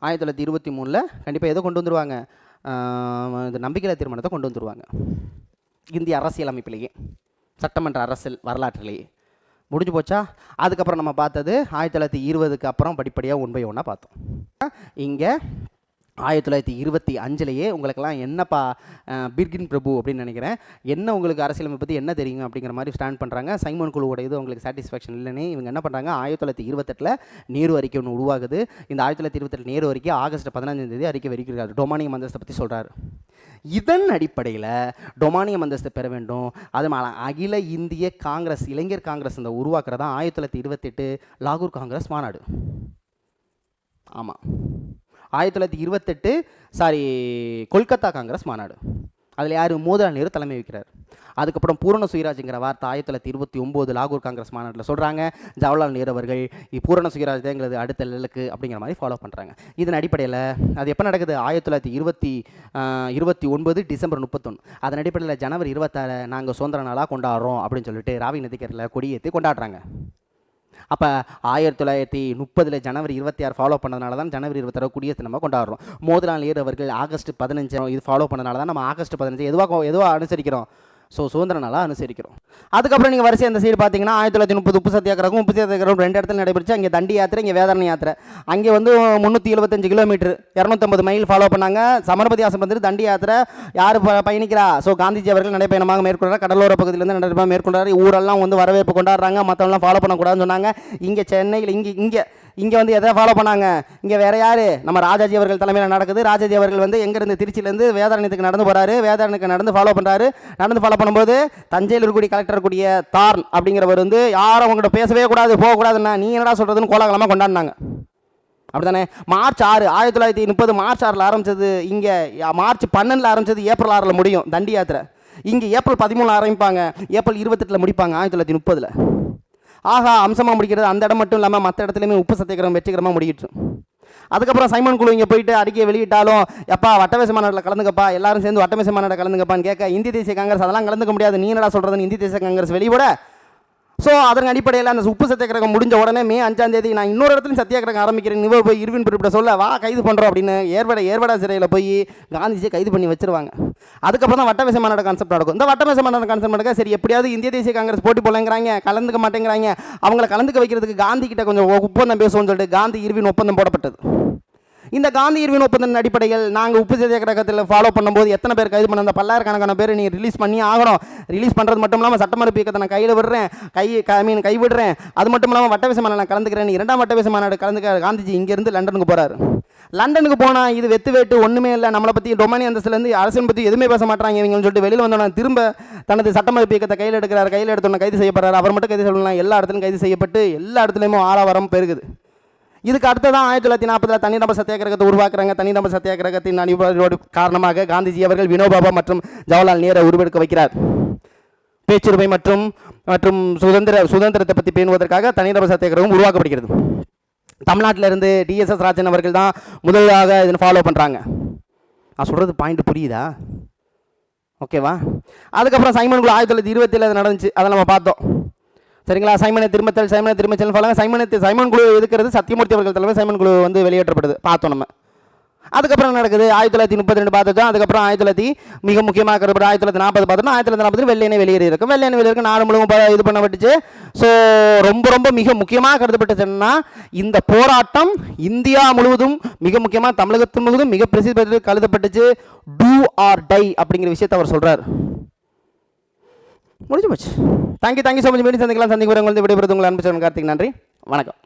1923 கண்டிப்பாக எதை கொண்டு வந்துடுவாங்க? இந்த நம்பிக்கையில்லா தீர்மானத்தை கொண்டு வந்துடுவாங்க. இந்திய அரசியல் அமைப்பிலேயே, சட்டமன்ற அரசியல் வரலாற்றிலேயே. முடிஞ்சு போச்சா? அதுக்கப்புறம் நம்ம பார்த்தது 1920க்கு அப்புறம் படிப்படியாக 1 by 1 பார்த்தோம். இங்கே 1925லேயே உங்களுக்கெல்லாம் என்னப்பா பிர்கின் பிரபு அப்படின்னு நினைக்கிறேன், என்ன உங்களுக்கு அரசியலமைப்பு பற்றி என்ன தெரியும் அப்படிங்கிற மாதிரி ஸ்டாண்ட் பண்ணுறாங்க. சைமன் குழுவோட இது உங்களுக்கு சாட்டிஸ்ஃபேக்ஷன் இல்லைன்னு இவங்க என்ன பண்ணுறாங்க, 1928 நேரு அறிக்கை ஒன்று உருவாகுது. இந்த 1928 நேரு அறிக்கை ஆகஸ்ட் 15 அறிக்கை வெளியிடுறாரு. டொமானியம் அந்தஸ்தை பற்றி சொல்கிறார். இதன் அடிப்படையில் டொமானியம் அந்தஸ்தை பெற வேண்டும். அது அகில இந்திய காங்கிரஸ், இளைஞர் காங்கிரஸ் இந்த உருவாக்குறதா 1928 லாகூர் காங்கிரஸ் மாநாடு. ஆமாம், 1928 கொல்கத்தா காங்கிரஸ் மாநாடு. அதில் யார், மோதிலால் நேரு தலைமை வைக்கிறார். அதுக்கப்புறம் பூரண சுயராஜ்ங்கிற வார்த்தை 1929 லாகூர் காங்கிரஸ் மாநாட்டில் சொல்கிறாங்க. ஜவஹர்லால் நேரு அவர்கள் பூரண சுயராஜ்ங்கிறது அடுத்த லெவலுக்கு அப்படிங்கிற மாதிரி ஃபாலோ பண்ணுறாங்க. இதன் அடிப்படையில் அது எப்போ நடக்குது, 1929 டிசம்பர் 31. அதன் அடிப்படையில் ஜனவரி 26 நாங்கள் சுதந்திர நாளாக கொண்டாடுறோம் அப்படின்னு சொல்லிட்டு ராவி நதிக்கரையில் கொடியேற்றி கொண்டாடுறாங்க. அப்போ 1930 ஜனவரி 26 ஃபாலோ பண்ணதுனால தான் ஜனவரி 26 குடியரசு நம்ம கொண்டாடுறோம். மோதிலால் நேரு அவர்கள் ஆகஸ்ட் 15 இது ஃபாலோ பண்ணதுனால தான் நம்ம ஆகஸ்ட் 15 எதுவாக அனுசரிக்கிறோம், சுதந்திர நாளாக அனுசரிக்கிறோம். அதுக்கப்புறம் நீங்கள் வரிசை அந்த சைடு பார்த்தீங்கன்னா 1930 உப்பு சத்தியாகிரகம் 2 இடத்துல நடைபெற்று. அங்கே தண்டி யாத்திரை, இங்கே வேதாரண யாத்திரை. அங்கே 375 கிலோமீட்டர் 250 மைல் ஃபாலோ பண்ணாங்க. சமரபதி ஆசம் வந்து தண்டி யாத்திரை யார் பயணிக்கிறா, காந்திஜி அவர்கள் நடைபயணமாக மேற்கொண்டார். கடலோர பகுதியிலேருந்து நடைபயணம் மேற்கொண்டார். ஊரெல்லாம் வரவேற்பு கொண்டாடுறாங்க. மற்றவங்களாம் ஃபாலோ பண்ணக்கூடாதுன்னு சொன்னாங்க. இங்கே சென்னையில் இங்கே எதை ஃபாலோ பண்ணாங்க, இங்கே வேறு யார், நம்ம ராஜாஜி அவர்கள் தலைமையில் நடக்குது. ராஜாஜி அவர்கள் எங்கேருந்து, திருச்சியிலேருந்து வேதாரண்யத்துக்கு நடந்து போகிறாரு. வேதாரண்யத்துக்கு நடந்து ஃபாலோ பண்ணுறாரு. நடந்து ஃபாலோ பண்ணும்போது தஞ்சையில் இருக்கக்கூடிய கலெக்டர் கூடிய தார்ன் அப்படிங்கிறவர் யாரும் அவங்ககிட்ட பேசவே கூடாது, போகக்கூடாதுன்னா நீ என்னடா சொல்கிறதுன்னு கோலாகலமாக கொண்டாடினாங்க. அப்படி தானே. மார்ச் 6 1930 மார்ச் 6 ஆரம்பித்தது. இங்கே மார்ச் 12 ஆரம்பித்தது, ஏப்ரல் 6 முடியும் தண்டி யாத்திரை. இங்கே ஏப்ரல் 13 ஆரம்பிப்பாங்க, ஏப்ரல் 28 முடிப்பாங்க 1930. ஆகா, அம்சமாக முடிக்கிறது. அந்த இடம் மட்டும் இல்லாமல் மற்ற இடத்துலையுமே உப்பு சத்தியாகிரகம் வெற்றிகரமாக முடிக்கிட்டு. அதுக்கப்புறம் சைமன் குழு இங்கே போயிட்டு அறிக்கையை வெளியிட்டாலும், எப்பா வட்டமேசை மாநாட்டில் கலந்துக்கப்பா, எல்லாரும் சேர்ந்து வட்டமேசை மாநாட்டை கலந்துக்கப்பான்னு கேட்க, இந்திய தேசிய காங்கிரஸ் அதெல்லாம் கலந்துக்க முடியாது, நீ என்னடா சொல்கிறதுன்னு இந்திய தேசிய காங்கிரஸ் வெளியிட. ஸோ அதன் அடிப்படையில் அந்த உப்பு சத்தியாகிரகம் முடிஞ்ச உடனே மே 5 நான் இன்னொரு இடத்துலையும் சத்தியாகிரகம் ஆரம்பிக்கிறேன், இவர் போய் இருவின் பிரிப்பிட்ட சொல்ல வா கைது பண்ணுறோம் அப்படின்னு ஏர்வடா சிறையில் போய் காந்திஜியை கைது பண்ணி வச்சிருவாங்க. அதுக்கப்புறம் தான் வட்டமேசை மாநாடு கான்செப்ட் நடக்கும். இந்த வட்டமேசை மாநாடு கான்செப்ட் நடக்க சரி எப்படியாவது இந்திய தேசிய காங்கிரஸ் போட்டி போடலைங்கிறாங்க, கலந்துக்க மாட்டேங்கிறாங்க. அவங்கள கலந்துக்க வைக்கிறதுக்கு காந்தி கிட்ட கொஞ்சம் ஒப்பந்தம் பேசுவோம்னு சொல்லிட்டு காந்தி இருவின் ஒப்பந்தம் போடப்பட்டது. இந்த காந்தி இருவின் ஒப்பந்தத்தின் அடிப்படையில் நாங்கள் உப்பு சத்தியாகிரகத்தில் ஃபாலோ பண்ணும்போது எத்தனை பேர் கைது பண்ண, அந்த பல்லாயிரக்கணக்கான பேர் நீ ரிலீஸ் பண்ணி ஆகணும். ரிலீஸ் பண்ணுறது மட்டும் இல்லாமல் சட்டமறுப்பு இயக்கத்தை நான் கையில் விடுறேன், கைவிடுறேன். அது மட்டும் இல்லாமல் வட்டமேசை மாநாடு நான் கலந்துக்கிறேன். 2ஆம் வட்டமேசை மாநாடு கலந்துக்க காந்திஜி இங்கேருந்து லண்டனுக்கு போகிறாரு. லண்டனுக்கு போனால் இது வெட்டு ஒன்றுமே இல்லை, நம்மளை பற்றி டொமானி அந்தஸ்துலேருந்து அரசியல் பற்றி எதுவுமே பேச மாட்டாங்க இவங்கன்னு சொல்லிட்டு வெளியில் வந்தோன்னா திரும்ப தனது சட்டமறுப்பு இயக்கத்தை கையில் எடுக்கிறார். கையில் எடுத்தோன்னா கைது செய்யப்படுறாரு. அவர் மட்டும் கைது செய்யலாம், எல்லா இடத்துலையும் கைது செய்யப்பட்டு எல்லா இடத்துலையுமே ஆறாவரம் பெருகுது. இதுக்கு அடுத்ததான் 1940 தனிநபர் சத்தியாகிரகத்தை உருவாக்குறாங்க. தனிநபர் சத்தியாகிரகத்தின் அணிவரோடு காரணமாக காந்திஜி அவர்கள் வினோபாபா மற்றும் ஜவஹர்லால் நேரு உருவெடுக்க வைக்கிறார். பேச்சுரிமை மற்றும் மற்றும் சுதந்திரத்தை பற்றி பேணுவதற்காக தனிநபர் சத்தியாகிரகம் உருவாக்கப்படுகிறது. தமிழ்நாட்டில் இருந்து டிஎஸ்எஸ் ராஜன் அவர்கள் தான் முதலாக இதனை ஃபாலோ பண்ணுறாங்க. நான் சொல்கிறது பாயிண்ட் புரியுதா? ஓகேவா? அதுக்கப்புறம் சைமன் குழு 1927 நடந்துச்சு, அதை நம்ம பார்த்தோம். சரிங்களா? சைமனை திரும்பச்சல் ஃபாலோ சைமன் குழு எதுக்கிறது சத்தியமூர்த்தி அவர்கள் தலைமை சைமன் குழு வெளியேற்றப்படுது பார்த்தோம் நம்ம. அதுக்கப்புறம் நடக்குது 1932 பார்த்துட்டோம். அதுக்கப்புறம் மிக முக்கியமாக கருப்பது 1940 பார்த்தோம்னா 1940 வெள்ளையனை வெளியேறி இருக்கும் நாடு முழுவதும் இது பண்ணப்பட்டுச்சு. ஸோ ரொம்ப மிக முக்கியமாக கருதப்பட்டுச்சுன்னா இந்த போராட்டம் இந்தியா முழுவதும் மிக முக்கியமாக தமிழகத்து முழுவதும் மிக பிரசித்தி கருதப்பட்டுச்சு. டூ ஆர் டை அப்படிங்கிற விஷயத்தை அவர் சொல்கிறார். முடிஞ்சு போச்சு. Thank you so much. மீண்டும் சந்திக்கலாம். விடைபெறுவது உங்கள் அன்பு கார்த்திக். நன்றி, வணக்கம்.